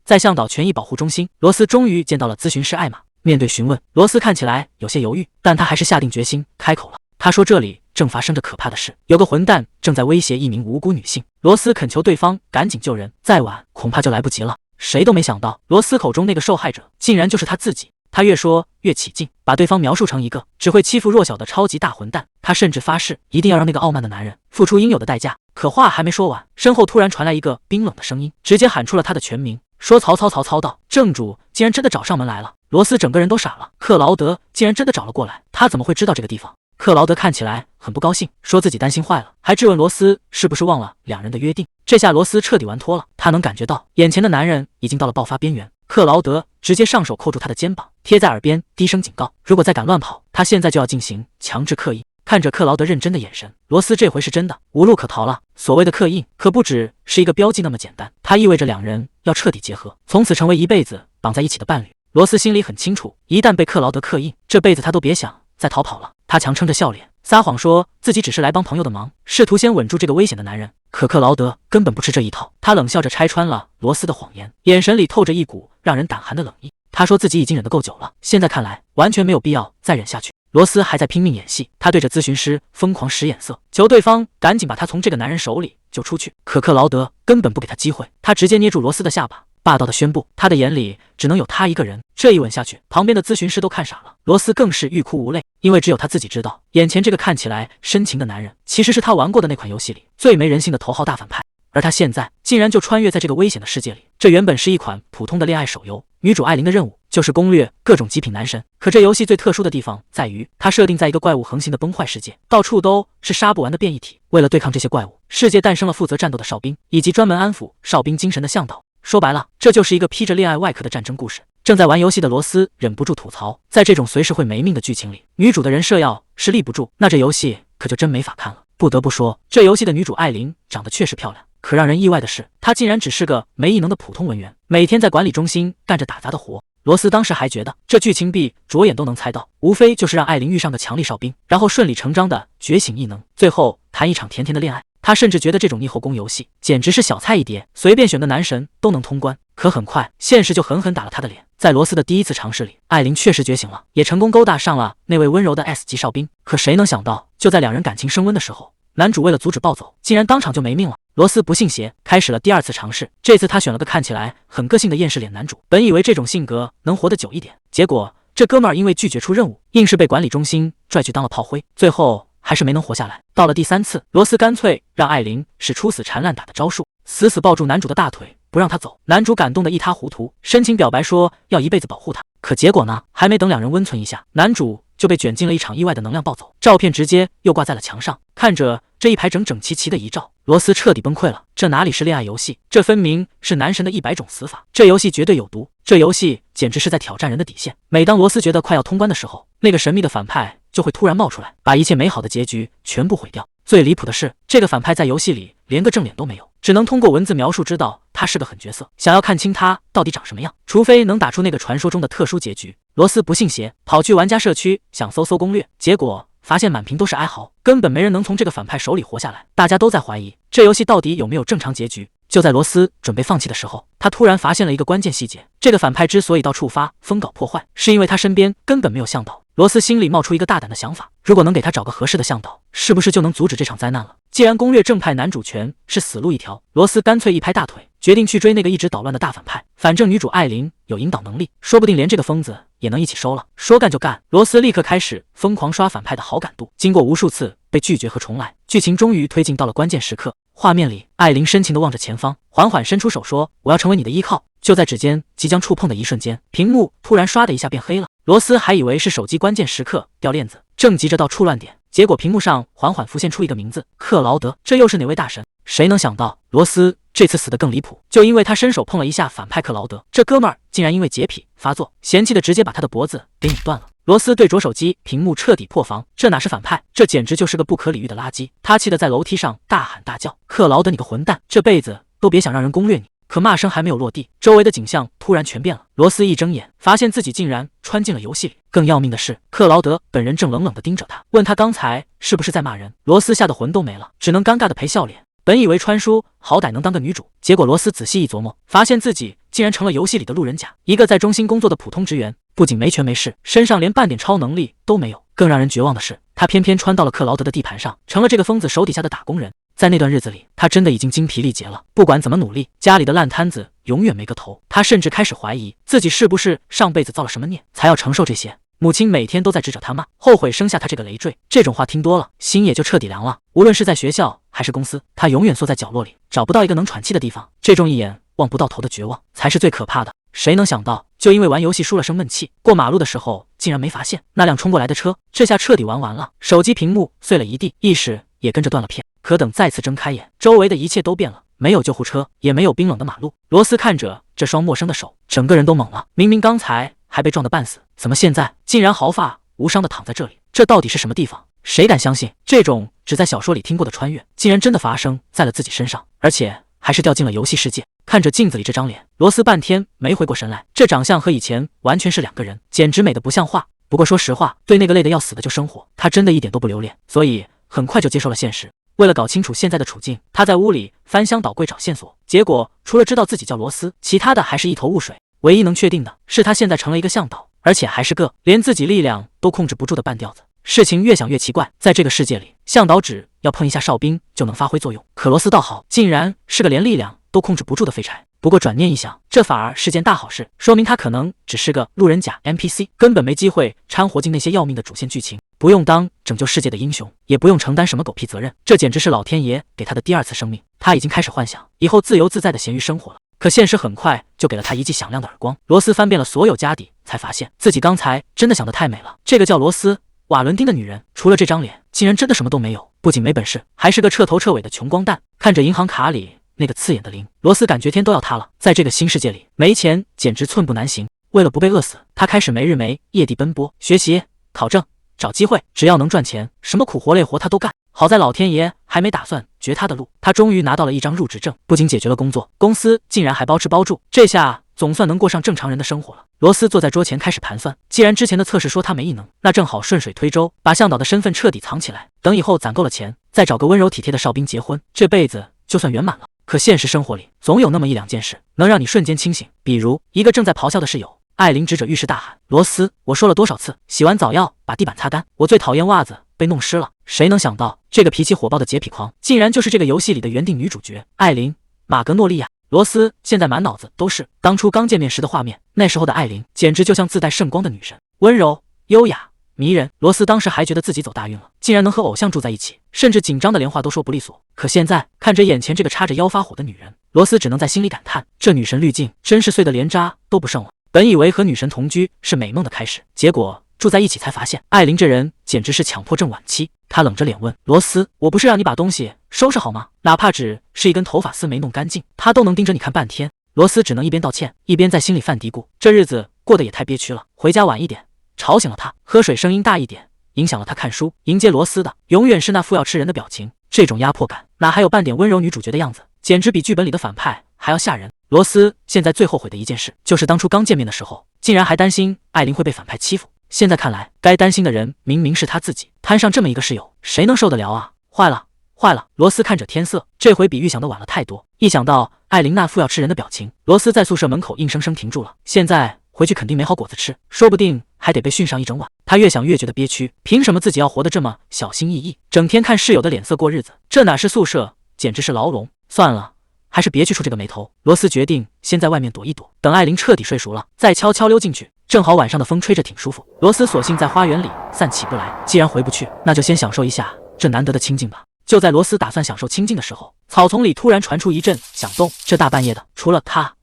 在向导权益保护中心，罗斯终于见到了咨询师艾玛。面对询问，罗斯看起来有些犹豫，但他还是下定决心开口了。他说这里正发生着可怕的事，有个混蛋正在威胁一名无辜女性。罗斯恳求对方赶紧救人，再晚恐怕就来不及了。谁都没想到，罗斯口中那个受害者竟然就是他自己。他越说越起劲，把对方描述成一个只会欺负弱小的超级大混蛋。他甚至发誓一定要让那个傲慢的男人付出应有的代价。可话还没说完，身后突然传来一个冰冷的声音，直接喊出了他的全名，说曹操。曹操道：正主竟然真的找上门来了。罗斯整个人都傻了，克劳德竟然真的找了过来，他怎么会知道这个地方？克劳德看起来很不高兴，说自己担心坏了，还质问罗斯是不是忘了两人的约定。这下罗斯彻底完脱了，他能感觉到眼前的男人已经到了爆发边缘。克劳德直接上手扣住他的肩膀，贴在耳边低声警告，如果再敢乱跑，他现在就要进行强制刻印。看着克劳德认真的眼神，罗斯这回是真的无路可逃了。所谓的刻印可不只是一个标记那么简单，它意味着两人要彻底结合，从此成为一辈子绑在一起的伴侣。罗斯心里很清楚，一旦被克劳德刻印，这辈子他都别想再逃跑了。他强撑着笑脸，撒谎说自己只是来帮朋友的忙，试图先稳住这个危险的男人。可克劳德根本不吃这一套，他冷笑着拆穿了罗斯的谎言，眼神里透着一股让人胆寒的冷意。他说自己已经忍得够久了，现在看来完全没有必要再忍下去。罗斯还在拼命演戏，他对着咨询师疯狂使眼色，求对方赶紧把他从这个男人手里救出去。可克劳德根本不给他机会，他直接捏住罗斯的下巴，霸道的宣布他的眼里只能有他一个人。这一吻下去，旁边的咨询师都看傻了，罗斯更是欲哭无泪，因为只有他自己知道，眼前这个看起来深情的男人其实是他玩过的那款游戏里最没人性的头号大反派。而他现在竟然就穿越在这个危险的世界里。这原本是一款普通的恋爱手游，女主艾琳的任务就是攻略各种极品男神。可这游戏最特殊的地方在于，它设定在一个怪物横行的崩坏世界，到处都是杀不完的变异体。为了对抗这些怪物，世界诞生了负责战斗的哨兵，以及专门安抚哨兵精神的向导。说白了，这就是一个披着恋爱外壳的战争故事。正在玩游戏的罗斯忍不住吐槽，在这种随时会没命的剧情里，女主的人设要是立不住，那这游戏可就真没法看了。不得不说，这游戏的女主艾琳长得确实漂亮，可让人意外的是，她竟然只是个没异能的普通文员，每天在管理中心干着打杂的活。罗斯当时还觉得这剧情币着眼都能猜到，无非就是让艾琳遇上个强力哨兵，然后顺理成章的觉醒异能，最后谈一场甜甜的恋爱。他甚至觉得这种逆后宫游戏简直是小菜一碟，随便选个男神都能通关。可很快，现实就狠狠打了他的脸。在罗斯的第一次尝试里，艾琳确实觉醒了，也成功勾搭上了那位温柔的 S 级哨兵。可谁能想到，就在两人感情升温的时候，男主为了阻止暴走，竟然当场就没命了。罗斯不信邪，开始了第二次尝试。这次他选了个看起来很个性的厌世脸男主，本以为这种性格能活得久一点，结果这哥们儿因为拒绝出任务，硬是被管理中心拽去当了炮灰，最后还是没能活下来。到了第三次，罗斯干脆让艾琳使出死缠烂打的招数，死死抱住男主的大腿，不让他走。男主感动得一塌糊涂，深情表白说要一辈子保护他。可结果呢？还没等两人温存一下，男主就被卷进了一场意外的能量暴走，照片直接又挂在了墙上。看着这一排整整齐齐的遗照，罗斯彻底崩溃了。这哪里是恋爱游戏，这分明是男神的100种死法。这游戏绝对有毒，这游戏简直是在挑战人的底线。每当罗斯觉得快要通关的时候，那个神秘的反派就会突然冒出来，把一切美好的结局全部毁掉。最离谱的是，这个反派在游戏里连个正脸都没有，只能通过文字描述知道他是个狠角色。想要看清他到底长什么样，除非能打出那个传说中的特殊结局。罗斯不信邪，跑去玩家社区想搜攻略，结果发现满屏都是哀嚎，根本没人能从这个反派手里活下来。大家都在怀疑这游戏到底有没有正常结局。就在罗斯准备放弃的时候，他突然发现了一个关键细节，这个反派之所以到处发疯搞破坏，是因为他身边根本没有向导。罗斯心里冒出一个大胆的想法，如果能给他找个合适的向导，是不是就能阻止这场灾难了？既然攻略正派男主全是死路一条，罗斯干脆一拍大腿，决定去追那个一直捣乱的大反派。反正女主艾琳有引导能力，说不定连这个疯子也能一起收了。说干就干，罗斯立刻开始疯狂刷反派的好感度。经过无数次被拒绝和重来，剧情终于推进到了关键时刻。画面里，艾琳深情地望着前方，缓缓伸出手说：“我要成为你的依靠。”就在指尖即将触碰的一瞬间，屏幕突然唰的一下变黑了。罗斯还以为是手机关键时刻掉链子，正急着到触乱点，结果屏幕上缓缓浮现出一个名字：克劳德。这又是哪位大神？谁能想到罗斯这次死得更离谱，就因为他伸手碰了一下反派克劳德，这哥们儿竟然因为洁癖发作，嫌弃的直接把他的脖子给拧断了。罗斯对着手机屏幕彻底破防，这哪是反派，这简直就是个不可理喻的垃圾。他气得在楼梯上大喊大叫：“克劳德，你个混蛋，这辈子都别想让人攻略你！”可骂声还没有落地，周围的景象突然全变了。罗斯一睁眼，发现自己竟然穿进了游戏里。更要命的是，克劳德本人正冷冷地盯着他，问他刚才是不是在骂人。罗斯吓得魂都没了，只能尴尬地赔笑脸。本以为川叔好歹能当个女主，结果罗斯仔细一琢磨，发现自己竟然成了游戏里的路人甲，一个在中心工作的普通职员，不仅没权没势，身上连半点超能力都没有。更让人绝望的是，他偏偏穿到了克劳德的地盘上，成了这个疯子手底下的打工人。在那段日子里，他真的已经精疲力竭了，不管怎么努力，家里的烂摊子永远没个头。他甚至开始怀疑自己是不是上辈子造了什么孽，才要承受这些。母亲每天都在指着他骂，后悔生下他这个累赘。这种话听多了，心也就彻底凉了。无论是在学校还是公司，他永远缩在角落里，找不到一个能喘气的地方。这种一眼望不到头的绝望，才是最可怕的。谁能想到，就因为玩游戏输了生闷气，过马路的时候竟然没发现那辆冲过来的车，这下彻底玩完了。手机屏幕碎了一地，意识也跟着断了片。可等再次睁开眼，周围的一切都变了，没有救护车，也没有冰冷的马路。罗斯看着这双陌生的手，整个人都懵了。明明刚才还被撞得半死，怎么现在竟然毫发无伤的躺在这里？这到底是什么地方？谁敢相信这种只在小说里听过的穿越，竟然真的发生在了自己身上，而且还是掉进了游戏世界。看着镜子里这张脸，罗斯半天没回过神来。这长相和以前完全是两个人，简直美得不像话。不过说实话，对那个累得要死的旧生活，他真的一点都不留恋，所以很快就接受了现实。为了搞清楚现在的处境，他在屋里翻箱倒柜找线索，结果除了知道自己叫罗斯，其他的还是一头雾水。唯一能确定的是，他现在成了一个向导，而且还是个连自己力量都控制不住的半吊子。事情越想越奇怪，在这个世界里，向导只要碰一下哨兵就能发挥作用，可罗斯倒好，竟然是个连力量都控制不住的废柴。不过转念一想，这反而是件大好事，说明他可能只是个路人甲 NPC， 根本没机会掺和进那些要命的主线剧情，不用当拯救世界的英雄，也不用承担什么狗屁责任。这简直是老天爷给他的第二次生命。他已经开始幻想以后自由自在的咸鱼生活了。可现实很快就给了他一记响亮的耳光。罗斯翻遍了所有家底，才发现自己刚才真的想得太美了。这个叫罗斯瓦伦丁的女人，除了这张脸，竟然真的什么都没有，不仅没本事，还是个彻头彻尾的穷光蛋。看着银行卡里那个刺眼的零，罗斯感觉天都要塌了。在这个新世界里，没钱简直寸步难行。为了不被饿死，他开始没日没夜地奔波，学习、考证、找机会，只要能赚钱，什么苦活累活他都干。好在老天爷还没打算绝他的路，他终于拿到了一张入职证，不仅解决了工作，公司竟然还包吃包住，这下总算能过上正常人的生活了。罗斯坐在桌前开始盘算，既然之前的测试说他没异能，那正好顺水推舟，把向导的身份彻底藏起来，等以后攒够了钱，再找个温柔体贴的哨兵结婚，这辈子就算圆满了。可现实生活里，总有那么一两件事能让你瞬间清醒，比如一个正在咆哮的室友，艾琳指着浴室大喊：“罗斯，我说了多少次，洗完澡要把地板擦干，我最讨厌袜子被弄湿了。”谁能想到，这个脾气火爆的洁癖狂，竟然就是这个游戏里的原定女主角艾琳·马格诺利亚。罗斯现在满脑子都是当初刚见面时的画面，那时候的艾琳简直就像自带圣光的女神，温柔、优雅、迷人。罗斯当时还觉得自己走大运了，竟然能和偶像住在一起，甚至紧张的连话都说不利索。可现在看着眼前这个插着腰发火的女人，罗斯只能在心里感叹，这女神滤镜真是碎得连渣都不剩了。本以为和女神同居是美梦的开始，结果住在一起才发现，艾琳这人简直是强迫症晚期。他冷着脸问罗斯：“我不是让你把东西收拾好吗？哪怕只是一根头发丝没弄干净，他都能盯着你看半天。”罗斯只能一边道歉，一边在心里犯嘀咕：这日子过得也太憋屈了。回家晚一点，吵醒了他；喝水声音大一点，影响了他看书。迎接罗斯的永远是那副要吃人的表情，这种压迫感哪还有半点温柔女主角的样子，简直比剧本里的反派还要吓人。罗斯现在最后悔的一件事，就是当初刚见面的时候，竟然还担心艾琳会被反派欺负。现在看来，该担心的人明明是他自己，摊上这么一个室友，谁能受得了啊？坏了，坏了！罗斯看着天色，这回比预想的晚了太多。一想到艾琳那副要吃人的表情，罗斯在宿舍门口硬生生停住了。现在回去肯定没好果子吃，说不定还得被训上一整晚。他越想越觉得憋屈，凭什么自己要活得这么小心翼翼，整天看室友的脸色过日子？这哪是宿舍，简直是牢笼！算了，还是别去触这个霉头。罗斯决定先在外面躲一躲，等艾琳彻底睡熟了，再悄悄溜进去。正好晚上的风吹着挺舒服，罗斯索性在花园里散起步来。既然回不去，那就先享受一下这难得的清静吧。就在罗斯打算享受清静的时候，草丛里突然传出一阵响动。这大半夜的，除了他，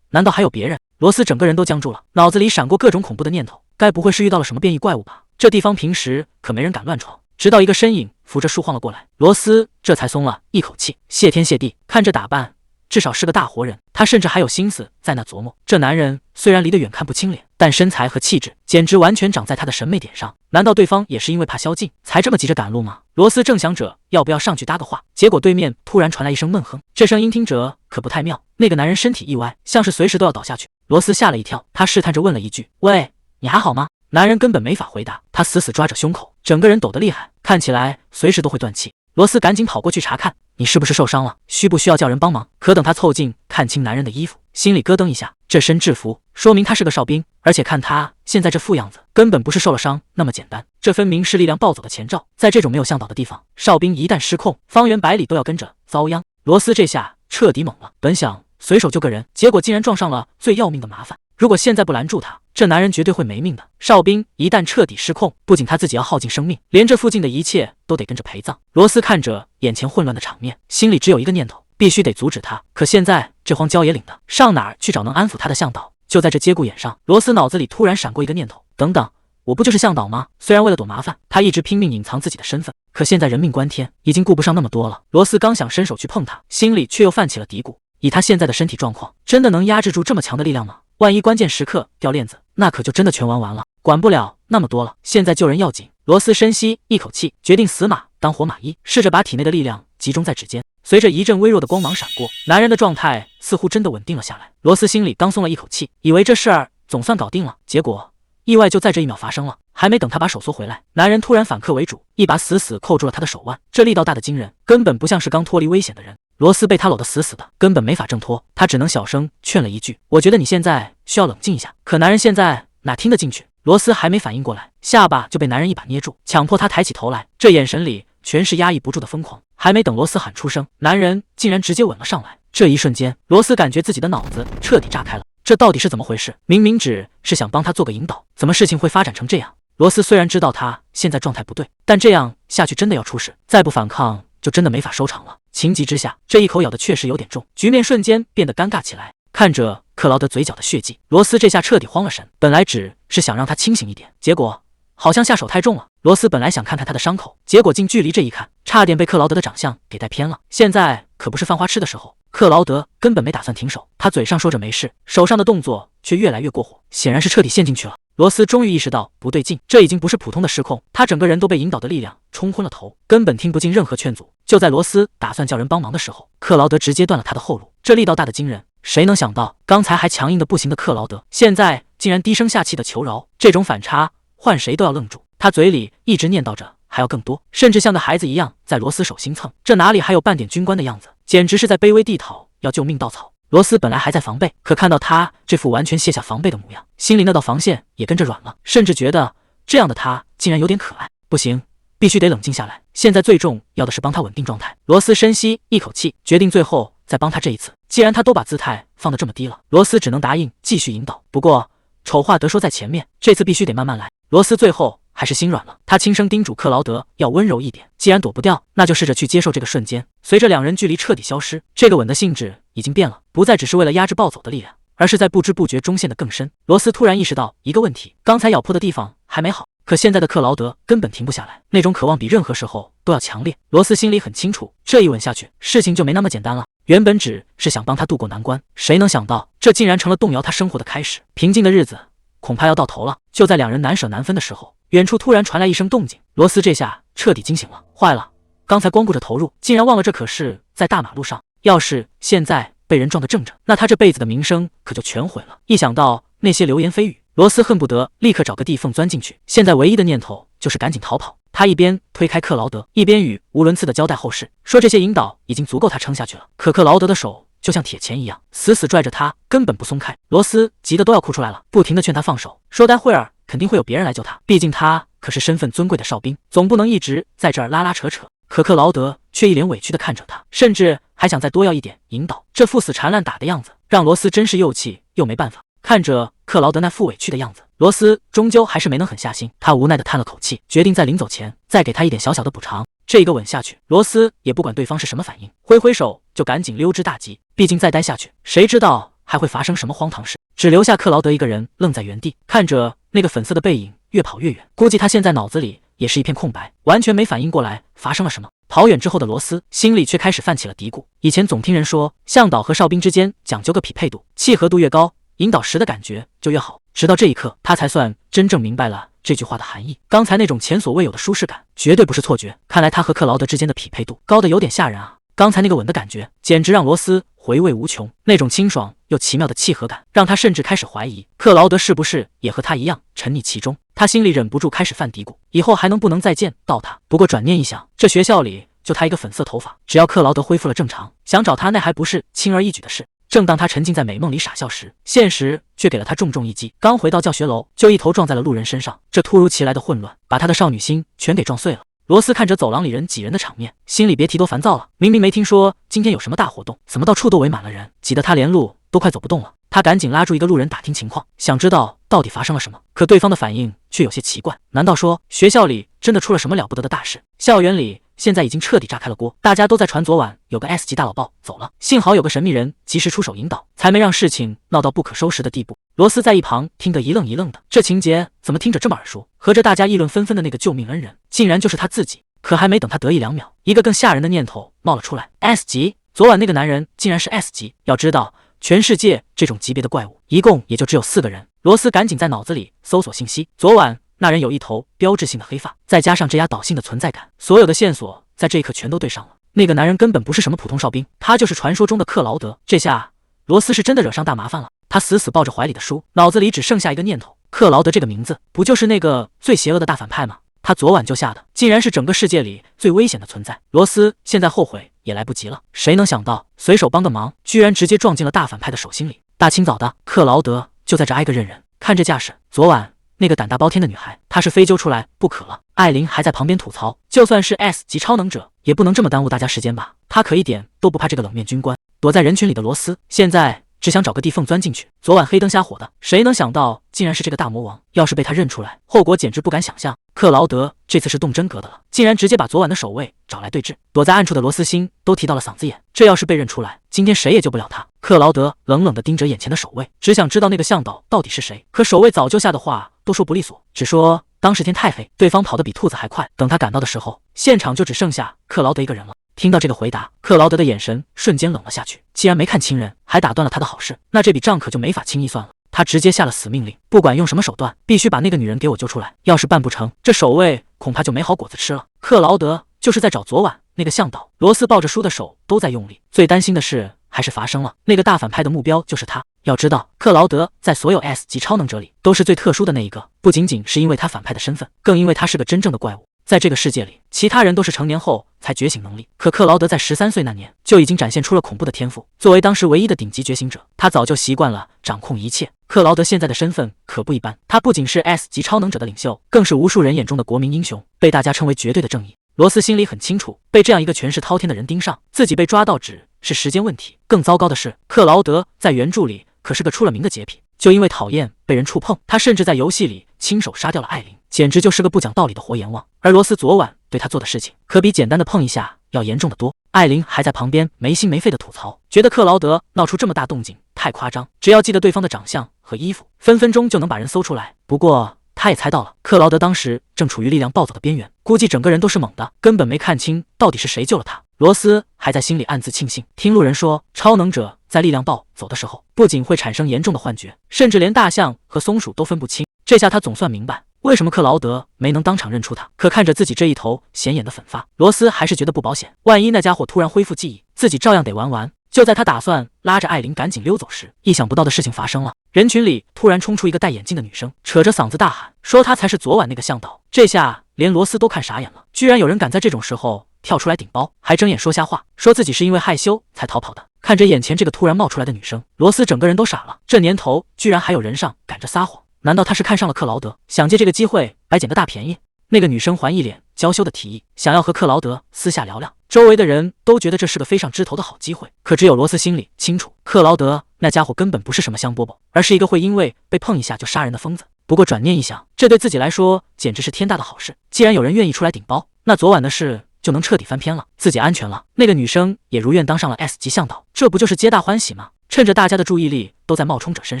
难道还有别人？罗斯整个人都僵住了，脑子里闪过各种恐怖的念头。该不会是遇到了什么变异怪物吧？这地方平时可没人敢乱闯。直到一个身影扶着树晃了过来，罗斯这才松了一口气。谢天谢地，看这打扮，至少是个大活人。他甚至还有心思在那琢磨，这男人虽然离得远看不清脸，但身材和气质简直完全长在他的审美点上。难道对方也是因为怕宵禁才这么急着赶路吗？罗斯正想着要不要上去搭个话，结果对面突然传来一声闷哼，这声音听着可不太妙。那个男人身体一歪，像是随时都要倒下去。罗斯吓了一跳，他试探着问了一句：“喂，你还好吗？”男人根本没法回答，他死死抓着胸口，整个人抖得厉害，看起来随时都会断气。罗斯赶紧跑过去查看，你是不是受伤了？需不需要叫人帮忙？可等他凑近看看清男人的衣服，心里咯噔一下，这身制服说明他是个哨兵，而且看他现在这副样子，根本不是受了伤那么简单，这分明是力量暴走的前兆。在这种没有向导的地方，哨兵一旦失控，方圆百里都要跟着遭殃。罗斯这下彻底懵了，本想随手救个人，结果竟然撞上了最要命的麻烦。如果现在不拦住他，这男人绝对会没命的。哨兵一旦彻底失控，不仅他自己要耗尽生命，连这附近的一切都得跟着陪葬。罗斯看着眼前混乱的场面，心里只有一个念头，必须得阻止他。可现在这荒郊野岭的，上哪儿去找能安抚他的向导？就在这节骨眼上，罗斯脑子里突然闪过一个念头，等等，我不就是向导吗？虽然为了躲麻烦，他一直拼命隐藏自己的身份，可现在人命关天，已经顾不上那么多了。罗斯刚想伸手去碰他，心里却又泛起了嘀咕，以他现在的身体状况，真的能压制住这么强的力量吗？万一关键时刻掉链子，那可就真的全玩完了。管不了那么多了，现在救人要紧。罗斯深吸一口气，决定死马当活马医，试着把体内的力量集中在指尖。随着一阵微弱的光芒闪过，男人的状态似乎真的稳定了下来。罗斯心里刚松了一口气，以为这事儿总算搞定了，结果意外就在这一秒发生了。还没等他把手缩回来，男人突然反客为主，一把死死扣住了他的手腕，这力道大的惊人，根本不像是刚脱离危险的人。罗斯被他搂得死死的，根本没法挣脱，他只能小声劝了一句：“我觉得你现在需要冷静一下。”可男人现在哪听得进去？罗斯还没反应过来，下巴就被男人一把捏住，强迫他抬起头来，这眼神里全是压抑不住的疯狂。还没等罗斯喊出声，男人竟然直接吻了上来。这一瞬间，罗斯感觉自己的脑子彻底炸开了，这到底是怎么回事？明明只是想帮他做个引导，怎么事情会发展成这样？罗斯虽然知道他现在状态不对，但这样下去真的要出事，再不反抗就真的没法收场了。情急之下，这一口咬的确实有点重，局面瞬间变得尴尬起来。看着克劳德嘴角的血迹，罗斯这下彻底慌了神。本来只是想让他清醒一点，结果好像下手太重了。罗斯本来想看看他的伤口，结果近距离这一看，差点被克劳德的长相给带偏了。现在可不是犯花痴的时候，克劳德根本没打算停手，他嘴上说着没事，手上的动作却越来越过火，显然是彻底陷进去了。罗斯终于意识到不对劲，这已经不是普通的失控，他整个人都被引导的力量冲昏了头，根本听不进任何劝阻。就在罗斯打算叫人帮忙的时候，克劳德直接断了他的后路，这力道大的惊人。谁能想到，刚才还强硬的不行的克劳德，现在竟然低声下气的求饶，这种反差换谁都要愣住。他嘴里一直念叨着还要更多，甚至像个孩子一样在罗斯手心蹭，这哪里还有半点军官的样子，简直是在卑微地讨要救命稻草。罗斯本来还在防备，可看到他这副完全卸下防备的模样，心里那道防线也跟着软了，甚至觉得这样的他竟然有点可爱。不行，必须得冷静下来，现在最重要的是帮他稳定状态。罗斯深吸一口气，决定最后再帮他这一次。既然他都把姿态放得这么低了，罗斯只能答应继续引导。不过丑话得说在前面，这次必须得慢慢来。罗斯最后还是心软了，他轻声叮嘱克劳德要温柔一点，既然躲不掉，那就试着去接受这个瞬间。随着两人距离彻底消失，这个吻的性质已经变了，不再只是为了压制暴走的力量，而是在不知不觉中陷得更深。罗斯突然意识到一个问题，刚才咬破的地方还没好，可现在的克劳德根本停不下来，那种渴望比任何时候都要强烈。罗斯心里很清楚，这一吻下去，事情就没那么简单了。原本只是想帮他渡过难关，谁能想到这竟然成了动摇他生活的开始。平静的日子恐怕要到头了。就在两人难舍难分的时候，远处突然传来一声动静，罗斯这下彻底惊醒了。坏了，刚才光顾着投入，竟然忘了这可是在大马路上，要是现在被人撞得正着，那他这辈子的名声可就全毁了。一想到那些流言蜚语，罗斯恨不得立刻找个地缝钻进去，现在唯一的念头就是赶紧逃跑。他一边推开克劳德，一边语无伦次的交代后事，说这些引导已经足够他撑下去了。可克劳德的手就像铁钳一样，死死拽着他，根本不松开。罗斯急得都要哭出来了，不停地劝他放手，说待会儿肯定会有别人来救他，毕竟他可是身份尊贵的哨兵，总不能一直在这儿拉拉扯扯。可克劳德却一脸委屈地看着他，甚至还想再多要一点引导，这副死缠烂打的样子，让罗斯真是又气又没办法。看着克劳德那副委屈的样子，罗斯终究还是没能狠下心，他无奈地叹了口气，决定在临走前再给他一点小小的补偿。这一个吻下去，罗斯也不管对方是什么反应，挥挥手就赶紧溜之大吉。毕竟再待下去，谁知道还会发生什么荒唐事？只留下克劳德一个人愣在原地，看着那个粉色的背影越跑越远。估计他现在脑子里也是一片空白，完全没反应过来发生了什么。跑远之后的罗斯心里却开始泛起了嘀咕，以前总听人说向导和哨兵之间讲究个匹配度，契合度越高，引导时的感觉就越好。直到这一刻，他才算真正明白了这句话的含义。刚才那种前所未有的舒适感绝对不是错觉，看来他和克劳德之间的匹配度高得有点吓人啊。刚才那个吻的感觉简直让罗斯回味无穷，那种清爽又奇妙的契合感让他甚至开始怀疑克劳德是不是也和他一样沉溺其中。他心里忍不住开始犯嘀咕，以后还能不能再见到他？不过转念一想，这学校里就他一个粉色头发，只要克劳德恢复了正常，想找他那还不是轻而易举的事。正当他沉浸在美梦里傻笑时，现实却给了他重重一击。刚回到教学楼，就一头撞在了路人身上。这突如其来的混乱，把他的少女心全给撞碎了。罗斯看着走廊里人挤人的场面，心里别提多烦躁了。明明没听说今天有什么大活动，怎么到处都围满了人，挤得他连路都快走不动了。他赶紧拉住一个路人打听情况，想知道到底发生了什么。可对方的反应却有些奇怪，难道说学校里真的出了什么了不得的大事？校园里现在已经彻底炸开了锅，大家都在传昨晚有个 S 级大佬爆走了，幸好有个神秘人及时出手引导，才没让事情闹到不可收拾的地步。罗斯在一旁听得一愣一愣的，这情节怎么听着这么耳熟？和着大家议论纷纷的那个救命恩人，竟然就是他自己。可还没等他得意2秒，一个更吓人的念头冒了出来。S 级，昨晚那个男人竟然是 S 级。要知道全世界这种级别的怪物一共也就只有4个人。罗斯赶紧在脑子里搜索信息，昨晚那人有一头标志性的黑发，再加上这压倒性的存在感，所有的线索在这一刻全都对上了。那个男人根本不是什么普通哨兵，他就是传说中的克劳德。这下罗斯是真的惹上大麻烦了。他死死抱着怀里的书，脑子里只剩下一个念头：克劳德这个名字不就是那个最邪恶的大反派吗？他昨晚救下的竟然是整个世界里最危险的存在。罗斯现在后悔也来不及了。谁能想到随手帮个忙，居然直接撞进了大反派的手心里。大清早的，克劳德就在这挨个认人，看这架势，昨晚那个胆大包天的女孩，她是非揪出来不可了。艾琳还在旁边吐槽，就算是 S 级超能者，也不能这么耽误大家时间吧？她可一点都不怕这个冷面军官。躲在人群里的罗斯现在只想找个地缝钻进去。昨晚黑灯瞎火的，谁能想到竟然是这个大魔王？要是被他认出来，后果简直不敢想象。克劳德这次是动真格的了，竟然直接把昨晚的守卫找来对峙。躲在暗处的罗斯心都提到了嗓子眼，这要是被认出来，今天谁也救不了他。克劳德冷冷地盯着眼前的守卫，只想知道那个向导到底是谁。可守卫早就吓得话都说不利索，只说当时天太黑，对方跑得比兔子还快。等他赶到的时候，现场就只剩下克劳德一个人了。听到这个回答，克劳德的眼神瞬间冷了下去。既然没看清人，还打断了他的好事，那这笔账可就没法轻易算了。他直接下了死命令，不管用什么手段，必须把那个女人给我救出来。要是办不成，这守卫恐怕就没好果子吃了。克劳德就是在找昨晚那个向导。罗斯抱着书的手都在用力，最担心的事还是发生了，那个大反派的目标就是他。要知道，克劳德在所有 S 级超能者里都是最特殊的那一个，不仅仅是因为他反派的身份，更因为他是个真正的怪物。在这个世界里，其他人都是成年后才觉醒能力，可克劳德在13岁那年就已经展现出了恐怖的天赋。作为当时唯一的顶级觉醒者，他早就习惯了掌控一切。克劳德现在的身份可不一般，他不仅是 S 级超能者的领袖，更是无数人眼中的国民英雄，被大家称为绝对的正义。罗斯心里很清楚，被这样一个权势滔天的人盯上，自己被抓到只是时间问题。更糟糕的是，克劳德在原著里可是个出了名的洁癖，就因为讨厌被人触碰，他甚至在游戏里亲手杀掉了艾琳，简直就是个不讲道理的活阎王。而罗斯昨晚对他做的事情，可比简单的碰一下要严重的多。艾琳还在旁边没心没肺的吐槽，觉得克劳德闹出这么大动静太夸张，只要记得对方的长相和衣服，分分钟就能把人搜出来。不过他也猜到了，克劳德当时正处于力量暴走的边缘，估计整个人都是懵的，根本没看清到底是谁救了他。罗斯还在心里暗自庆幸，听路人说，超能者在力量暴走的时候，不仅会产生严重的幻觉，甚至连大象和松鼠都分不清。这下他总算明白为什么克劳德没能当场认出他。可看着自己这一头显眼的粉发，罗斯还是觉得不保险，万一那家伙突然恢复记忆，自己照样得玩完。就在他打算拉着艾琳赶紧溜走时，意想不到的事情发生了。人群里突然冲出一个戴眼镜的女生，扯着嗓子大喊，说她才是昨晚那个向导。这下连罗斯都看傻眼了，居然有人敢在这种时候跳出来顶包，还睁眼说瞎话，说自己是因为害羞才逃跑的。看着眼前这个突然冒出来的女生，罗斯整个人都傻了，这年头居然还有人上赶着撒谎，难道他是看上了克劳德，想借这个机会白捡个大便宜？那个女生还一脸娇羞的提议，想要和克劳德私下聊聊。周围的人都觉得这是个飞上枝头的好机会，可只有罗斯心里清楚，克劳德那家伙根本不是什么香饽饽，而是一个会因为被碰一下就杀人的疯子。不过转念一想，这对自己来说简直是天大的好事，既然有人愿意出来顶包，那昨晚的事就能彻底翻篇了，自己安全了，那个女生也如愿当上了 S 级向导，这不就是皆大欢喜吗？趁着大家的注意力都在冒充者身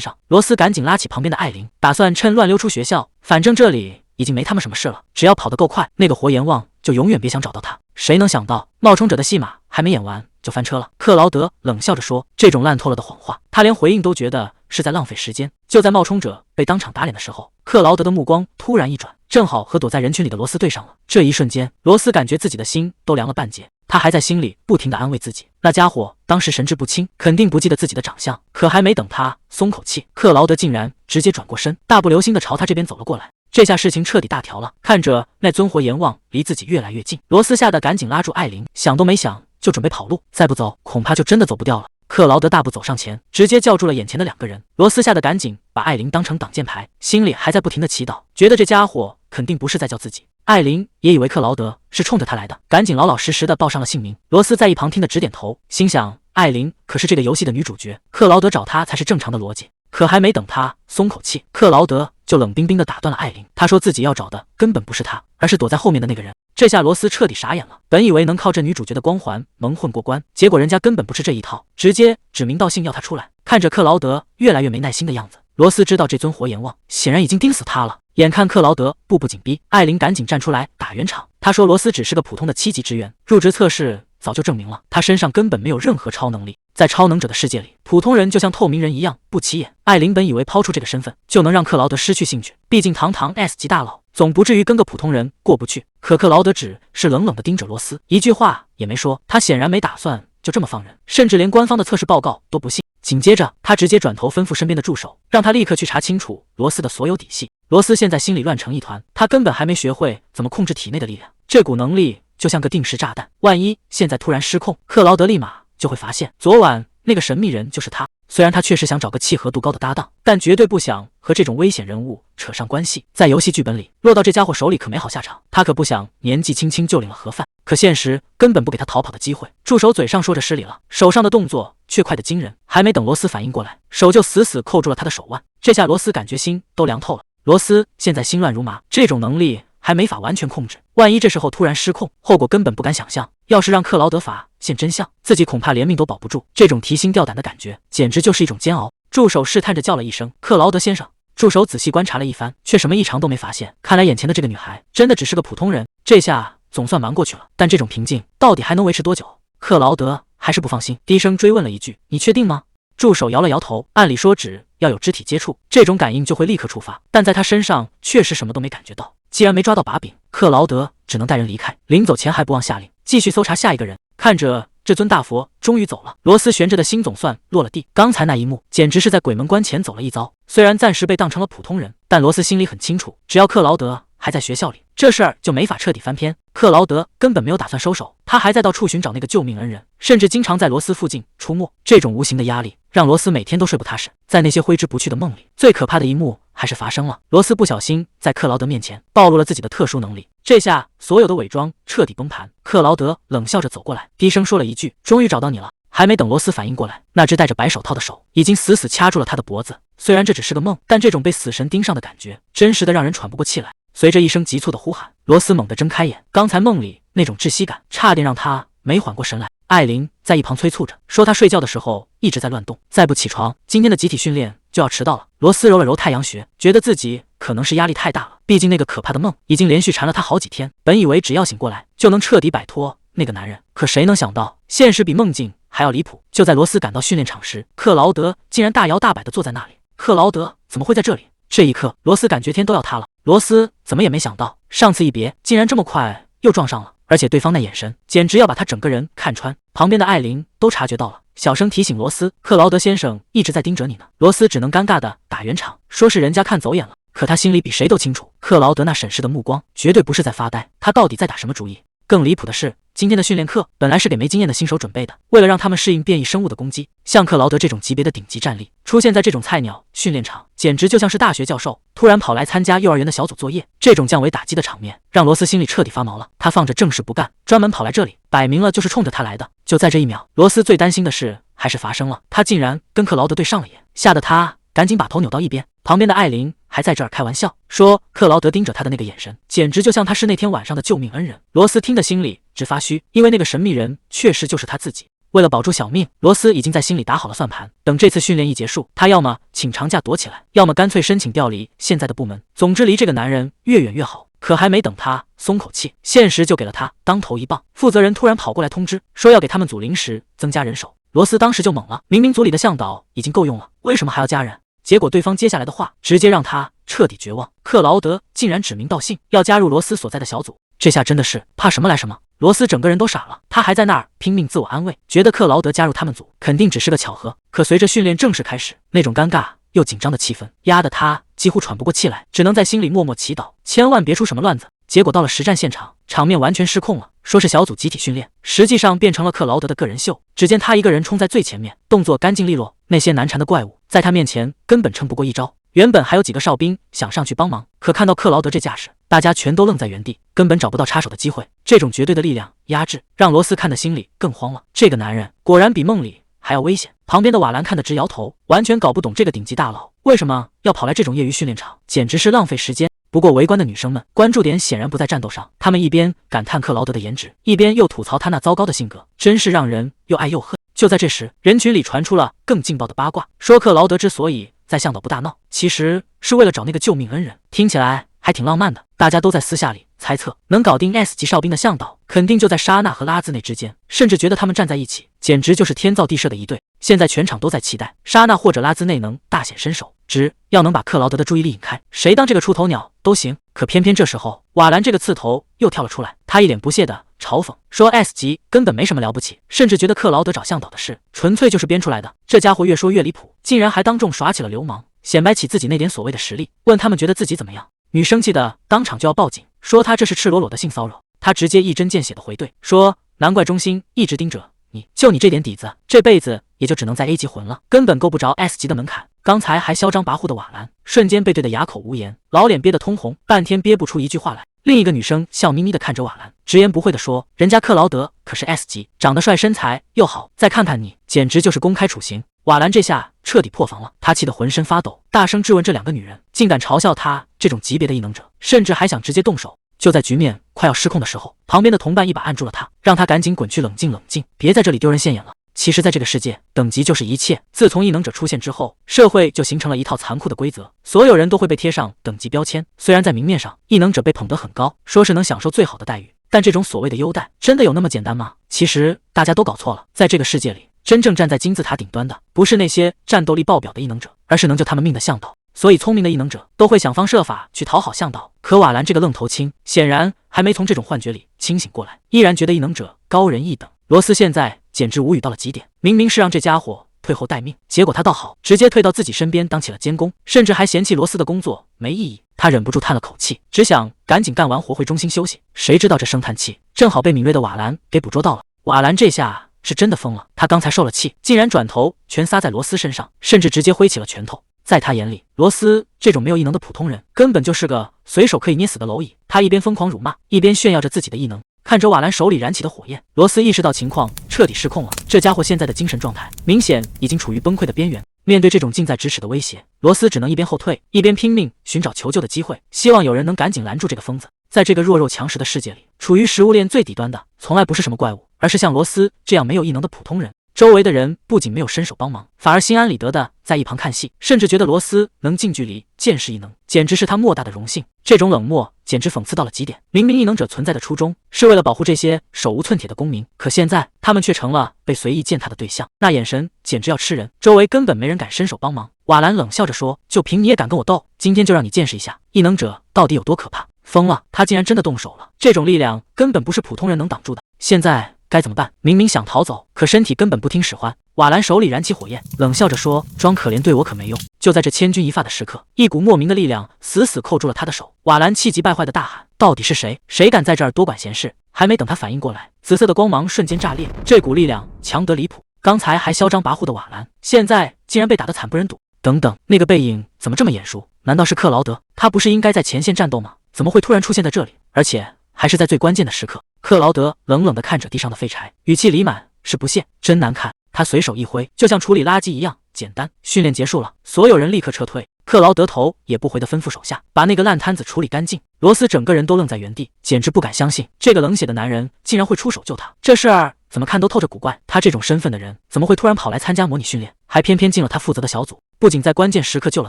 上，罗斯赶紧拉起旁边的艾琳，打算趁乱溜出学校，反正这里已经没他们什么事了，只要跑得够快，那个活阎王就永远别想找到他。谁能想到冒充者的戏码还没演完就翻车了？克劳德冷笑着说，这种烂透了的谎话，他连回应都觉得是在浪费时间。就在冒充者被当场打脸的时候，克劳德的目光突然一转，正好和躲在人群里的罗斯对上了。这一瞬间，罗斯感觉自己的心都凉了半截。他还在心里不停地安慰自己，那家伙当时神志不清，肯定不记得自己的长相。可还没等他松口气，克劳德竟然直接转过身，大步流星地朝他这边走了过来。这下事情彻底大条了。看着那尊活阎王离自己越来越近，罗斯吓得赶紧拉住艾琳，想都没想就准备跑路，再不走恐怕就真的走不掉了。克劳德大步走上前，直接叫住了眼前的两个人。罗斯吓得赶紧把艾琳当成挡箭牌，心里还在不停的祈祷，觉得这家伙肯定不是在叫自己。艾琳也以为克劳德是冲着他来的，赶紧老老实实的报上了姓名。罗斯在一旁听得直点头，心想艾琳可是这个游戏的女主角，克劳德找她才是正常的逻辑。可还没等他松口气，克劳德就冷冰冰地打断了艾琳。他说自己要找的根本不是他，而是躲在后面的那个人。这下罗斯彻底傻眼了，本以为能靠这女主角的光环蒙混过关，结果人家根本不是这一套，直接指名道姓要他出来。看着克劳德越来越没耐心的样子，罗斯知道这尊活阎王显然已经盯死他了。眼看克劳德步步紧逼，艾琳赶紧站出来打圆场。他说罗斯只是个普通的7级职员，入职测试早就证明了他身上根本没有任何超能力。在超能者的世界里，普通人就像透明人一样不起眼。艾琳本以为抛出这个身份就能让克劳德失去兴趣，毕竟堂堂 S 级大佬，总不至于跟个普通人过不去。可克劳德只是冷冷地盯着罗斯，一句话也没说。他显然没打算就这么放人，甚至连官方的测试报告都不信。紧接着，他直接转头吩咐身边的助手，让他立刻去查清楚罗斯的所有底细。罗斯现在心里乱成一团，他根本还没学会怎么控制体内的力量，这股能力就像个定时炸弹，万一现在突然失控，克劳德立马就会发现昨晚那个神秘人就是他。虽然他确实想找个契合度高的搭档，但绝对不想和这种危险人物扯上关系。在游戏剧本里，落到这家伙手里可没好下场，他可不想年纪轻轻就领了盒饭。可现实根本不给他逃跑的机会。助手嘴上说着失礼了，手上的动作却快得惊人，还没等罗斯反应过来，手就死死扣住了他的手腕。这下罗斯感觉心都凉透了。罗斯现在心乱如麻，这种能力还没法完全控制，万一这时候突然失控，后果根本不敢想象。要是让克劳德发现真相，自己恐怕连命都保不住。这种提心吊胆的感觉简直就是一种煎熬。助手试探着叫了一声克劳德先生。助手仔细观察了一番，却什么异常都没发现。看来眼前的这个女孩真的只是个普通人。这下总算瞒过去了，但这种平静到底还能维持多久？克劳德还是不放心，低声追问了一句：你确定吗？助手摇了摇头，按理说只要有肢体接触，这种感应就会立刻触发，但在他身上确实什么都没感觉到。既然没抓到把柄，克劳德只能带人离开，临走前还不忘下令继续搜查下一个人。看着这尊大佛终于走了，罗斯悬着的心总算落了地。刚才那一幕简直是在鬼门关前走了一遭。虽然暂时被当成了普通人，但罗斯心里很清楚，只要克劳德还在学校里，这事儿就没法彻底翻篇。克劳德根本没有打算收手，他还在到处寻找那个救命恩人，甚至经常在罗斯附近出没。这种无形的压力让罗斯每天都睡不踏实。在那些挥之不去的梦里，最可怕的一幕还是发生了。罗斯不小心在克劳德面前暴露了自己的特殊能力，这下所有的伪装彻底崩盘。克劳德冷笑着走过来，低声说了一句：终于找到你了。还没等罗斯反应过来，那只戴着白手套的手已经死死掐住了他的脖子。虽然这只是个梦，但这种被死神盯上的感觉真实的让人喘不过气来。随着一声急促的呼喊，罗斯猛地睁开眼，刚才梦里那种窒息感差点让他没缓过神来。艾琳在一旁催促着，说他睡觉的时候一直在乱动，再不起床，今天的集体训练就要迟到了。罗斯揉了揉太阳穴，觉得自己可能是压力太大了，毕竟那个可怕的梦已经连续缠了他好几天。本以为只要醒过来就能彻底摆脱那个男人，可谁能想到现实比梦境还要离谱。就在罗斯赶到训练场时，克劳德竟然大摇大摆地坐在那里。克劳德怎么会在这里？这一刻，罗斯感觉天都要塌了。罗斯怎么也没想到，上次一别竟然这么快又撞上了，而且对方那眼神简直要把他整个人看穿。旁边的艾琳都察觉到了，小声提醒罗斯：克劳德先生一直在盯着你呢。罗斯只能尴尬的打圆场，说是人家看走眼了。可他心里比谁都清楚，克劳德那审视的目光绝对不是在发呆，他到底在打什么主意？更离谱的是，今天的训练课本来是给没经验的新手准备的，为了让他们适应变异生物的攻击，像克劳德这种级别的顶级战力出现在这种菜鸟训练场，简直就像是大学教授突然跑来参加幼儿园的小组作业。这种降维打击的场面让罗斯心里彻底发毛了。他放着正事不干，专门跑来这里，摆明了就是冲着他来的。就在这一秒，罗斯最担心的事还是发生了，他竟然跟克劳德对上了眼，吓得他赶紧把头扭到一边。旁边的艾琳还在这儿开玩笑说，克劳德盯着他的那个眼神简直就像他是那天晚上的救命恩人。罗斯听得心里直发虚，因为那个神秘人确实就是他自己。为了保住小命，罗斯已经在心里打好了算盘，等这次训练一结束，他要么请长假躲起来，要么干脆申请调离现在的部门，总之离这个男人越远越好。可还没等他松口气，现实就给了他当头一棒。负责人突然跑过来通知，说要给他们组临时增加人手。罗斯当时就懵了，明明组里的向导已经够用了，为什么还要加人？结果对方接下来的话直接让他彻底绝望，克劳德竟然指名道姓要加入罗斯所在的小组，这下真的是怕什么来什么。罗斯整个人都傻了，他还在那儿拼命自我安慰，觉得克劳德加入他们组肯定只是个巧合。可随着训练正式开始，那种尴尬又紧张的气氛压得他几乎喘不过气来，只能在心里默默祈祷，千万别出什么乱子。结果到了实战现场，场面完全失控了。说是小组集体训练，实际上变成了克劳德的个人秀。只见他一个人冲在最前面，动作干净利落，那些难缠的怪物在他面前根本撑不过一招。原本还有几个哨兵想上去帮忙，可看到克劳德这架势，大家全都愣在原地，根本找不到插手的机会。这种绝对的力量压制，让罗斯看的心里更慌了。这个男人果然比梦里还要危险。旁边的瓦兰看得直摇头，完全搞不懂这个顶级大佬为什么要跑来这种业余训练场，简直是浪费时间。不过围观的女生们关注点显然不在战斗上，她们一边感叹克劳德的颜值，一边又吐槽他那糟糕的性格，真是让人又爱又恨。就在这时，人群里传出了更劲爆的八卦，说克劳德之所以在向导不大闹，其实是为了找那个救命恩人，听起来还挺浪漫的。大家都在私下里猜测，能搞定 S 级哨兵的向导肯定就在莎娜和拉兹内之间，甚至觉得他们站在一起简直就是天造地设的一对。现在全场都在期待莎娜或者拉兹内能大显身手，只要能把克劳德的注意力引开，谁当这个出头鸟都行。可偏偏这时候瓦兰这个刺头又跳了出来，他一脸不屑的嘲讽说 S 级根本没什么了不起，甚至觉得克劳德找向导的事纯粹就是编出来的。这家伙越说越离谱，竟然还当众耍起了流氓，显摆起自己那点所谓的实力，问他们觉得自己怎么样。女生气的当场就要报警，说他这是赤裸裸的性骚扰。他直接一针见血的回怼说，难怪中心一直盯着你，就你这点底子，这辈子也就只能在 A 级混了，根本够不着 S 级的门槛。刚才还嚣张跋扈的瓦兰瞬间被对得哑口无言，老脸憋得通红，半天憋不出一句话来。另一个女生笑眯眯地看着瓦兰，直言不讳地说，人家克劳德可是 S 级，长得帅，身材又好，再看看你，简直就是公开处刑。瓦兰这下彻底破防了，他气得浑身发抖，大声质问这两个女人竟敢嘲笑他这种级别的异能者，甚至还想直接动手。就在局面快要失控的时候，旁边的同伴一把按住了他，让他赶紧滚去冷静冷静，别在这里丢人现眼了。其实在这个世界，等级就是一切。自从异能者出现之后，社会就形成了一套残酷的规则，所有人都会被贴上等级标签。虽然在明面上异能者被捧得很高，说是能享受最好的待遇，但这种所谓的优待真的有那么简单吗？其实大家都搞错了，在这个世界里，真正站在金字塔顶端的不是那些战斗力爆表的异能者，而是能救他们命的向导。所以聪明的异能者都会想方设法去讨好向导。可瓦兰这个愣头青显然还没从这种幻觉里清醒过来，依然觉得异能者高人一等。罗斯现在简直无语到了极点，明明是让这家伙退后待命，结果他倒好，直接退到自己身边当起了监工，甚至还嫌弃罗斯的工作没意义。他忍不住叹了口气，只想赶紧干完活回中心休息。谁知道这声叹气正好被敏锐的瓦兰给捕捉到了。瓦兰这下是真的疯了，他刚才受了气，竟然转头全撒在罗斯身上，甚至直接挥起了拳头。在他眼里，罗斯这种没有异能的普通人根本就是个随手可以捏死的蝼蚁。他一边疯狂辱骂，一边炫耀着自己的异能。看着瓦兰手里燃起的火焰，罗斯意识到情况彻底失控了。这家伙现在的精神状态明显已经处于崩溃的边缘。面对这种近在咫尺的威胁，罗斯只能一边后退，一边拼命寻找求救的机会，希望有人能赶紧拦住这个疯子。在这个弱肉强食的世界里，处于食物链最底端的从来不是什么怪物，而是像罗斯这样没有异能的普通人。周围的人不仅没有伸手帮忙，反而心安理得的在一旁看戏，甚至觉得罗斯能近距离见识异能，简直是他莫大的荣幸。这种冷漠简直讽刺到了极点。明明异能者存在的初衷是为了保护这些手无寸铁的公民，可现在他们却成了被随意践踏的对象，那眼神简直要吃人。周围根本没人敢伸手帮忙。瓦兰冷笑着说，就凭你也敢跟我斗？今天就让你见识一下异能者到底有多可怕。疯了，他竟然真的动手了，这种力量根本不是普通人能挡住的。现在该怎么办？明明想逃走，可身体根本不听使唤。瓦兰手里燃起火焰，冷笑着说，装可怜对我可没用。就在这千钧一发的时刻，一股莫名的力量死死扣住了他的手。瓦兰气急败坏的大喊，到底是谁？谁敢在这儿多管闲事？还没等他反应过来，紫色的光芒瞬间炸裂，这股力量强得离谱。刚才还嚣张跋扈的瓦兰，现在竟然被打得惨不忍睹。等等，那个背影怎么这么眼熟？难道是克劳德？他不是应该在前线战斗吗？怎么会突然出现在这里？而且还是在最关键的时刻。克劳德冷冷地看着地上的废柴，语气里满是不屑，真难看。他随手一挥，就像处理垃圾一样简单。训练结束了，所有人立刻撤退。克劳德头也不回地吩咐手下把那个烂摊子处理干净。罗斯整个人都愣在原地，简直不敢相信这个冷血的男人竟然会出手救他。这事儿怎么看都透着古怪，他这种身份的人怎么会突然跑来参加模拟训练，还偏偏进了他负责的小组？不仅在关键时刻救了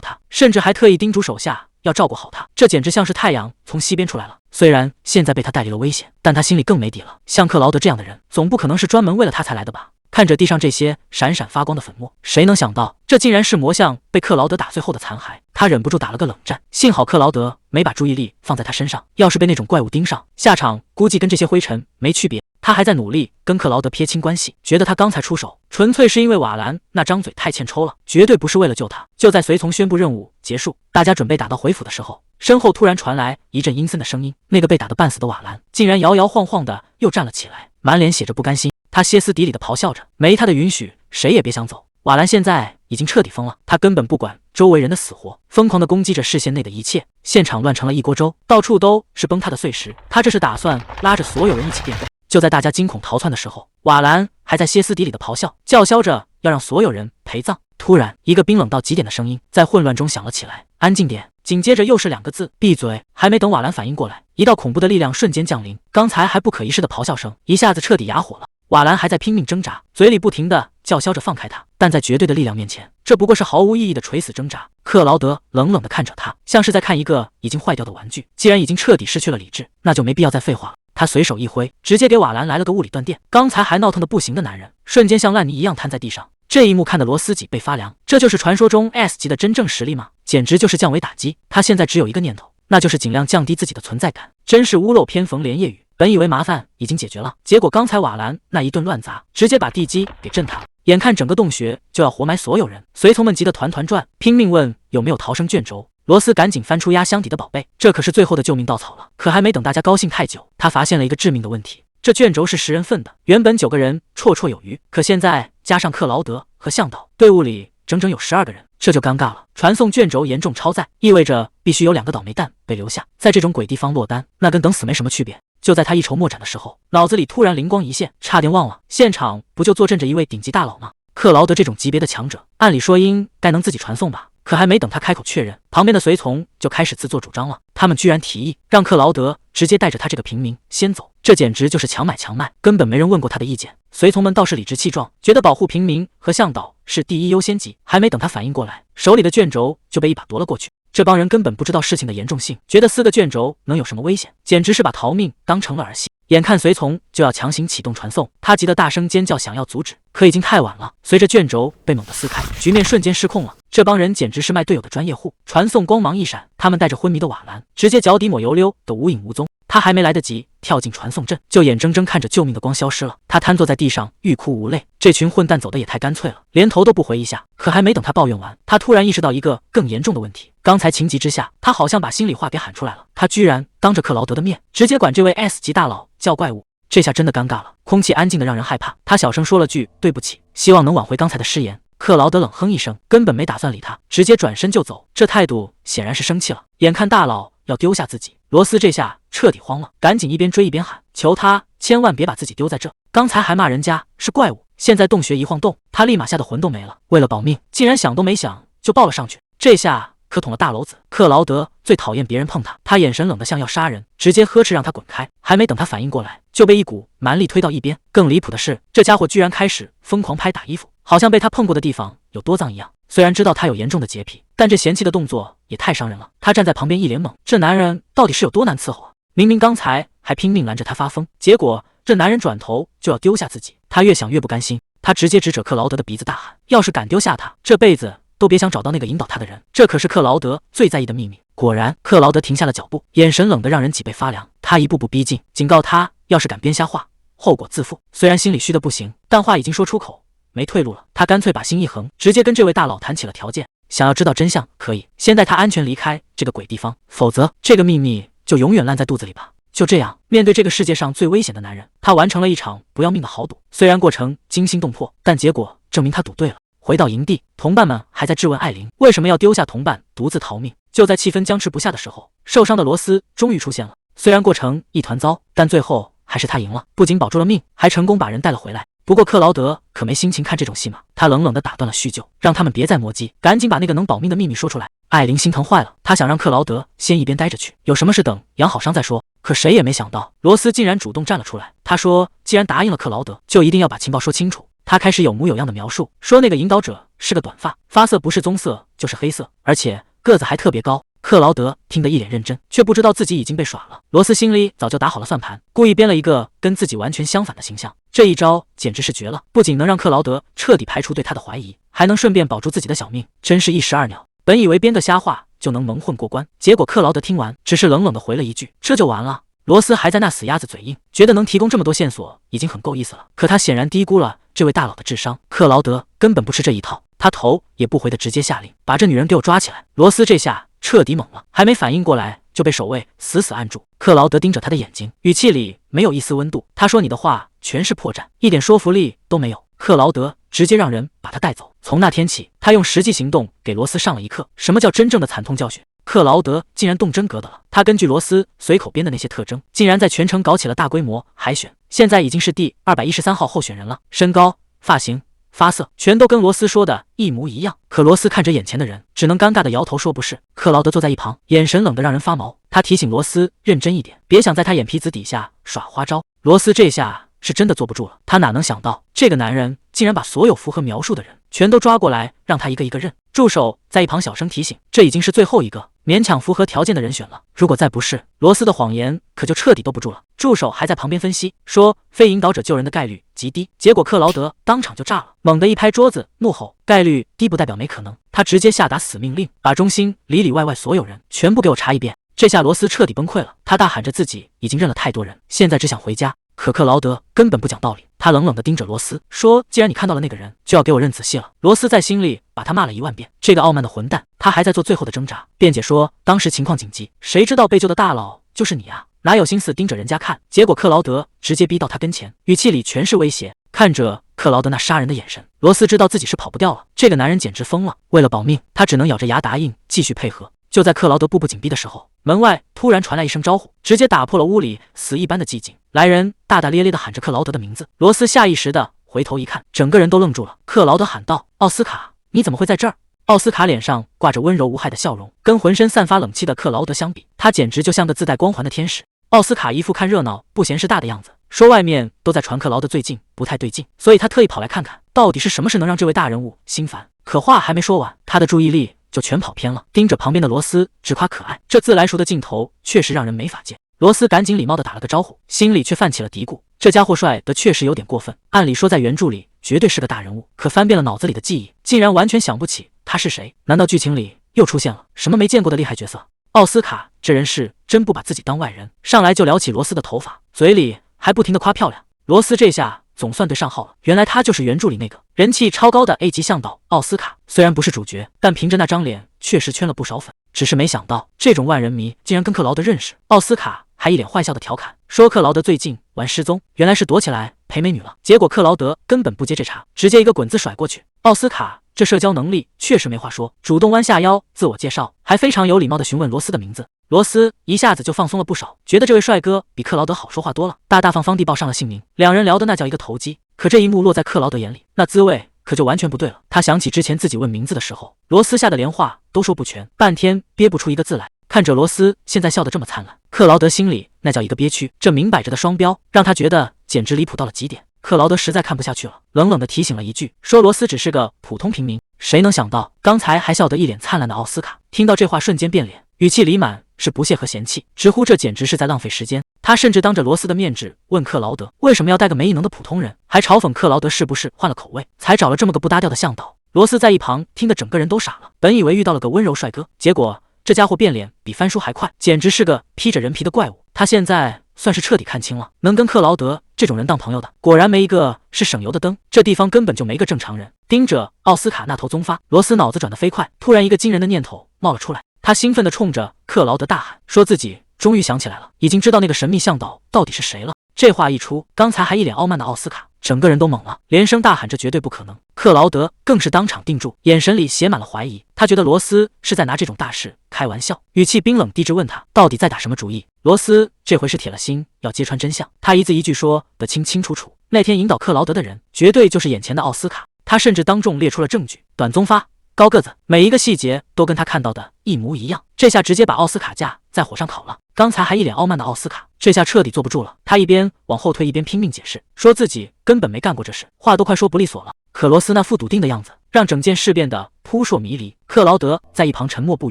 他，甚至还特意叮嘱手下要照顾好他，这简直像是太阳从西边出来了。虽然现在被他带离了危险，但他心里更没底了。像克劳德这样的人，总不可能是专门为了他才来的吧？看着地上这些闪闪发光的粉末，谁能想到这竟然是魔像被克劳德打碎后的残骸？他忍不住打了个冷战。幸好克劳德没把注意力放在他身上，要是被那种怪物盯上，下场估计跟这些灰尘没区别。他还在努力跟克劳德撇清关系，觉得他刚才出手纯粹是因为瓦兰那张嘴太欠抽了，绝对不是为了救他。就在随从宣布任务结束，大家准备打道回府的时候，身后突然传来一阵阴森的声音，那个被打得半死的瓦兰竟然摇摇晃晃的又站了起来，满脸写着不甘心。他歇斯底里的咆哮着：“没他的允许，谁也别想走！”瓦兰现在已经彻底疯了，他根本不管周围人的死活，疯狂的攻击着视线内的一切，现场乱成了一锅粥，到处都是崩塌的碎石。他这是打算拉着所有人一起变废。就在大家惊恐逃窜的时候，瓦兰还在歇斯底里的咆哮，叫嚣着要让所有人陪葬。突然，一个冰冷到极点的声音在混乱中响了起来：“安静点！”紧接着又是2个字：“闭嘴！”还没等瓦兰反应过来，一道恐怖的力量瞬间降临，刚才还不可一世的咆哮声一下子彻底哑火了。瓦兰还在拼命挣扎，嘴里不停地叫嚣着放开他，但在绝对的力量面前，这不过是毫无意义的垂死挣扎。克劳德冷冷地看着他，像是在看一个已经坏掉的玩具。既然已经彻底失去了理智，那就没必要再废话了。他随手一挥，直接给瓦兰来了个物理断电。刚才还闹腾的不行的男人，瞬间像烂泥一样瘫在地上。这一幕看得罗斯脊背发凉，这就是传说中 S 级的真正实力吗？简直就是降维打击。他现在只有一个念头，那就是尽量降低自己的存在感。真是屋漏偏逢连夜雨。本以为麻烦已经解决了，结果刚才瓦兰那一顿乱砸，直接把地基给震塌了。眼看整个洞穴就要活埋所有人，随从们急得团团转，拼命问有没有逃生卷轴。罗斯赶紧翻出压箱底的宝贝，这可是最后的救命稻草了。可还没等大家高兴太久，他发现了一个致命的问题：这卷轴是10人份的，原本9个人绰绰有余，可现在加上克劳德和向导，队伍里整整有12个人，这就尴尬了。传送卷轴严重超载，意味着必须有2个倒霉蛋被留下，在这种鬼地方落单，那跟等死没什么区别。就在他一筹莫展的时候，脑子里突然灵光一现，差点忘了，现场不就坐镇着一位顶级大佬吗？克劳德这种级别的强者，按理说应该能自己传送吧？可还没等他开口确认，旁边的随从就开始自作主张了。他们居然提议让克劳德直接带着他这个平民先走，这简直就是强买强卖，根本没人问过他的意见。随从们倒是理直气壮，觉得保护平民和向导是第一优先级。还没等他反应过来，手里的卷轴就被一把夺了过去。这帮人根本不知道事情的严重性，觉得撕个卷轴能有什么危险，简直是把逃命当成了儿戏。眼看随从就要强行启动传送，他急得大声尖叫，想要阻止，可已经太晚了。随着卷轴被猛地撕开，局面瞬间失控了。这帮人简直是卖队友的专业户。传送光芒一闪，他们带着昏迷的瓦兰，直接脚底抹油溜的无影无踪。他还没来得及跳进传送阵，就眼睁睁看着救命的光消失了。他瘫坐在地上，欲哭无泪。这群混蛋走的也太干脆了，连头都不回一下。可还没等他抱怨完，他突然意识到一个更严重的问题。刚才情急之下，他好像把心里话给喊出来了。他居然当着克劳德的面，直接管这位 S 级大佬叫怪物。这下真的尴尬了，空气安静的让人害怕。他小声说了句对不起，希望能挽回刚才的失言。克劳德冷哼一声，根本没打算理他，直接转身就走。这态度显然是生气了。眼看大佬要丢下自己，罗斯这下彻底慌了，赶紧一边追一边喊，求他千万别把自己丢在这。刚才还骂人家是怪物，现在洞穴一晃动，他立马吓得魂都没了。为了保命，竟然想都没想就抱了上去。这下可捅了大篓子。克劳德最讨厌别人碰他，他眼神冷得像要杀人，直接呵斥让他滚开。还没等他反应过来，就被一股蛮力推到一边。更离谱的是，这家伙居然开始疯狂拍打衣服，好像被他碰过的地方有多脏一样。虽然知道他有严重的洁癖，但这嫌弃的动作也太伤人了。他站在旁边一脸懵，这男人到底是有多难伺候啊？明明刚才还拼命拦着他发疯，结果这男人转头就要丢下自己。他越想越不甘心，他直接指着克劳德的鼻子大喊，要是敢丢下他，这辈子都别想找到那个引导他的人。这可是克劳德最在意的秘密。果然，克劳德停下了脚步，眼神冷得让人脊背发凉。他一步步逼近，警告他要是敢编瞎话，后果自负。虽然心里虚的不行，但话已经说出口，没退路了。他干脆把心一横，直接跟这位大佬谈起了条件。想要知道真相，可以先带他安全离开这个鬼地方，否则这个秘密就永远烂在肚子里吧。就这样，面对这个世界上最危险的男人，他完成了一场不要命的豪赌。虽然过程惊心动魄，但结果证明他赌对了。回到营地，同伴们还在质问艾琳为什么要丢下同伴独自逃命。就在气氛僵持不下的时候，受伤的罗斯终于出现了。虽然过程一团糟，但最后还是他赢了，不仅保住了命，还成功把人带了回来。不过克劳德可没心情看这种戏码，他冷冷地打断了叙旧，让他们别再磨叽，赶紧把那个能保命的秘密说出来。艾琳心疼坏了，她想让克劳德先一边待着去，有什么事等养好伤再说。可谁也没想到，罗斯竟然主动站了出来。他说既然答应了克劳德，就一定要把情报说清楚。他开始有模有样的描述，说那个引导者是个短发，发色不是棕色就是黑色，而且个子还特别高。克劳德听得一脸认真，却不知道自己已经被耍了。罗斯心里早就打好了算盘，故意编了一个跟自己完全相反的形象。这一招简直是绝了，不仅能让克劳德彻底排除对他的怀疑，还能顺便保住自己的小命，真是一石二鸟。本以为编个瞎话就能蒙混过关，结果克劳德听完只是冷冷地回了一句这就完了。罗斯还在那死鸭子嘴硬，觉得能提供这么多线索已经很够意思了。可他显然低估了这位大佬的智商，克劳德根本不吃这一套，他头也不回的直接下令把这女人给我抓起来。罗斯这下彻底懵了，还没反应过来就被守卫死死按住。克劳德盯着他的眼睛，语气里没有一丝温度。他说：“你的话全是破绽，一点说服力都没有。”克劳德直接让人把他带走。从那天起，他用实际行动给罗斯上了一课，什么叫真正的惨痛教训。克劳德竟然动真格的了，他根据罗斯随口编的那些特征，竟然在全城搞起了大规模海选，现在已经是第213号候选人了，身高、发型、发色全都跟罗斯说的一模一样。可罗斯看着眼前的人，只能尴尬的摇头说不是。克劳德坐在一旁，眼神冷得让人发毛。他提醒罗斯认真一点，别想在他眼皮子底下耍花招。罗斯这下是真的坐不住了，他哪能想到这个男人竟然把所有符合描述的人全都抓过来，让他一个一个认。助手在一旁小声提醒，这已经是最后一个勉强符合条件的人选了，如果再不是，罗斯的谎言可就彻底兜不住了。助手还在旁边分析说，非引导者救人的概率极低。结果克劳德当场就炸了，猛地一拍桌子，怒吼：“概率低不代表没可能！”他直接下达死命令，把中心里里外外所有人全部给我查一遍。这下罗斯彻底崩溃了，他大喊着自己已经认了太多人，现在只想回家。可克劳德根本不讲道理，他冷冷地盯着罗斯说：“既然你看到了那个人，就要给我认仔细了。”罗斯在心里把他骂了10000遍，这个傲慢的混蛋。他还在做最后的挣扎，辩解说当时情况紧急，谁知道被救的大佬就是你啊，哪有心思盯着人家看。结果克劳德直接逼到他跟前，语气里全是威胁。看着克劳德那杀人的眼神，罗斯知道自己是跑不掉了，这个男人简直疯了。为了保命，他只能咬着牙答应继续配合。就在克劳德步步紧逼的时候，门外突然传来一声招呼，直接打破了屋里死一般的寂静。来人大大咧咧地喊着克劳德的名字，罗斯下意识地回头一看，整个人都愣住了。克劳德喊道：“奥斯卡，你怎么会在这儿？”奥斯卡脸上挂着温柔无害的笑容，跟浑身散发冷气的克劳德相比，他简直就像个自带光环的天使。奥斯卡一副看热闹不嫌事大的样子，说外面都在传克劳德最近不太对劲，所以他特意跑来看看到底是什么事能让这位大人物心烦。可话还没说完，他的注意力就全跑偏了，盯着旁边的罗斯直夸可爱。这自来熟的镜头确实让人没法接。罗斯赶紧礼貌地打了个招呼，心里却泛起了嘀咕，这家伙帅得确实有点过分。按理说在原著里绝对是个大人物，可翻遍了脑子里的记忆，竟然完全想不起他是谁。难道剧情里又出现了什么没见过的厉害角色？奥斯卡这人是真不把自己当外人，上来就聊起罗斯的头发，嘴里还不停地夸漂亮。罗斯这下总算对上号了，原来他就是原著里那个人气超高的 A 级向导奥斯卡。虽然不是主角，但凭着那张脸确实圈了不少粉。只是没想到这种万人迷竟然跟克劳德认识。奥斯卡还一脸坏笑的调侃说克劳德最近玩失踪，原来是躲起来陪美女了。结果克劳德根本不接这茬，直接一个滚字甩过去。奥斯卡这社交能力确实没话说，主动弯下腰自我介绍，还非常有礼貌地询问罗斯的名字。罗斯一下子就放松了不少，觉得这位帅哥比克劳德好说话多了，大大方方地报上了姓名。两人聊得那叫一个投机。可这一幕落在克劳德眼里，那滋味可就完全不对了。他想起之前自己问名字的时候，罗斯吓得连话都说不全，半天憋不出一个字来。看着罗斯现在笑得这么灿烂，克劳德心里那叫一个憋屈，这明摆着的双标让他觉得简直离谱到了极点。克劳德实在看不下去了，冷冷地提醒了一句，说罗斯只是个普通平民。谁能想到刚才还笑得一脸灿烂的奥斯卡听到这话瞬间变脸，语气里满是不屑和嫌弃，直呼这简直是在浪费时间。他甚至当着罗斯的面质问克劳德为什么要带个没异能的普通人，还嘲讽克劳德是不是换了口味才找了这么个不搭调的向导。罗斯在一旁听得整个人都傻了，本以为遇到了个温柔帅哥，结果这家伙变脸比翻书还快，简直是个披着人皮的怪物。他现在算是彻底看清了，能跟克劳德这种人当朋友的，果然没一个是省油的灯。这地方根本就没个正常人。盯着奥斯卡那头棕发，罗斯脑子转得飞快，突然一个惊人的念头冒了出来。他兴奋地冲着克劳德大喊，说自己终于想起来了，已经知道那个神秘向导到底是谁了。这话一出，刚才还一脸傲慢的奥斯卡整个人都懵了，连声大喊这绝对不可能。克劳德更是当场定住，眼神里写满了怀疑。他觉得罗斯是在拿这种大事开玩笑，语气冰冷地质问他到底在打什么主意。罗斯这回是铁了心要揭穿真相，他一字一句说得清清楚楚，那天引导克劳德的人绝对就是眼前的奥斯卡。他甚至当众列出了证据，短棕发高个子，每一个细节都跟他看到的一模一样。这下直接把奥斯卡架在火上烤了。刚才还一脸傲慢的奥斯卡这下彻底坐不住了，他一边往后退一边拼命解释，说自己根本没干过这事，话都快说不利索了。可罗斯那副笃定的样子让整件事变得扑朔迷离。克劳德在一旁沉默不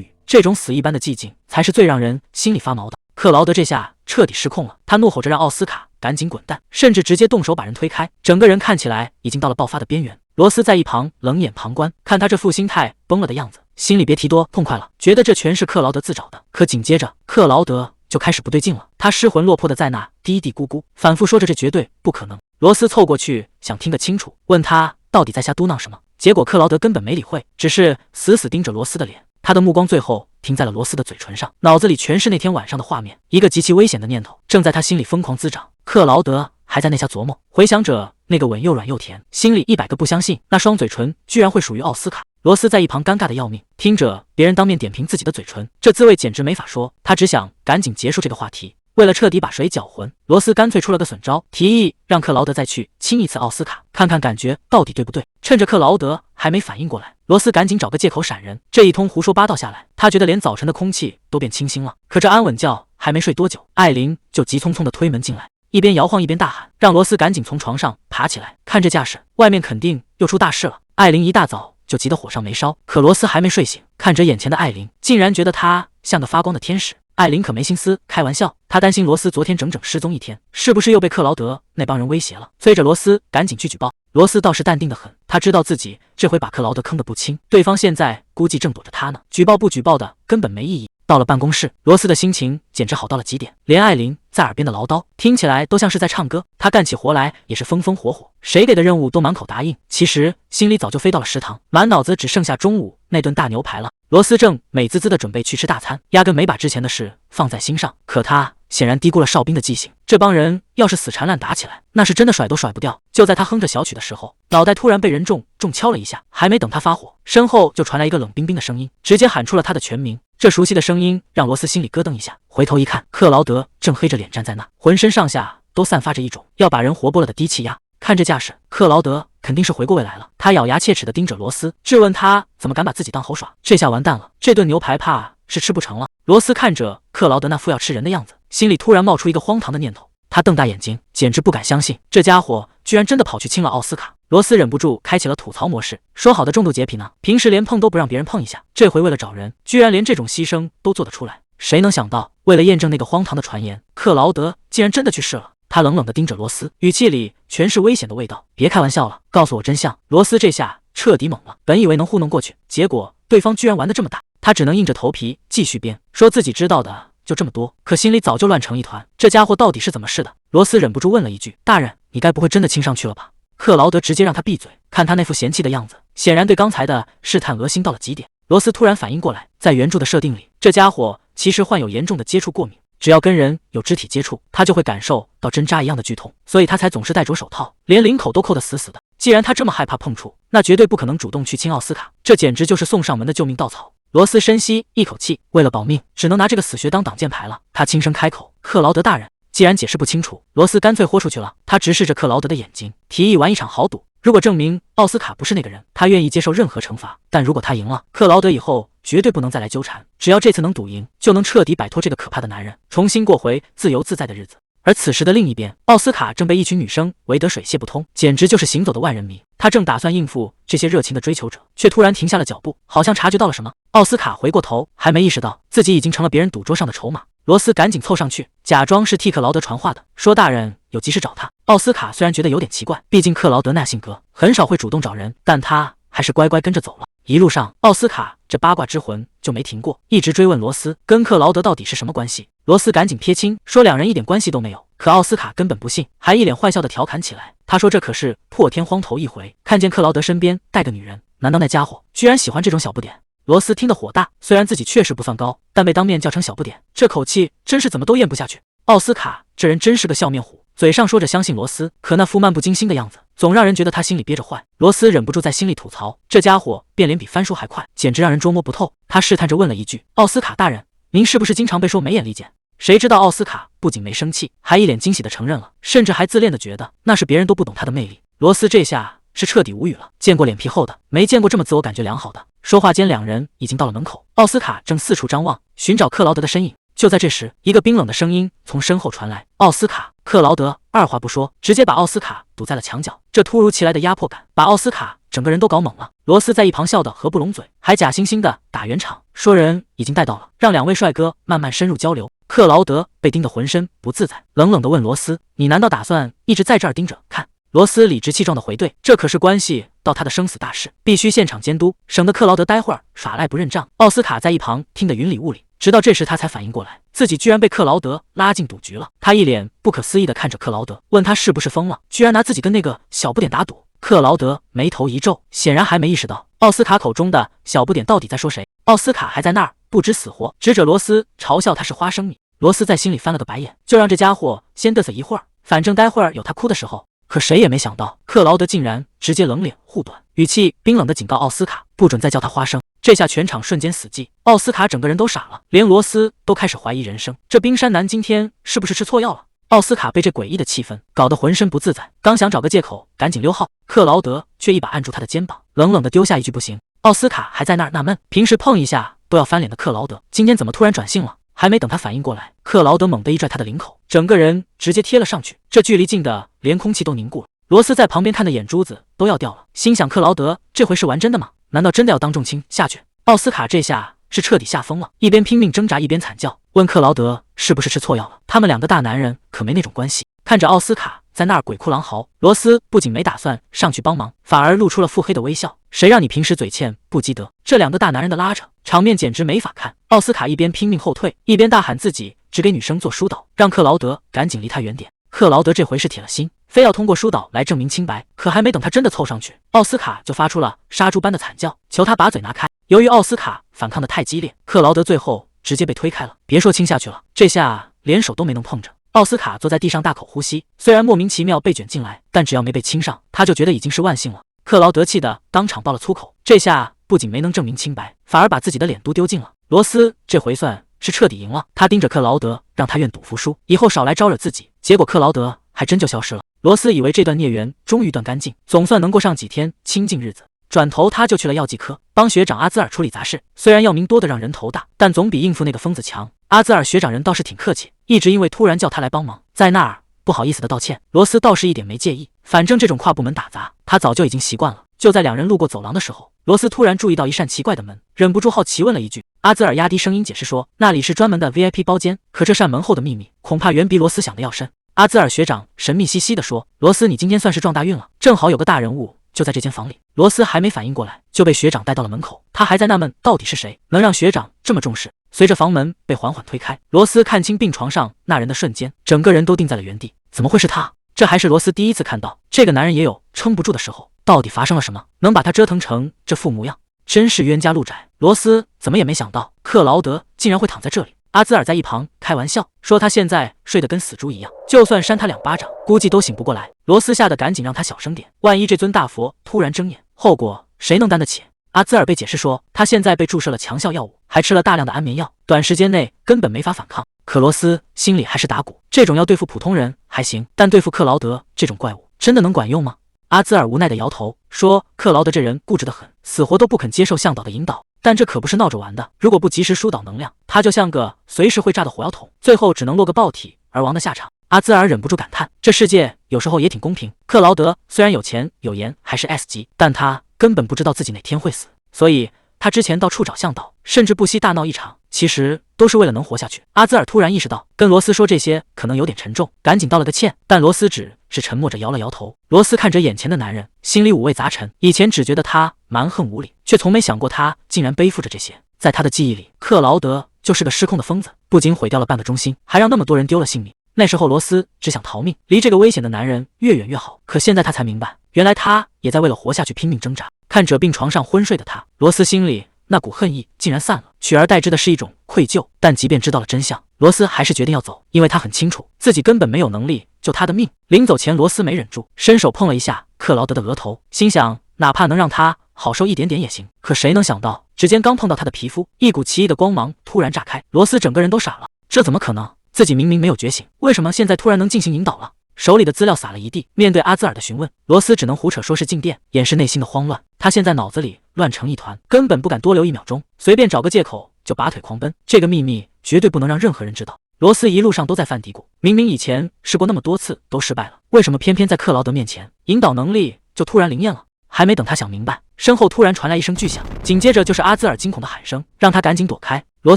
语，这种死一般的寂静才是最让人心里发毛的。克劳德这下彻底失控了，他怒吼着让奥斯卡赶紧滚蛋，甚至直接动手把人推开，整个人看起来已经到了爆发的边缘。罗斯在一旁冷眼旁观，看他这副心态崩了的样子，心里别提多痛快了，觉得这全是克劳德自找的。可紧接着克劳德就开始不对劲了，他失魂落魄的在那嘀嘀咕咕，反复说着这绝对不可能。罗斯凑过去想听个清楚，问他到底在瞎嘟囔什么，结果克劳德根本没理会，只是死死盯着罗斯的脸。他的目光最后停在了罗斯的嘴唇上，脑子里全是那天晚上的画面，一个极其危险的念头正在他心里疯狂滋长。克劳德还在那下琢磨，回想着那个吻又软又甜，心里100个不相信那双嘴唇居然会属于奥斯卡。罗斯在一旁尴尬的要命，听着别人当面点评自己的嘴唇，这滋味简直没法说。他只想赶紧结束这个话题。为了彻底把水搅浑，罗斯干脆出了个损招，提议让克劳德再去亲一次奥斯卡，看看感觉到底对不对。趁着克劳德还没反应过来，罗斯赶紧找个借口闪人。这一通胡说八道下来，他觉得连早晨的空气都变清新了。可这安稳觉还没睡多久，艾琳就急匆匆地推门进来，一边摇晃一边大喊，让罗斯赶紧从床上爬起来。看这架势，外面肯定又出大事了。艾琳一大早就急得火上眉梢，可罗斯还没睡醒，看着眼前的艾琳，竟然觉得她像个发光的天使。艾琳可没心思开玩笑，她担心罗斯昨天整整失踪1天，是不是又被克劳德那帮人威胁了，催着罗斯赶紧去举报。罗斯倒是淡定得很，他知道自己这回把克劳德坑得不轻，对方现在估计正躲着他呢，举报不举报的根本没意义。到了办公室，罗斯的心情简直好到了极点，连艾琳在耳边的唠叨听起来都像是在唱歌。他干起活来也是风风火火，谁给的任务都满口答应，其实心里早就飞到了食堂，满脑子只剩下中午那顿大牛排了。罗斯正美滋滋的准备去吃大餐，压根没把之前的事放在心上。可他显然低估了哨兵的记性，这帮人要是死缠烂打起来，那是真的甩都甩不掉。就在他哼着小曲的时候，脑袋突然被人重敲了一下，还没等他发火，身后就传来一个冷冰冰的声音，直接喊出了他的全名。这熟悉的声音让罗斯心里咯噔一下，回头一看，克劳德正黑着脸站在那，浑身上下都散发着一种要把人活剥了的低气压。看这架势，克劳德肯定是回过味来了。他咬牙切齿地盯着罗斯，质问他怎么敢把自己当猴耍。这下完蛋了，这顿牛排怕是吃不成了。罗斯看着克劳德那副要吃人的样子，心里突然冒出一个荒唐的念头。他瞪大眼睛，简直不敢相信，这家伙居然真的跑去亲了奥斯卡。罗斯忍不住开启了吐槽模式，说好的重度洁癖呢，平时连碰都不让别人碰一下，这回为了找人，居然连这种牺牲都做得出来。谁能想到，为了验证那个荒唐的传言，克劳德竟然真的去试了。他冷冷地盯着罗斯，语气里全是危险的味道。别开玩笑了，告诉我真相。罗斯这下彻底懵了，本以为能糊弄过去，结果对方居然玩得这么大，他只能硬着头皮继续编，说自己知道的就这么多，可心里早就乱成一团。这家伙到底是怎么试的？罗斯忍不住问了一句：“大人，你该不会真的亲上去了吧？”克劳德直接让他闭嘴，看他那副嫌弃的样子，显然对刚才的试探恶心到了极点。罗斯突然反应过来，在原著的设定里，这家伙其实患有严重的接触过敏，只要跟人有肢体接触，他就会感受到针扎一样的剧痛，所以他才总是戴着手套，连领口都扣得死死的。既然他这么害怕碰触，那绝对不可能主动去亲奥斯卡，这简直就是送上门的救命稻草。罗斯深吸一口气，为了保命，只能拿这个死穴当挡箭牌了。他轻声开口：“克劳德大人，既然解释不清楚，罗斯干脆豁出去了。”他直视着克劳德的眼睛，提议玩一场豪赌。如果证明奥斯卡不是那个人，他愿意接受任何惩罚。但如果他赢了，克劳德以后绝对不能再来纠缠。只要这次能赌赢，就能彻底摆脱这个可怕的男人，重新过回自由自在的日子。而此时的另一边，奥斯卡正被一群女生围得水泄不通，简直就是行走的万人迷。他正打算应付这些热情的追求者，却突然停下了脚步，好像察觉到了什么。奥斯卡回过头，还没意识到自己已经成了别人赌桌上的筹码。罗斯赶紧凑上去，假装是替克劳德传话的，说大人有急事找他。奥斯卡虽然觉得有点奇怪，毕竟克劳德那性格很少会主动找人，但他还是乖乖跟着走了。一路上，奥斯卡这八卦之魂就没停过，一直追问罗斯跟克劳德到底是什么关系。罗斯赶紧撇清，说两人一点关系都没有。可奥斯卡根本不信，还一脸坏笑的调侃起来。他说这可是破天荒头一回看见克劳德身边带个女人，难道那家伙居然喜欢这种小不点？罗斯听得火大，虽然自己确实不算高，但被当面叫成小不点，这口气真是怎么都咽不下去。奥斯卡这人真是个笑面虎，嘴上说着相信罗斯，可那副漫不经心的样子，总让人觉得他心里憋着坏。罗斯忍不住在心里吐槽，这家伙变脸比翻书还快，简直让人捉摸不透。他试探着问了一句：“奥斯卡大人，您是不是经常被说没眼力见？”谁知道奥斯卡不仅没生气，还一脸惊喜的承认了，甚至还自恋的觉得那是别人都不懂他的魅力。罗斯这下是彻底无语了，见过脸皮厚的，没见过这么自我感觉良好的。说话间，两人已经到了门口，奥斯卡正四处张望，寻找克劳德的身影。就在这时，一个冰冷的声音从身后传来：“奥斯卡！”克劳德二话不说，直接把奥斯卡堵在了墙角。这突如其来的压迫感把奥斯卡整个人都搞懵了。罗斯在一旁笑得合不拢嘴，还假惺惺的打圆场，说人已经带到了，让两位帅哥慢慢深入交流。克劳德被盯得浑身不自在，冷冷地问罗斯：“你难道打算一直在这儿盯着看？”罗斯理直气壮地回怼：“这可是关系到他的生死大事，必须现场监督，省得克劳德待会儿耍赖不认账。”奥斯卡在一旁听得云里雾里，直到这时他才反应过来，自己居然被克劳德拉进赌局了。他一脸不可思议地看着克劳德，问他是不是疯了，居然拿自己跟那个小不点打赌。克劳德眉头一皱，显然还没意识到奥斯卡口中的小不点到底在说谁。奥斯卡还在那儿不知死活，指着罗斯嘲笑他是花生米。罗斯在心里翻了个白眼，就让这家伙先嘚瑟一会儿，反正待会儿有他哭的时候。可谁也没想到，克劳德竟然直接冷脸护短，语气冰冷的警告奥斯卡不准再叫他花生。这下全场瞬间死寂，奥斯卡整个人都傻了，连罗斯都开始怀疑人生，这冰山男今天是不是吃错药了？奥斯卡被这诡异的气氛搞得浑身不自在，刚想找个借口赶紧溜号，克劳德却一把按住他的肩膀，冷冷的丢下一句不行。奥斯卡还在那儿纳闷，平时碰一下都要翻脸的克劳德，今天怎么突然转性了？还没等他反应过来，克劳德猛地一拽他的领口，整个人直接贴了上去，这距离近的连空气都凝固了。罗斯在旁边看的眼珠子都要掉了，心想克劳德这回是玩真的吗？难道真的要当众亲下去？奥斯卡这下是彻底吓疯了，一边拼命挣扎一边惨叫，问克劳德是不是吃错药了？他们两个大男人可没那种关系。看着奥斯卡在那儿鬼哭狼嚎，罗斯不仅没打算上去帮忙，反而露出了腹黑的微笑。谁让你平时嘴欠不积德？这两个大男人的拉扯，场面简直没法看。奥斯卡一边拼命后退，一边大喊自己只给女生做疏导，让克劳德赶紧离他远点。克劳德这回是铁了心，非要通过疏导来证明清白。可还没等他真的凑上去，奥斯卡就发出了杀猪般的惨叫，求他把嘴拿开。由于奥斯卡反抗的太激烈，克劳德最后直接被推开了，别说亲下去了，这下连手都没能碰着。奥斯卡坐在地上大口呼吸，虽然莫名其妙被卷进来，但只要没被亲上，他就觉得已经是万幸了。克劳德气得当场爆了粗口，这下不仅没能证明清白，反而把自己的脸都丢尽了。罗斯这回算是彻底赢了，他盯着克劳德，让他愿赌服输，以后少来招惹自己。结果克劳德还真就消失了。罗斯以为这段孽缘终于断干净，总算能过上几天清静日子。转头他就去了药剂科，帮学长阿兹尔处理杂事。虽然药名多得让人头大，但总比应付那个疯子强。阿兹尔学长人倒是挺客气，一直因为突然叫他来帮忙，在那儿不好意思的道歉。罗斯倒是一点没介意，反正这种跨部门打杂，他早就已经习惯了。就在两人路过走廊的时候，罗斯突然注意到一扇奇怪的门，忍不住好奇问了一句。阿兹尔压低声音解释说，那里是专门的 VIP 包间，可这扇门后的秘密恐怕远比罗斯想的要深。阿兹尔学长神秘兮兮地说，罗斯你今天算是撞大运了，正好有个大人物就在这间房里。罗斯还没反应过来，就被学长带到了门口。他还在纳闷到底是谁能让学长这么重视。随着房门被缓缓推开，罗斯看清病床上那人的瞬间，整个人都定在了原地。怎么会是他？这还是罗斯第一次看到这个男人也有撑不住的时候。到底发生了什么，能把他折腾成这副模样？真是冤家路窄。罗斯怎么也没想到克劳德竟然会躺在这里。阿兹尔在一旁开玩笑说，他现在睡得跟死猪一样，就算扇他2巴掌，估计都醒不过来。罗斯吓得赶紧让他小声点，万一这尊大佛突然睁眼，后果谁能担得起？阿兹尔被解释说，他现在被注射了强效药物，还吃了大量的安眠药，短时间内根本没法反抗。可罗斯心里还是打鼓，这种药对付普通人还行，但对付克劳德这种怪物，真的能管用吗？阿兹尔无奈地摇头说，克劳德这人固执得很，死活都不肯接受向导的引导，但这可不是闹着玩的，如果不及时疏导能量，他就像个随时会炸的火药桶，最后只能落个爆体而亡的下场。阿兹尔忍不住感叹，这世界有时候也挺公平。克劳德虽然有钱有颜，还是 S 级，但他根本不知道自己哪天会死，所以他之前到处找向导，甚至不惜大闹一场，其实都是为了能活下去。阿兹尔突然意识到跟罗斯说这些可能有点沉重，赶紧道了个歉，但罗斯只是沉默着摇了摇头。罗斯看着眼前的男人，心里五味杂陈，以前只觉得他蛮横无理，却从没想过他竟然背负着这些。在他的记忆里，克劳德就是个失控的疯子，不仅毁掉了半个中心，还让那么多人丢了性命。那时候罗斯只想逃命，离这个危险的男人越远越好。可现在他才明白，原来他也在为了活下去拼命挣扎。看着病床上昏睡的他，罗斯心里那股恨意竟然散了，取而代之的是一种愧疚。但即便知道了真相，罗斯还是决定要走，因为他很清楚自己根本没有能力救他的命。临走前，罗斯没忍住，伸手碰了一下克劳德的额头，心想哪怕能让他好受一点点也行。可谁能想到，指尖刚碰到他的皮肤，一股奇异的光芒突然炸开，罗斯整个人都傻了。这怎么可能？自己明明没有觉醒，为什么现在突然能进行引导了？手里的资料撒了一地。面对阿兹尔的询问，罗斯只能胡扯说是静电，掩饰内心的慌乱。他现在脑子里乱成一团，根本不敢多留1秒钟，随便找个借口就拔腿狂奔。这个秘密绝对不能让任何人知道。罗斯一路上都在犯嘀咕，明明以前试过那么多次都失败了，为什么偏偏在克劳德面前引导能力就突然灵验了？还没等他想明白，身后突然传来一声巨响，紧接着就是阿兹尔惊恐的喊声，让他赶紧躲开。罗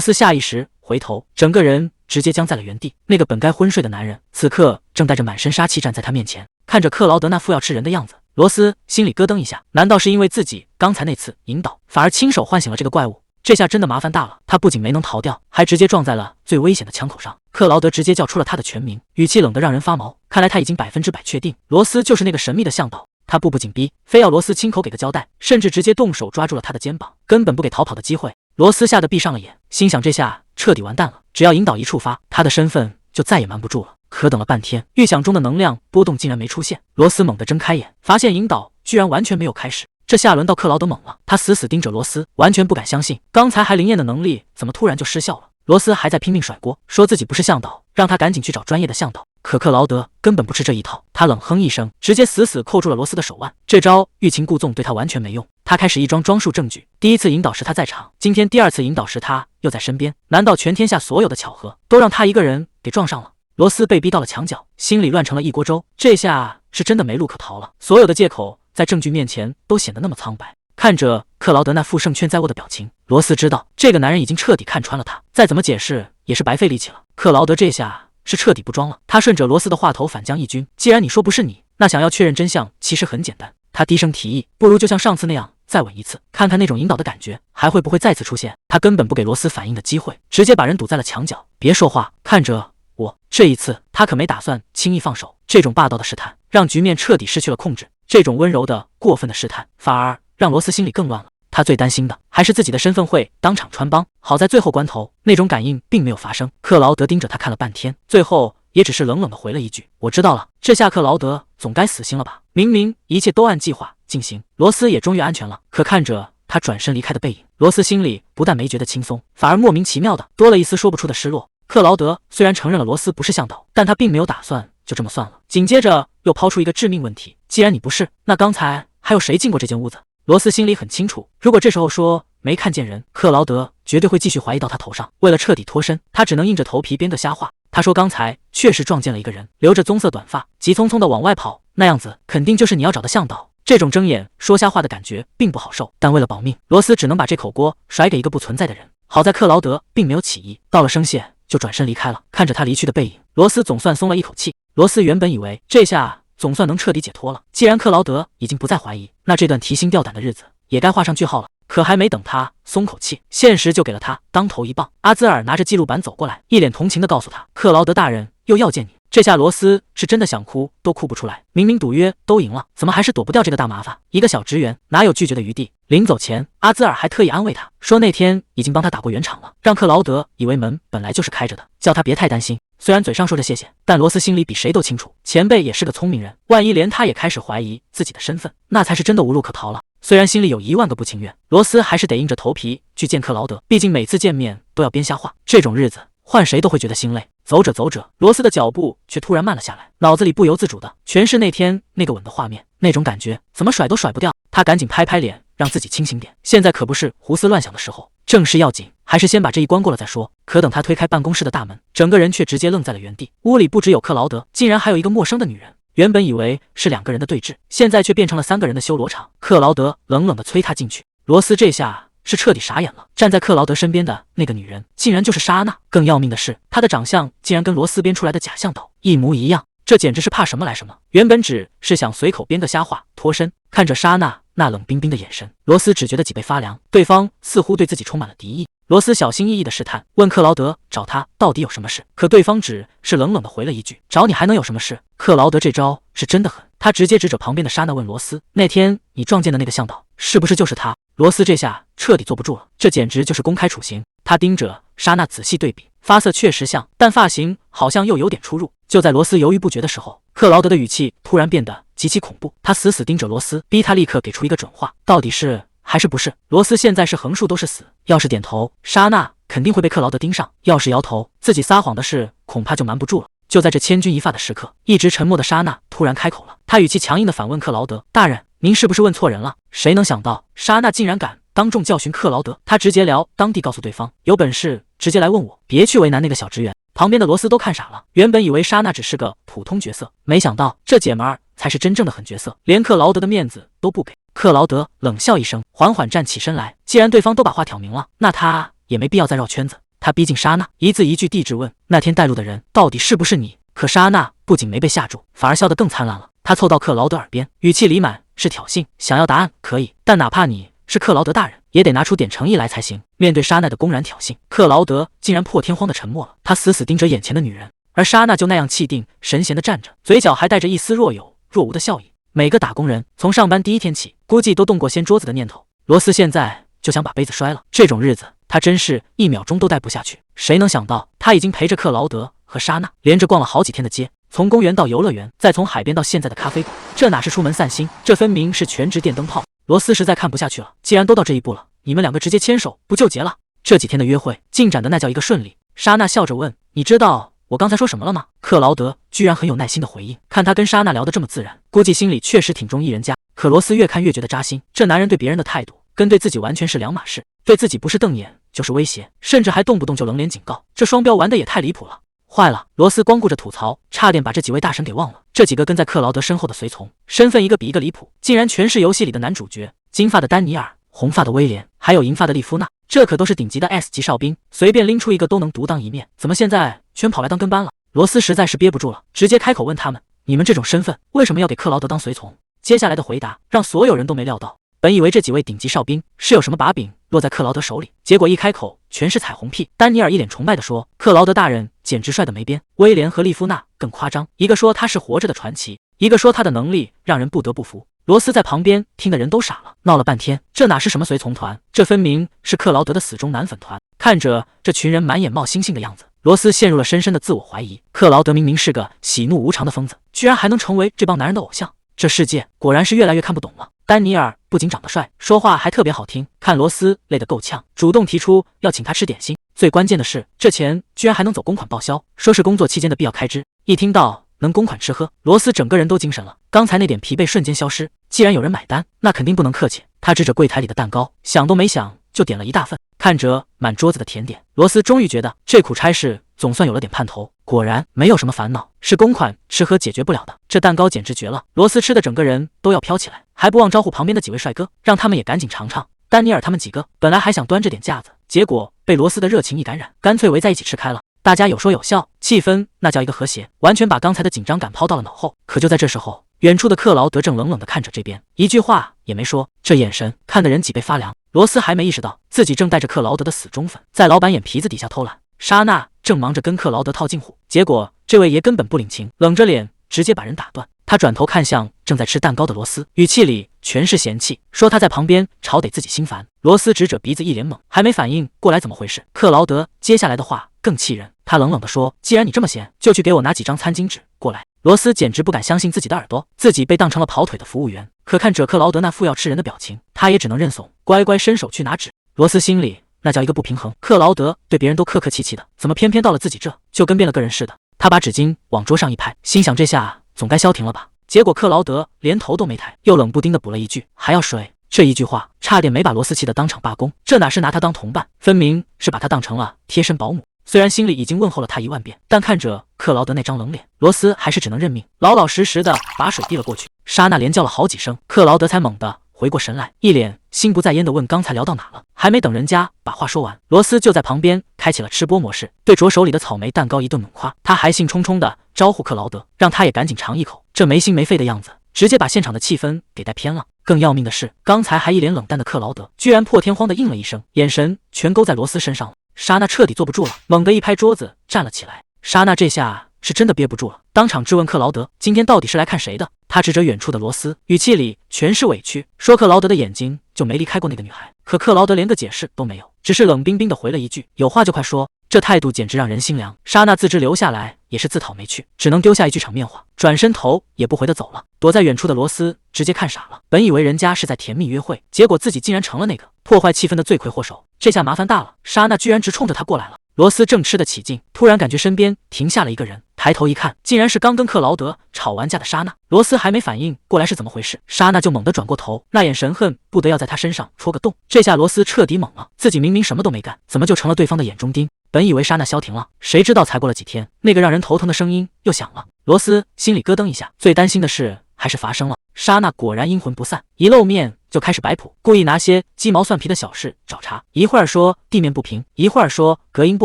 斯下意识回头，整个人直接僵在了原地。那个本该昏睡的男人，此刻正带着满身杀气站在他面前，看着克劳德那副要吃人的样子，罗斯心里咯噔一下。难道是因为自己刚才那次引导，反而亲手唤醒了这个怪物？这下真的麻烦大了，他不仅没能逃掉，还直接撞在了最危险的枪口上。克劳德直接叫出了他的全名，语气冷得让人发毛。看来他已经100%确定，罗斯就是那个神秘的向导。他步步紧逼，非要罗斯亲口给个交代，甚至直接动手抓住了他的肩膀，根本不给逃跑的机会。罗斯吓得闭上了眼，心想这下彻底完蛋了，只要引导一触发，他的身份就再也瞒不住了。可等了半天，预想中的能量波动竟然没出现。罗斯猛地睁开眼，发现引导居然完全没有开始。这下轮到克劳德猛了，他死死盯着罗斯，完全不敢相信刚才还灵验的能力怎么突然就失效了。罗斯还在拼命甩锅，说自己不是向导，让他赶紧去找专业的向导。可克劳德根本不吃这一套，他冷哼一声，直接死死扣住了罗斯的手腕。这招欲擒故纵对他完全没用，他开始一装述证据。第一次引导时他在场，今天第二次引导时他又在身边，难道全天下所有的巧合都让他一个人给撞上了？罗斯被逼到了墙角，心里乱成了一锅粥，这下是真的没路可逃了。所有的借口在证据面前都显得那么苍白。看着克劳德那副胜券在握的表情，罗斯知道这个男人已经彻底看穿了他，再怎么解释也是白费力气了。克劳德这下是彻底不装了，他顺着罗斯的话头反将一军，既然你说不是你，那想要确认真相其实很简单。他低声提议，不如就像上次那样再吻一次，看看那种引导的感觉还会不会再次出现。他根本不给罗斯反应的机会，直接把人堵在了墙角。别说话，看着我。这一次他可没打算轻易放手，这种霸道的试探让局面彻底失去了控制，这种温柔的过分的试探反而让罗斯心里更乱了。他最担心的还是自己的身份会当场穿帮，好在最后关头那种感应并没有发生。克劳德盯着他看了半天，最后也只是冷冷的回了一句：“我知道了。”这下克劳德总该死心了吧？明明一切都按计划进行，罗斯也终于安全了。可看着他转身离开的背影，罗斯心里不但没觉得轻松，反而莫名其妙的多了一丝说不出的失落。克劳德虽然承认了罗斯不是向导，但他并没有打算就这么算了。紧接着又抛出一个致命问题：既然你不是，那刚才还有谁进过这间屋子？罗斯心里很清楚，如果这时候说没看见人，克劳德绝对会继续怀疑到他头上。为了彻底脱身，他只能硬着头皮编个瞎话。他说刚才确实撞见了一个人，留着棕色短发，急匆匆的往外跑，那样子肯定就是你要找的向导。这种睁眼说瞎话的感觉并不好受，但为了保命，罗斯只能把这口锅甩给一个不存在的人。好在克劳德并没有起疑，道了声谢就转身离开了。看着他离去的背影，罗斯总算松了一口气。罗斯原本以为这下总算能彻底解脱了，既然克劳德已经不再怀疑，那这段提心吊胆的日子也该画上句号了。可还没等他松口气，现实就给了他当头一棒。阿兹尔拿着记录板走过来，一脸同情地告诉他：“克劳德大人又要见你。”这下罗斯是真的想哭都哭不出来，明明赌约都赢了，怎么还是躲不掉这个大麻烦？一个小职员哪有拒绝的余地？临走前，阿兹尔还特意安慰他说，那天已经帮他打过圆场了，让克劳德以为门本来就是开着的，叫他别太担心。虽然嘴上说着谢谢，但罗斯心里比谁都清楚，前辈也是个聪明人，万一连他也开始怀疑自己的身份，那才是真的无路可逃了。虽然心里有10000个不情愿，罗斯还是得硬着头皮去见克劳德，毕竟每次见面都要编瞎话，这种日子换谁都会觉得心累。走着走着，罗斯的脚步却突然慢了下来，脑子里不由自主的全是那天那个吻的画面，那种感觉怎么甩都甩不掉。他赶紧拍拍脸，让自己清醒点，现在可不是胡思乱想的时候，正事要紧，还是先把这一关过了再说。可等他推开办公室的大门，整个人却直接愣在了原地。屋里不只有克劳德，竟然还有一个陌生的女人。原本以为是2个人的对峙，现在却变成了3个人的修罗场。克劳德冷冷地催他进去，罗斯这下是彻底傻眼了。站在克劳德身边的那个女人，竟然就是莎娜。更要命的是，她的长相竟然跟罗斯编出来的假向导一模一样，这简直是怕什么来什么。原本只是想随口编个瞎话脱身，看着莎娜那冷冰冰的眼神，罗斯只觉得脊背发凉，对方似乎对自己充满了敌意。罗斯小心翼翼的试探，问克劳德找他到底有什么事，可对方只是冷冷的回了一句：“找你还能有什么事？”克劳德这招是真的狠，他直接指着旁边的莎娜问罗斯：“那天你撞见的那个向导，是不是就是他？”罗斯这下彻底坐不住了，这简直就是公开处刑。他盯着莎娜仔细对比，发色确实像，但发型好像又有点出入。就在罗斯犹豫不决的时候，克劳德的语气突然变得极其恐怖，他死死盯着罗斯，逼他立刻给出一个准话，到底是还是不是？罗斯现在是横竖都是死，要是点头，莎娜肯定会被克劳德盯上；要是摇头，自己撒谎的事恐怕就瞒不住了。就在这千钧一发的时刻，一直沉默的莎娜突然开口了，她语气强硬的反问克劳德：“大人，您是不是问错人了？”谁能想到莎娜竟然敢当众教训克劳德，她直截了当地告诉对方：“有本事直接来问我，别去为难那个小职员。”旁边的罗斯都看傻了，原本以为莎娜只是个普通角色，没想到这姐们儿才是真正的狠角色，连克劳德的面子都不给。克劳德冷笑一声，缓缓站起身来。既然对方都把话挑明了，那他也没必要再绕圈子。他逼近莎娜，一字一句地质问：“那天带路的人到底是不是你？”可莎娜不仅没被吓住，反而笑得更灿烂了。她凑到克劳德耳边，语气里满是挑衅：“想要答案可以，但哪怕你是克劳德大人，也得拿出点诚意来才行。”面对莎娜的公然挑衅，克劳德竟然破天荒的沉默了。他死死盯着眼前的女人，而莎娜就那样气定神闲的站着，嘴角还带着一丝若有若无的笑意。每个打工人从上班第一天起，估计都动过掀桌子的念头。罗斯现在就想把杯子摔了。这种日子他真是1秒钟都待不下去。谁能想到他已经陪着克劳德和莎娜连着逛了好几天的街，从公园到游乐园，再从海边到现在的咖啡馆，这哪是出门散心，这分明是全职电灯泡。罗斯实在看不下去了，既然都到这一步了，你们两个直接牵手不就结了？这几天的约会进展的那叫一个顺利。莎娜笑着问：“你知道我刚才说什么了吗？”克劳德居然很有耐心的回应，看他跟莎娜聊得这么自然，估计心里确实挺中意人家。可罗斯越看越觉得扎心，这男人对别人的态度跟对自己完全是两码事，对自己不是瞪眼就是威胁，甚至还动不动就冷脸警告，这双标玩的也太离谱了。坏了，罗斯光顾着吐槽，差点把这几位大神给忘了。这几个跟在克劳德身后的随从，身份一个比一个离谱，竟然全是游戏里的男主角，金发的丹尼尔，红发的威廉，还有银发的利夫娜，这可都是顶级的 S 级哨兵，随便拎出一个都能独当一面，怎么现在全跑来当跟班了？罗斯实在是憋不住了，直接开口问他们：“你们这种身份，为什么要给克劳德当随从？”接下来的回答让所有人都没料到。本以为这几位顶级哨兵是有什么把柄落在克劳德手里，结果一开口全是彩虹屁。丹尼尔一脸崇拜地说：“克劳德大人简直帅得没边。”威廉和利夫娜更夸张，一个说他是活着的传奇，一个说他的能力让人不得不服。罗斯在旁边听的人都傻了，闹了半天，这哪是什么随从团，这分明是克劳德的死忠男粉团。看着这群人满眼冒星星的样子，罗斯陷入了深深的自我怀疑。克劳德明明是个喜怒无常的疯子，居然还能成为这帮男人的偶像，这世界果然是越来越看不懂了。丹尼尔不仅长得帅，说话还特别好听，看罗斯累得够呛，主动提出要请他吃点心。最关键的是，这钱居然还能走公款报销，说是工作期间的必要开支。一听到能公款吃喝，罗斯整个人都精神了，刚才那点疲惫瞬间消失。既然有人买单，那肯定不能客气。他指着柜台里的蛋糕，想都没想就点了一大份。看着满桌子的甜点，罗斯终于觉得这苦差事总算有了点盼头。果然没有什么烦恼是公款吃喝解决不了的，这蛋糕简直绝了。罗斯吃的整个人都要飘起来，还不忘招呼旁边的几位帅哥，让他们也赶紧尝尝。丹尼尔他们几个本来还想端着点架子，结果被罗斯的热情一感染，干脆围在一起吃开了。大家有说有笑，气氛那叫一个和谐，完全把刚才的紧张感抛到了脑后。可就在这时候，远处的克劳德正冷冷地看着这边，一句话也没说，这眼神看得人脊背发凉。罗斯还没意识到自己正带着克劳德的死忠粉在老板眼皮子底下偷懒。莎娜正忙着跟克劳德套近乎，结果这位爷根本不领情，冷着脸直接把人打断。他转头看向正在吃蛋糕的罗斯，语气里全是嫌弃，说他在旁边吵得自己心烦。罗斯指着鼻子一脸懵，还没反应过来怎么回事。克劳德接下来的话更气人，他冷冷地说：“既然你这么闲，就去给我拿几张餐巾纸过来。”罗斯简直不敢相信自己的耳朵，自己被当成了跑腿的服务员。可看着克劳德那副要吃人的表情，他也只能认怂，乖乖伸手去拿纸。罗斯心里那叫一个不平衡，克劳德对别人都客客气气的，怎么偏偏到了自己这就跟变了个人似的。他把纸巾往桌上一拍，心想这下总该消停了吧。结果克劳德连头都没抬，又冷不丁的补了一句：“还要水。”这一句话差点没把罗斯气得当场罢工，这哪是拿他当同伴，分明是把他当成了贴身保姆。虽然心里已经问候了他1万遍，但看着克劳德那张冷脸，罗斯还是只能认命，老老实实的把水递了过去。莎娜连叫了好几声，克劳德才猛地回过神来，一脸心不在焉的问：“刚才聊到哪了？”还没等人家把话说完，罗斯就在旁边开启了吃播模式，对着手里的草莓蛋糕一顿猛夸。他还兴冲冲的招呼克劳德，让他也赶紧尝一口。这没心没肺的样子，直接把现场的气氛给带偏了。更要命的是，刚才还一脸冷淡的克劳德，居然破天荒的应了一声，眼神全勾在罗斯身上了。莎娜彻底坐不住了，猛地一拍桌子站了起来。莎娜这下是真的憋不住了，当场质问克劳德今天到底是来看谁的。他指着远处的罗斯，语气里全是委屈，说克劳德的眼睛就没离开过那个女孩。可克劳德连个解释都没有，只是冷冰冰的回了一句：“有话就快说。”这态度简直让人心凉。莎娜自知留下来也是自讨没趣，只能丢下一句场面话，转身头也不回的走了。躲在远处的罗斯直接看傻了，本以为人家是在甜蜜约会，结果自己竟然成了那个破坏气氛的罪魁祸首，这下麻烦大了。莎娜居然直冲着他过来了。罗斯正吃得起劲，突然感觉身边停下了一个人，抬头一看，竟然是刚跟克劳德吵完架的莎娜。罗斯还没反应过来是怎么回事，莎娜就猛地转过头，那眼神恨不得要在他身上戳个洞。这下罗斯彻底懵了，自己明明什么都没干，怎么就成了对方的眼中钉？本以为莎娜消停了，谁知道才过了几天，那个让人头疼的声音又响了。罗斯心里咯噔一下，最担心的事还是发生了。莎娜果然阴魂不散，一露面就开始摆谱，故意拿些鸡毛蒜皮的小事找茬，一会儿说地面不平，一会儿说隔音不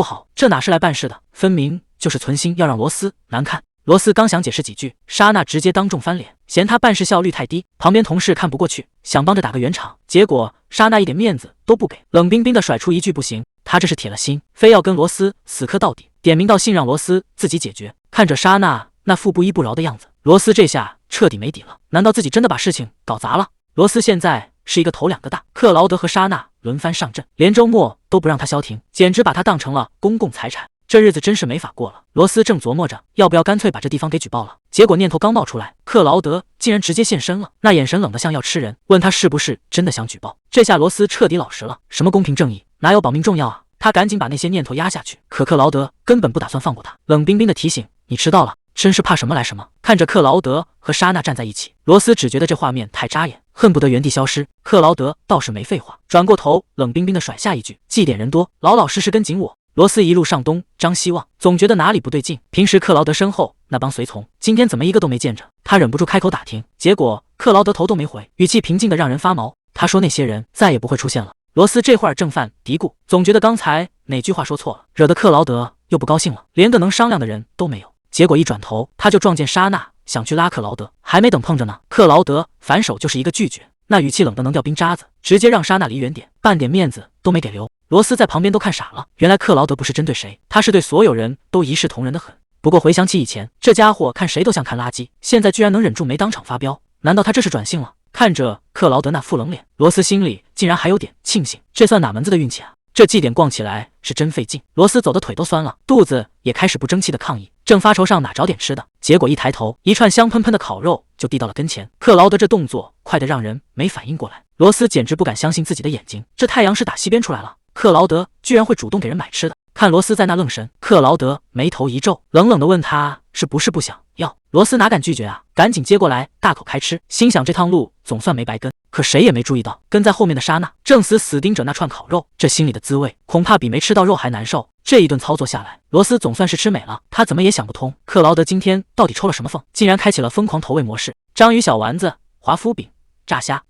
好，这哪是来办事的，分明就是存心要让罗斯难看。罗斯刚想解释几句，莎娜直接当众翻脸，嫌他办事效率太低。旁边同事看不过去，想帮着打个圆场，结果莎娜一点面子都不给，冷冰冰的甩出一句不行，他这是铁了心，非要跟罗斯死磕到底，点名道姓让罗斯自己解决。看着莎娜那副不依不饶的样子，罗斯这下彻底没底了，难道自己真的把事情搞砸了？罗斯现在是一个头两个大。克劳德和莎娜轮番上阵，连周末都不让他消停，简直把他当成了公共财产。这日子真是没法过了。罗斯正琢磨着要不要干脆把这地方给举报了，结果念头刚冒出来，克劳德竟然直接现身了，那眼神冷得像要吃人，问他是不是真的想举报。这下罗斯彻底老实了，什么公平正义，哪有保命重要啊？他赶紧把那些念头压下去，可克劳德根本不打算放过他，冷冰冰的提醒：“你迟到了。”真是怕什么来什么。看着克劳德和莎娜站在一起，罗斯只觉得这画面太扎眼，恨不得原地消失。克劳德倒是没废话，转过头冷冰冰的甩下一句：“祭典人多，老老实实跟紧我。”罗斯一路上东张西望，总觉得哪里不对劲。平时克劳德身后那帮随从，今天怎么一个都没见着？他忍不住开口打听，结果克劳德头都没回，语气平静的让人发毛。他说那些人再也不会出现了。罗斯这会儿正犯嘀咕，总觉得刚才哪句话说错了，惹得克劳德又不高兴了，连个能商量的人都没有。结果一转头，他就撞见莎娜，想去拉克劳德，还没等碰着呢，克劳德反手就是一个拒绝，那语气冷得能掉冰渣子，直接让莎娜离远点，半点面子都没给留。罗斯在旁边都看傻了，原来克劳德不是针对谁，他是对所有人都一视同仁的很。不过回想起以前，这家伙看谁都像看垃圾，现在居然能忍住没当场发飙，难道他这是转性了？看着克劳德那副冷脸，罗斯心里竟然还有点庆幸，这算哪门子的运气啊？这祭典逛起来是真费劲，罗斯走的腿都酸了，肚子也开始不争气的抗议，正发愁上哪找点吃的，结果一抬头，一串香喷喷的烤肉就递到了跟前。克劳德这动作快得让人没反应过来，罗斯简直不敢相信自己的眼睛，这太阳是打西边出来了，克劳德居然会主动给人买吃的。看罗斯在那愣神，克劳德眉头一皱，冷冷地问他是不是不想要。罗斯哪敢拒绝啊，赶紧接过来大口开吃，心想这趟路总算没白跟。可谁也没注意到，跟在后面的莎娜正死盯着那串烤肉，这心里的滋味恐怕比没吃到肉还难受。这一顿操作下来，罗斯总算是吃美了。他怎么也想不通，克劳德今天到底抽了什么风，竟然开启了疯狂投喂模式。章鱼小丸子、华夫饼、炸虾，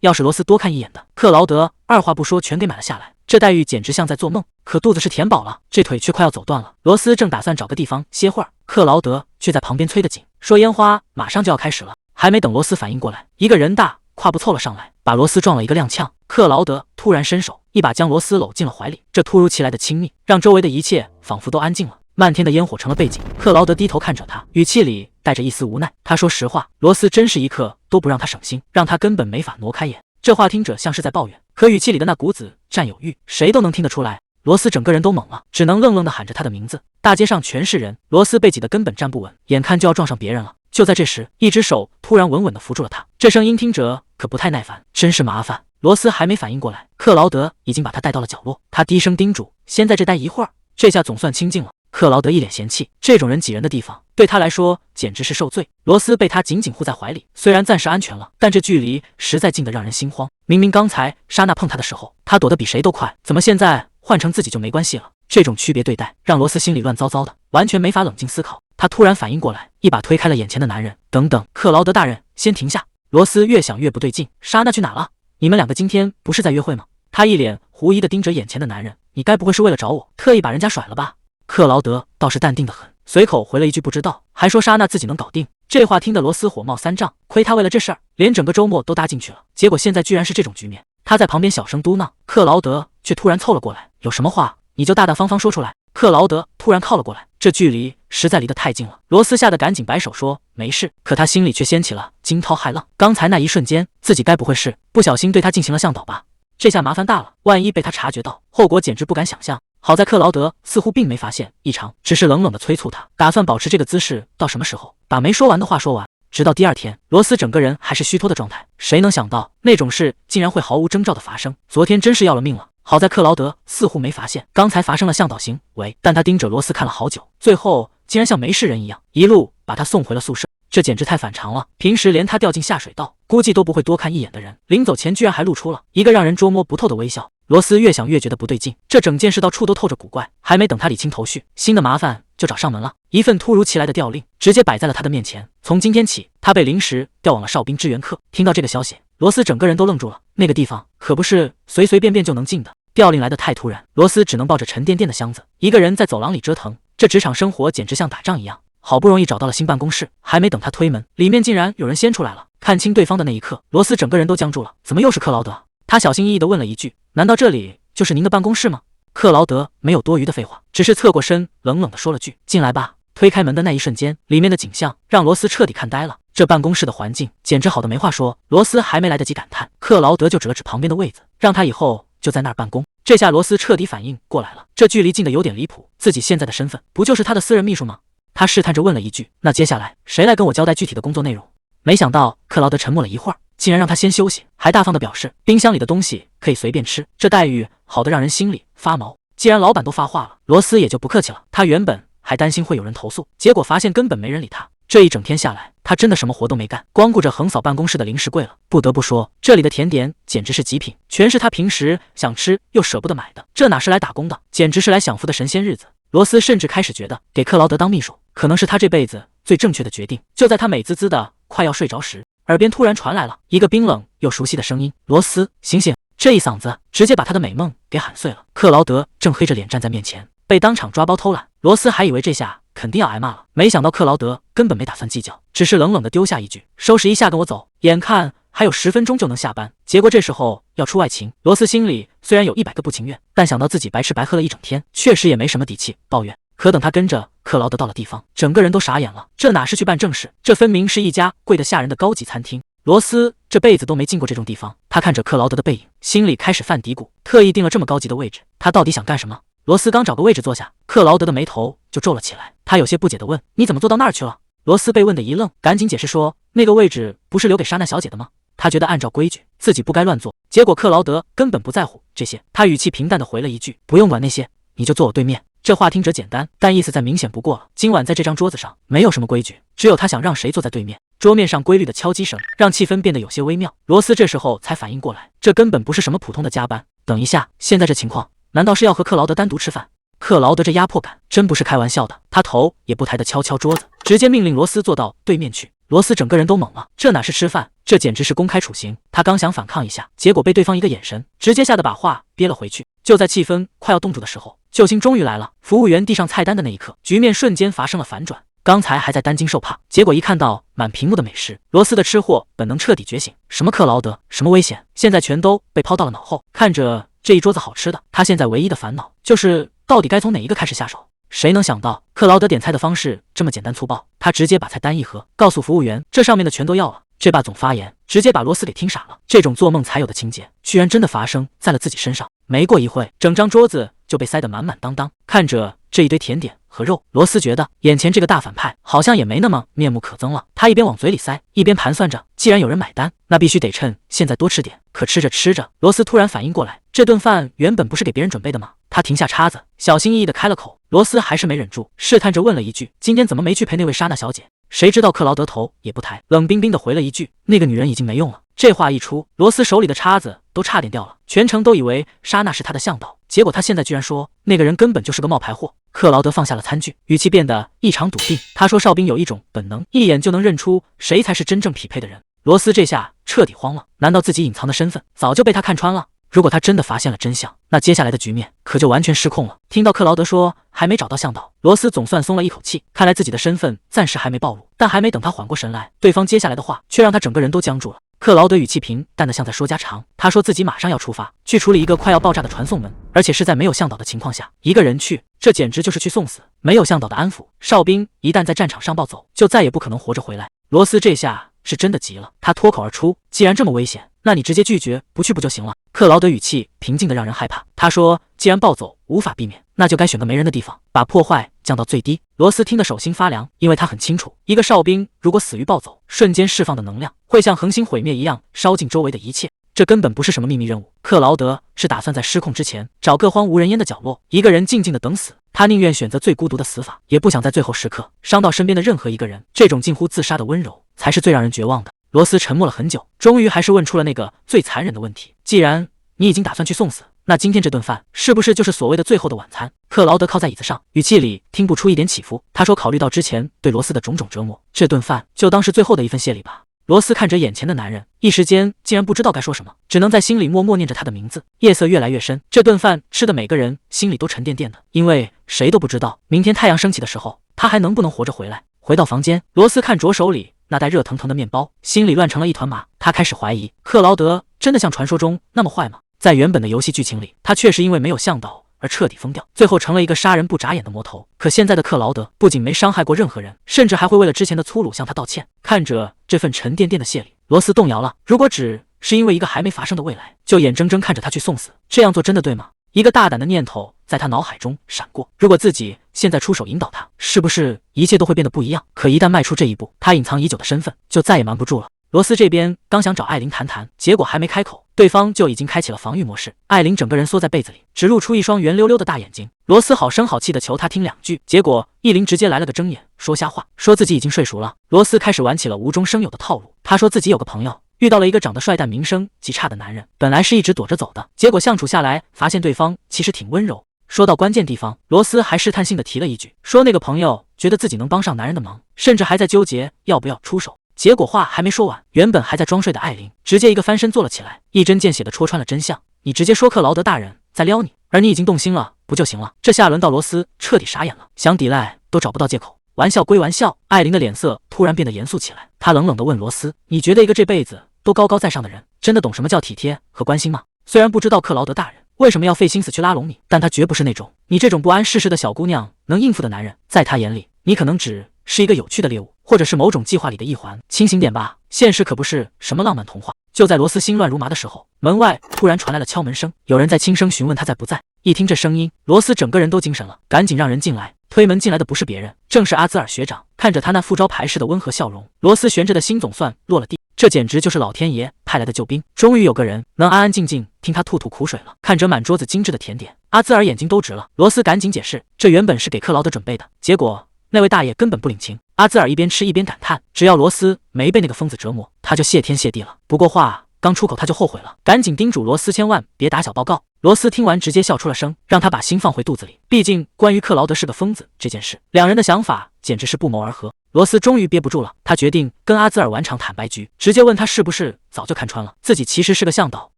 要是罗斯多看一眼的，克劳德二话不说全给买了下来。这待遇简直像在做梦，可肚子是填饱了，这腿却快要走断了。罗斯正打算找个地方歇会儿，克劳德却在旁边催得紧，说烟花马上就要开始了。还没等罗斯反应过来，一个人大跨步凑了上来，把罗斯撞了一个踉跄。克劳德突然伸手一把将罗斯搂进了怀里，这突如其来的亲密让周围的一切仿佛都安静了，漫天的烟火成了背景。克劳德低头看着他，语气里带着一丝无奈。他说实话，罗斯真是一刻都不让他省心，让他根本没法挪开眼。这话听着像是在抱怨，可语气里的那股子占有欲，谁都能听得出来。罗斯整个人都懵了，只能愣愣地喊着他的名字。大街上全是人，罗斯被挤得根本站不稳，眼看就要撞上别人了。就在这时，一只手突然稳稳地扶住了他，这声音听着可不太耐烦，真是麻烦。罗斯还没反应过来，克劳德已经把他带到了角落，他低声叮嘱，先在这待一会儿。这下总算清静了。克劳德一脸嫌弃，这种人挤人的地方对他来说简直是受罪。罗斯被他紧紧护在怀里，虽然暂时安全了，但这距离实在近得让人心慌。明明刚才莎娜碰他的时候，他躲得比谁都快，怎么现在换成自己就没关系了？这种区别对待让罗斯心里乱糟糟的，完全没法冷静思考。他突然反应过来，一把推开了眼前的男人。等等，克劳德大人，先停下！罗斯越想越不对劲，莎娜去哪了？你们两个今天不是在约会吗？他一脸狐疑地盯着眼前的男人，你该不会是为了找我，特意把人家甩了吧？克劳德倒是淡定得很，随口回了一句不知道，还说莎娜自己能搞定。这话听得罗斯火冒三丈，亏他为了这事儿连整个周末都搭进去了，结果现在居然是这种局面。他在旁边小声嘟囔，克劳德却突然凑了过来，有什么话你就大大方方说出来。克劳德突然靠了过来，这距离实在离得太近了。罗斯吓得赶紧摆手说没事，可他心里却掀起了惊涛骇浪。刚才那一瞬间，自己该不会是不小心对他进行了向导吧？这下麻烦大了，万一被他察觉到，后果简直不敢想象。好在克劳德似乎并没发现异常，只是冷冷地催促他，打算保持这个姿势到什么时候，把没说完的话说完。直到第二天，罗斯整个人还是虚脱的状态，谁能想到那种事竟然会毫无征兆的发生？昨天真是要了命了。好在克劳德似乎没发现刚才发生了向导行为，但他盯着罗斯看了好久，最后竟然像没事人一样，一路把他送回了宿舍。这简直太反常了，平时连他掉进下水道估计都不会多看一眼的人，临走前居然还露出了一个让人捉摸不透的微笑。罗斯越想越觉得不对劲，这整件事到处都透着古怪。还没等他理清头绪，新的麻烦就找上门了。一份突如其来的调令直接摆在了他的面前，从今天起，他被临时调往了哨兵支援课。听到这个消息，罗斯整个人都愣住了，那个地方可不是随随便便就能进的。调令来得太突然，罗斯只能抱着沉甸甸的箱子，一个人在走廊里折腾。这职场生活简直像打仗一样。好不容易找到了新办公室，还没等他推门，里面竟然有人先出来了。看清对方的那一刻，罗斯整个人都僵住了。怎么又是克劳德？他小心翼翼地问了一句：难道这里就是您的办公室吗？克劳德没有多余的废话，只是侧过身冷冷地说了句：进来吧。推开门的那一瞬间，里面的景象让罗斯彻底看呆了。这办公室的环境简直好的没话说。罗斯还没来得及感叹，克劳德就指了指旁边的位子，让他以后就在那儿办公。这下罗斯彻底反应过来了，这距离近的有点离谱，自己现在的身份不就是他的私人秘书吗？他试探着问了一句：“那接下来谁来跟我交代具体的工作内容？”没想到克劳德沉默了一会儿，竟然让他先休息，还大方地表示冰箱里的东西可以随便吃，这待遇好得让人心里发毛。既然老板都发话了，罗斯也就不客气了。他原本还担心会有人投诉，结果发现根本没人理他。这一整天下来，他真的什么活都没干，光顾着横扫办公室的零食柜了。不得不说，这里的甜点简直是极品，全是他平时想吃又舍不得买的。这哪是来打工的，简直是来享福的神仙日子。罗斯甚至开始觉得给克劳德当秘书可能是他这辈子最正确的决定。就在他美滋滋的快要睡着时，耳边突然传来了一个冰冷又熟悉的声音：“罗斯，醒醒！”这一嗓子直接把他的美梦给喊碎了。克劳德正黑着脸站在面前，被当场抓包偷懒。罗斯还以为这下肯定要挨骂了，没想到克劳德根本没打算计较，只是冷冷地丢下一句：“收拾一下跟我走。”眼看还有10分钟就能下班，结果这时候要出外勤。罗斯心里虽然有100个不情愿，但想到自己白吃白喝了一整天，确实也没什么底气抱怨。可等他跟着克劳德到了地方，整个人都傻眼了，这哪是去办正事，这分明是一家贵得吓人的高级餐厅。罗斯这辈子都没进过这种地方，他看着克劳德的背影，心里开始犯嘀咕，特意定了这么高级的位置，他到底想干什么？罗斯刚找个位置坐下，克劳德的眉头就皱了起来，他有些不解地问：“你怎么坐到那儿去了？”罗斯被问得一愣，赶紧解释说：“那个位置不是留给莎娜小姐的吗？他觉得按照规矩自己不该乱坐。”结果克劳德根本不在乎这些，他语气平淡地回了一句：“不用管那些，你就坐我对面。”这话听着简单，但意思再明显不过了。今晚在这张桌子上没有什么规矩，只有他想让谁坐在对面。桌面上规律的敲击声让气氛变得有些微妙。罗斯这时候才反应过来，这根本不是什么普通的加班。等一下，现在这情况，难道是要和克劳德单独吃饭？克劳德这压迫感真不是开玩笑的，他头也不抬地敲敲桌子，直接命令罗斯坐到对面去。罗斯整个人都懵了，这哪是吃饭，这简直是公开处刑。他刚想反抗一下，结果被对方一个眼神直接吓得把话憋了回去。就在气氛快要冻住的时候，救星终于来了。服务员递上菜单的那一刻，局面瞬间发生了反转。刚才还在担惊受怕，结果一看到满屏幕的美食，罗斯的吃货本能彻底觉醒。什么克劳德，什么危险，现在全都被抛到了脑后。看着这一桌子好吃的，他现在唯一的烦恼就是到底该从哪一个开始下手。谁能想到克劳德点菜的方式这么简单粗暴，他直接把菜单一合，告诉服务员这上面的全都要了。这霸总发言直接把罗斯给听傻了，这种做梦才有的情节居然真的发生在了自己身上。没过一会，整张桌子就被塞得满满当当。看着这一堆甜点和肉，罗斯觉得眼前这个大反派好像也没那么面目可憎了。他一边往嘴里塞，一边盘算着，既然有人买单，那必须得趁现在多吃点。可吃着吃着，罗斯突然反应过来，这顿饭原本不是给别人准备的吗？他停下叉子，小心翼翼地开了口。罗斯还是没忍住，试探着问了一句：“今天怎么没去陪那位莎娜小姐？”谁知道克劳德头也不抬，冷冰冰地回了一句：“那个女人已经没用了。”这话一出，罗斯手里的叉子都差点掉了，全程都以为莎娜是他的向导，结果他现在居然说那个人根本就是个冒牌货。克劳德放下了餐具，语气变得异常笃定。他说：“哨兵有一种本能，一眼就能认出谁才是真正匹配的人。”罗斯这下彻底慌了，难道自己隐藏的身份早就被他看穿了？如果他真的发现了真相，那接下来的局面可就完全失控了。听到克劳德说还没找到向导，罗斯总算松了一口气，看来自己的身份暂时还没暴露。但还没等他缓过神来，对方接下来的话却让他整个人都僵住了。克劳德语气平淡的像在说家常，他说自己马上要出发，去处理一个快要爆炸的传送门，而且是在没有向导的情况下一个人去，这简直就是去送死。没有向导的安抚，哨兵一旦在战场上暴走，就再也不可能活着回来。罗斯这下是真的急了，他脱口而出：“既然这么危险，那你直接拒绝不去不就行了？”克劳德语气平静的让人害怕，他说：“既然暴走无法避免，那就该选个没人的地方，把破坏降到最低。”罗斯听得手心发凉，因为他很清楚，一个哨兵如果死于暴走，瞬间释放的能量会像恒星毁灭一样烧尽周围的一切，这根本不是什么秘密任务。克劳德是打算在失控之前找个荒无人烟的角落，一个人静静的等死。他宁愿选择最孤独的死法，也不想在最后时刻伤到身边的任何一个人。这种近乎自杀的温柔才是最让人绝望的。罗斯沉默了很久，终于还是问出了那个最残忍的问题：“既然你已经打算去送死，那今天这顿饭是不是就是所谓的最后的晚餐？”克劳德靠在椅子上，语气里听不出一点起伏。他说：“考虑到之前对罗斯的种种折磨，这顿饭就当是最后的一份谢礼吧。”罗斯看着眼前的男人，一时间竟然不知道该说什么，只能在心里默默念着他的名字。夜色越来越深，这顿饭吃的每个人心里都沉甸甸的，因为谁都不知道明天太阳升起的时候，他还能不能活着回来。回到房间，罗斯看着手里那袋热腾腾的面包，心里乱成了一团麻。他开始怀疑，克劳德真的像传说中那么坏吗？在原本的游戏剧情里，他确实因为没有向导而彻底疯掉，最后成了一个杀人不眨眼的魔头。可现在的克劳德不仅没伤害过任何人，甚至还会为了之前的粗鲁向他道歉。看着这份沉甸甸的谢礼，罗斯动摇了。如果只是因为一个还没发生的未来，就眼睁睁看着他去送死，这样做真的对吗？一个大胆的念头在他脑海中闪过，如果自己现在出手引导他，是不是一切都会变得不一样？可一旦迈出这一步，他隐藏已久的身份就再也瞒不住了。罗斯这边刚想找艾琳谈谈，结果还没开口，对方就已经开启了防御模式。艾琳整个人缩在被子里，只露出一双圆溜溜的大眼睛。罗斯好声好气的求他听两句，结果易林直接来了个睁眼说瞎话，说自己已经睡熟了。罗斯开始玩起了无中生有的套路，他说自己有个朋友遇到了一个长得帅但名声极差的男人，本来是一直躲着走的，结果相处下来发现对方其实挺温柔。说到关键地方，罗斯还试探性的提了一句，说那个朋友觉得自己能帮上男人的忙，甚至还在纠结要不要出手。结果话还没说完，原本还在装睡的艾琳直接一个翻身坐了起来，一针见血的戳穿了真相。你直接说克劳德大人在撩你，而你已经动心了，不就行了？这下轮到罗斯彻底傻眼了，想抵赖都找不到借口。玩笑归玩笑，艾琳的脸色突然变得严肃起来，她冷冷地问罗斯，你觉得一个这辈子都高高在上的人，真的懂什么叫体贴和关心吗？虽然不知道克劳德大人为什么要费心思去拉拢你，但他绝不是那种你这种不谙世事的小姑娘能应付的男人。在他眼里，你可能只是一个有趣的猎物，或者是某种计划里的一环。清醒点吧，现实可不是什么浪漫童话。就在罗斯心乱如麻的时候，门外突然传来了敲门声，有人在轻声询问他在不在。一听这声音，罗斯整个人都精神了，赶紧让人进来。推门进来的不是别人，正是阿兹尔学长。看着他那副招牌式的温和笑容，罗斯悬着的心总算落了地。这简直就是老天爷派来的救兵，终于有个人能安安静静听他吐吐苦水了。看着满桌子精致的甜点，阿兹尔眼睛都直了。罗斯赶紧解释，这原本是给克劳德准备的，结果那位大爷根本不领情。阿兹尔一边吃一边感叹，只要罗斯没被那个疯子折磨，他就谢天谢地了。不过话刚出口他就后悔了，赶紧叮嘱罗斯千万别打小报告。罗斯听完直接笑出了声，让他把心放回肚子里。毕竟关于克劳德是个疯子这件事，两人的想法简直是不谋而合。罗斯终于憋不住了，他决定跟阿兹尔玩场坦白局，直接问他是不是早就看穿了自己其实是个向导。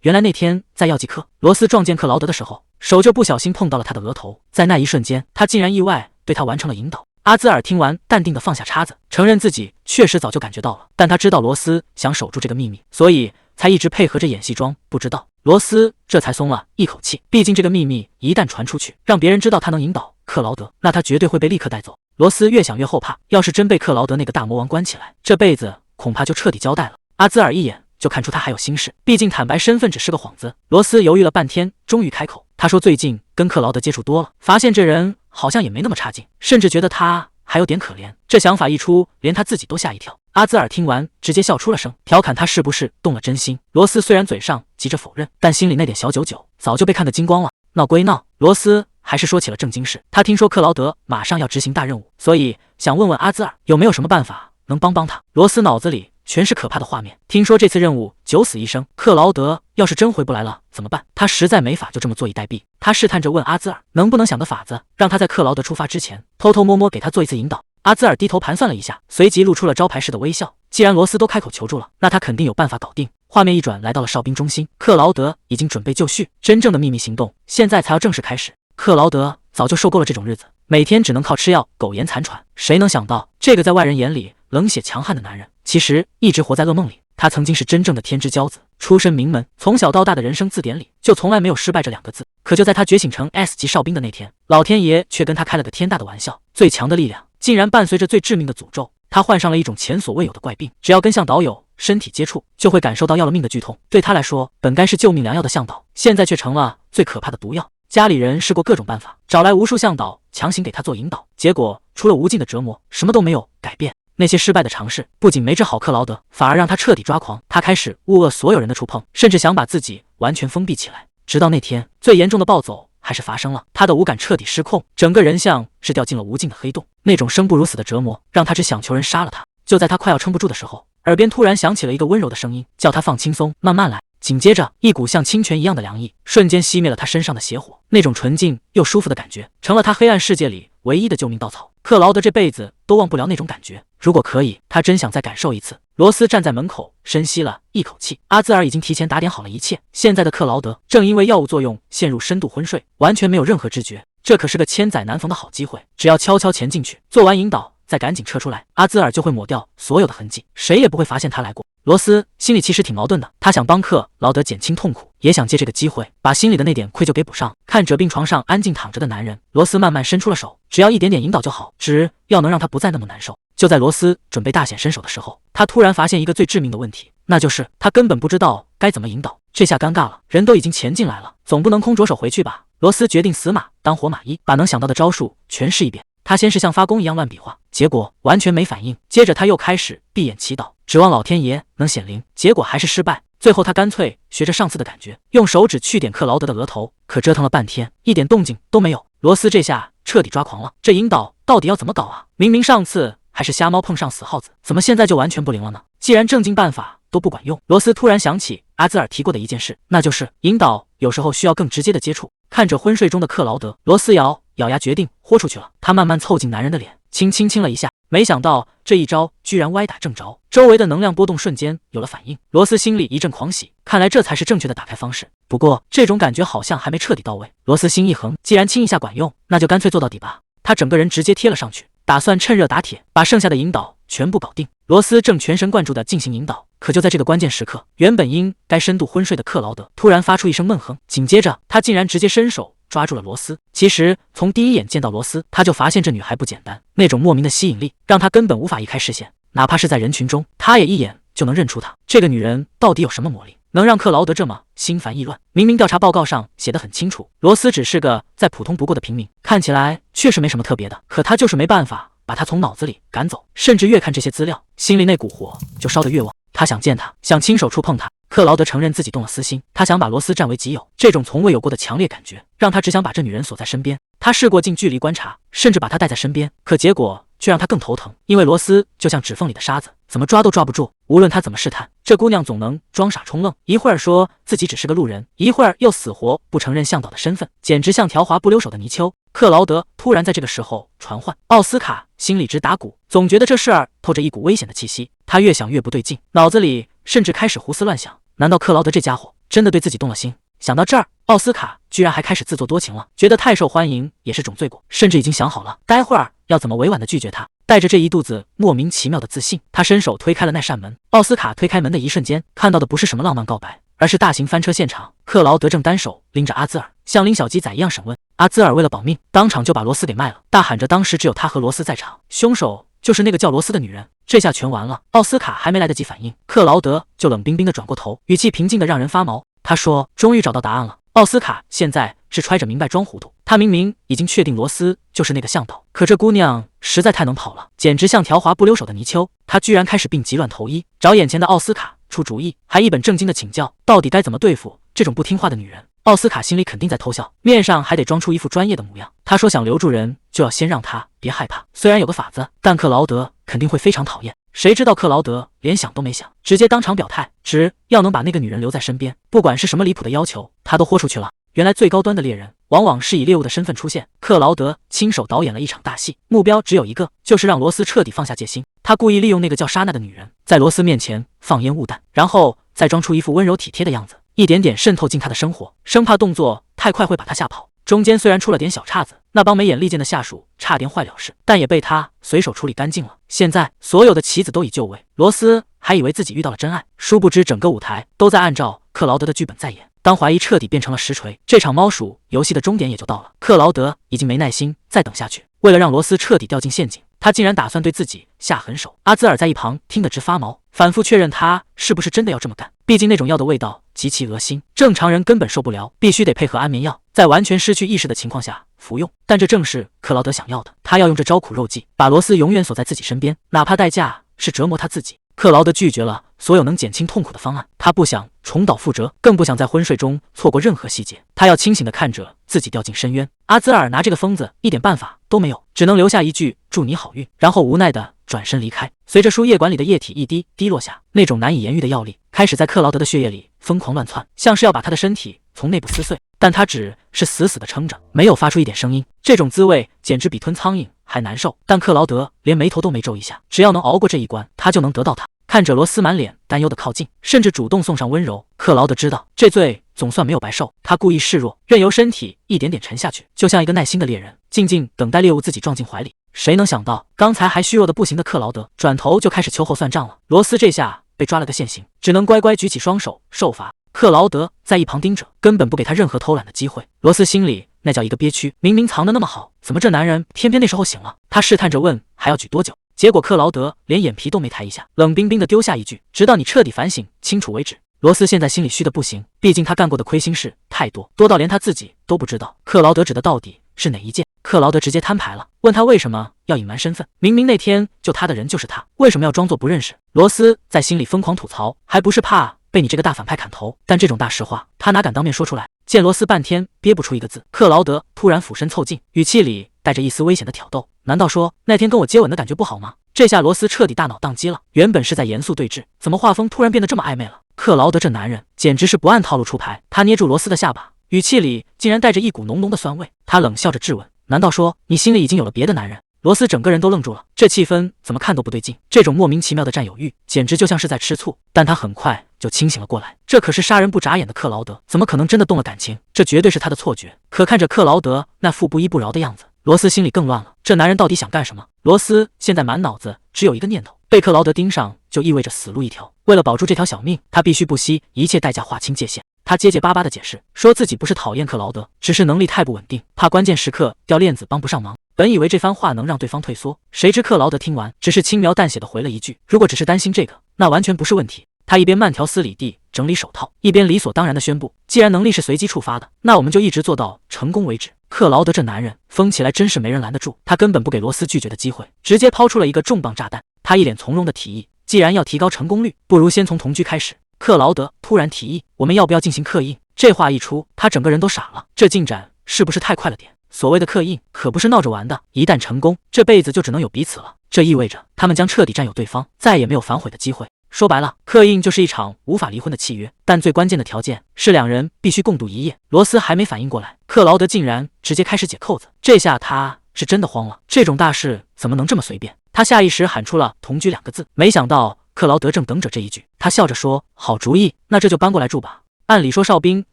原来那天在药剂课，罗斯撞见克劳德的时候，手就不小心碰到了他的额头，在那一瞬间，他竟然意外对他完成了引导。阿兹尔听完，淡定地放下叉子，承认自己确实早就感觉到了，但他知道罗斯想守住这个秘密，所以才一直配合着演戏装不知道。罗斯这才松了一口气，毕竟这个秘密一旦传出去，让别人知道他能引导克劳德，那他绝对会被立刻带走。罗斯越想越后怕，要是真被克劳德那个大魔王关起来，这辈子恐怕就彻底交代了。阿兹尔一眼就看出他还有心事，毕竟坦白身份只是个幌子。罗斯犹豫了半天，终于开口，他说最近跟克劳德接触多了，发现这人好像也没那么差劲，甚至觉得他还有点可怜。这想法一出，连他自己都吓一跳。阿兹尔听完直接笑出了声，调侃他是不是动了真心。罗斯虽然嘴上急着否认，但心里那点小九九早就被看得精光了。闹归闹，罗斯还是说起了正经事。他听说克劳德马上要执行大任务，所以想问问阿兹尔有没有什么办法能帮帮他。罗斯脑子里全是可怕的画面，听说这次任务九死一生，克劳德要是真回不来了怎么办？他实在没法就这么坐以待毙。他试探着问阿兹尔能不能想个法子，让他在克劳德出发之前偷偷摸摸给他做一次引导。阿兹尔低头盘算了一下，随即露出了招牌式的微笑。既然罗斯都开口求助了，那他肯定有办法搞定。画面一转，来到了哨兵中心，克劳德已经准备就绪，真正的秘密行动现在才要正式开始。克劳德早就受够了这种日子，每天只能靠吃药苟延残喘。谁能想到，这个在外人眼里冷血强悍的男人，其实一直活在噩梦里。他曾经是真正的天之骄子，出身名门，从小到大的人生字典里就从来没有失败这两个字。可就在他觉醒成 S 级哨兵的那天，老天爷却跟他开了个天大的玩笑。最强的力量竟然伴随着最致命的诅咒，他患上了一种前所未有的怪病，只要跟向导有身体接触，就会感受到要了命的剧痛。对他来说，本该是救命良药的向导，现在却成了最可怕的毒药。家里人试过各种办法，找来无数向导强行给他做引导，结果除了无尽的折磨，什么都没有改变。那些失败的尝试不仅没治好克劳德，反而让他彻底抓狂。他开始恶恶所有人的触碰，甚至想把自己完全封闭起来。直到那天，最严重的暴走还是发生了，他的五感彻底失控，整个人像是掉进了无尽的黑洞。那种生不如死的折磨，让他只想求人杀了他。就在他快要撑不住的时候，耳边突然响起了一个温柔的声音，叫他放轻松，慢慢来。紧接着，一股像清泉一样的凉意瞬间熄灭了他身上的邪火，那种纯净又舒服的感觉，成了他黑暗世界里唯一的救命稻草。克劳德这辈子都忘不了那种感觉，如果可以，他真想再感受一次。罗斯站在门口，深吸了一口气。阿兹尔已经提前打点好了一切，现在的克劳德正因为药物作用陷入深度昏睡，完全没有任何知觉。这可是个千载难逢的好机会，只要悄悄潜进去，做完引导，再赶紧撤出来，阿兹尔就会抹掉所有的痕迹，谁也不会发现他来过。罗斯心里其实挺矛盾的，他想帮克劳德减轻痛苦，也想借这个机会把心里的那点愧疚给补上。看着病床上安静躺着的男人，罗斯慢慢伸出了手，只要一点点引导就好，只要能让他不再那么难受。就在罗斯准备大显身手的时候，他突然发现一个最致命的问题，那就是他根本不知道该怎么引导。这下尴尬了，人都已经潜进来了，总不能空着手回去吧？罗斯决定死马当活马医，把能想到的招数全试一遍。他先是像发功一样乱比划，结果完全没反应。接着他又开始闭眼祈祷，指望老天爷能显灵，结果还是失败。最后他干脆学着上次的感觉，用手指去点克劳德的额头，可折腾了半天，一点动静都没有。罗斯这下彻底抓狂了，这引导到底要怎么搞啊？明明上次还是瞎猫碰上死耗子，怎么现在就完全不灵了呢？既然正经办法都不管用，罗斯突然想起阿兹尔提过的一件事，那就是引导有时候需要更直接的接触。看着昏睡中的克劳德，罗斯咬牙决定豁出去了。他慢慢凑近男人的脸，轻轻亲了一下，没想到这一招居然歪打正着，周围的能量波动瞬间有了反应。罗斯心里一阵狂喜，看来这才是正确的打开方式。不过这种感觉好像还没彻底到位。罗斯心一横，既然亲一下管用，那就干脆做到底吧。他整个人直接贴了上去，打算趁热打铁，把剩下的引导全部搞定。罗斯正全神贯注地进行引导，可就在这个关键时刻，原本应该深度昏睡的克劳德突然发出一声闷哼，紧接着他竟然直接伸手抓住了罗斯。其实从第一眼见到罗斯，他就发现这女孩不简单，那种莫名的吸引力让他根本无法移开视线，哪怕是在人群中，他也一眼就能认出她。这个女人到底有什么魔力，能让克劳德这么心烦意乱？明明调查报告上写得很清楚，罗斯只是个再普通不过的平民，看起来确实没什么特别的，可他就是没办法把他从脑子里赶走，甚至越看这些资料，心里那股火就烧得越旺。他想见他，想亲手触碰他。克劳德承认自己动了私心，他想把罗斯占为己有，这种从未有过的强烈感觉让他只想把这女人锁在身边。他试过近距离观察，甚至把她带在身边，可结果却让他更头疼，因为罗斯就像指缝里的沙子，怎么抓都抓不住。无论他怎么试探，这姑娘总能装傻充愣，一会儿说自己只是个路人，一会儿又死活不承认向导的身份，简直像条滑不溜手的泥鳅。克劳德突然在这个时候传唤奥斯卡，心里直打鼓，总觉得这事儿透着一股危险的气息。他越想越不对劲，脑子里甚至开始胡思乱想，难道克劳德这家伙真的对自己动了心？想到这儿，奥斯卡居然还开始自作多情了，觉得太受欢迎也是种罪过，甚至已经想好了待会儿要怎么委婉的拒绝他。带着这一肚子莫名其妙的自信，他伸手推开了那扇门。奥斯卡推开门的一瞬间，看到的不是什么浪漫告白，而是大型翻车现场。克劳德正单手拎着阿兹尔，像拎小鸡仔一样审问。阿兹尔为了保命，当场就把罗斯给卖了，大喊着当时只有他和罗斯在场，凶手就是那个叫罗斯的女人。这下全完了，奥斯卡还没来得及反应，克劳德就冷冰冰的转过头，语气平静的让人发毛。他说：“终于找到答案了。”奥斯卡现在是揣着明白装糊涂，他明明已经确定罗斯就是那个向导，可这姑娘实在太能跑了，简直像条滑不溜手的泥鳅。他居然开始病急乱投医，找眼前的奥斯卡出主意，还一本正经的请教到底该怎么对付这种不听话的女人。奥斯卡心里肯定在偷笑，面上还得装出一副专业的模样。他说想留住人，就要先让他别害怕。虽然有个法子，但克劳德肯定会非常讨厌。谁知道克劳德连想都没想，直接当场表态，只要能把那个女人留在身边，不管是什么离谱的要求，他都豁出去了。原来最高端的猎人往往是以猎物的身份出现。克劳德亲手导演了一场大戏，目标只有一个，就是让罗斯彻底放下戒心。他故意利用那个叫莎娜的女人，在罗斯面前放烟雾弹，然后再装出一副温柔体贴的样子，一点点渗透进他的生活，生怕动作太快会把他吓跑。中间虽然出了点小岔子，那帮没眼力见的下属差点坏了事，但也被他随手处理干净了。现在所有的棋子都已就位，罗斯还以为自己遇到了真爱，殊不知整个舞台都在按照克劳德的剧本在演。当怀疑彻底变成了实锤，这场猫鼠游戏的终点也就到了。克劳德已经没耐心再等下去，为了让罗斯彻底掉进陷阱，他竟然打算对自己下狠手。阿兹尔在一旁听得直发毛，反复确认他是不是真的要这么干，毕竟那种药的味道极其恶心，正常人根本受不了，必须得配合安眠药，在完全失去意识的情况下服用。但这正是克劳德想要的，他要用这招苦肉计，把罗斯永远锁在自己身边，哪怕代价是折磨他自己。克劳德拒绝了所有能减轻痛苦的方案，他不想重蹈覆辙，更不想在昏睡中错过任何细节。他要清醒地看着自己掉进深渊。阿兹尔拿这个疯子一点办法都没有，只能留下一句祝你好运，然后无奈地转身离开。随着输液管里的液体一滴滴落下，那种难以言喻的药力开始在克劳德的血液里疯狂乱窜，像是要把他的身体从内部撕碎。但他只是死死地撑着，没有发出一点声音。这种滋味简直比吞苍蝇还难受，但克劳德连眉头都没皱一下，只要能熬过这一关，他就能得到他。看着罗斯满脸担忧的靠近，甚至主动送上温柔，克劳德知道这罪总算没有白受。他故意示弱，任由身体一点点沉下去，就像一个耐心的猎人，静静等待猎物自己撞进怀里。谁能想到，刚才还虚弱的不行的克劳德，转头就开始秋后算账了。罗斯这下被抓了个现行，只能乖乖举起双手受罚。克劳德在一旁盯着，根本不给他任何偷懒的机会。罗斯心里那叫一个憋屈，明明藏得那么好，怎么这男人偏偏那时候醒了？他试探着问还要举多久，结果克劳德连眼皮都没抬一下，冷冰冰的丢下一句：直到你彻底反省清楚为止。罗斯现在心里虚的不行，毕竟他干过的亏心事太多，多到连他自己都不知道克劳德指的到底是哪一件。克劳德直接摊牌了，问他为什么要隐瞒身份，明明那天救他的人就是他，为什么要装作不认识？罗斯在心里疯狂吐槽，还不是怕被你这个大反派砍头，但这种大实话他哪敢当面说出来？见罗斯半天憋不出一个字，克劳德突然俯身凑近，语气里带着一丝危险的挑逗，难道说那天跟我接吻的感觉不好吗？这下罗斯彻底大脑宕机了，原本是在严肃对峙，怎么画风突然变得这么暧昧了？克劳德这男人简直是不按套路出牌，他捏住罗斯的下巴，语气里竟然带着一股浓浓的酸味，他冷笑着质问，难道说你心里已经有了别的男人？罗斯整个人都愣住了，这气氛怎么看都不对劲，这种莫名其妙的占有欲简直就像是在吃醋。但他很快就清醒了过来，这可是杀人不眨眼的克劳德，怎么可能真的动了感情？这绝对是他的错觉。可看着克劳德那副不依不饶的样子，罗斯心里更乱了，这男人到底想干什么？罗斯现在满脑子只有一个念头，被克劳德盯上就意味着死路一条，为了保住这条小命，他必须不惜一切代价划清界限。他结结巴巴的解释说自己不是讨厌克劳德，只是能力太不稳定，怕关键时刻掉链子帮不上忙。本以为这番话能让对方退缩，谁知克劳德听完只是轻描淡写的回了一句，如果只是担心这个，那完全不是问题。他一边慢条斯理地整理手套，一边理所当然地宣布，既然能力是随机触发的，那我们就一直做到成功为止。克劳德这男人疯起来真是没人拦得住，他根本不给罗斯拒绝的机会，直接抛出了一个重磅炸弹。他一脸从容地提议，既然要提高成功率，不如先从同居开始。克劳德突然提议，我们要不要进行刻印？这话一出，他整个人都傻了，这进展是不是太快了点？所谓的刻印可不是闹着玩的，一旦成功，这辈子就只能有彼此了。这意味着他们将彻底占有对方，再也没有反悔的机会。说白了，刻印就是一场无法离婚的契约，但最关键的条件是两人必须共度一夜。罗斯还没反应过来，克劳德竟然直接开始解扣子，这下他是真的慌了，这种大事怎么能这么随便？他下意识喊出了同居2个字，没想到克劳德正等着这一句，他笑着说，好主意，那这就搬过来住吧。按理说哨兵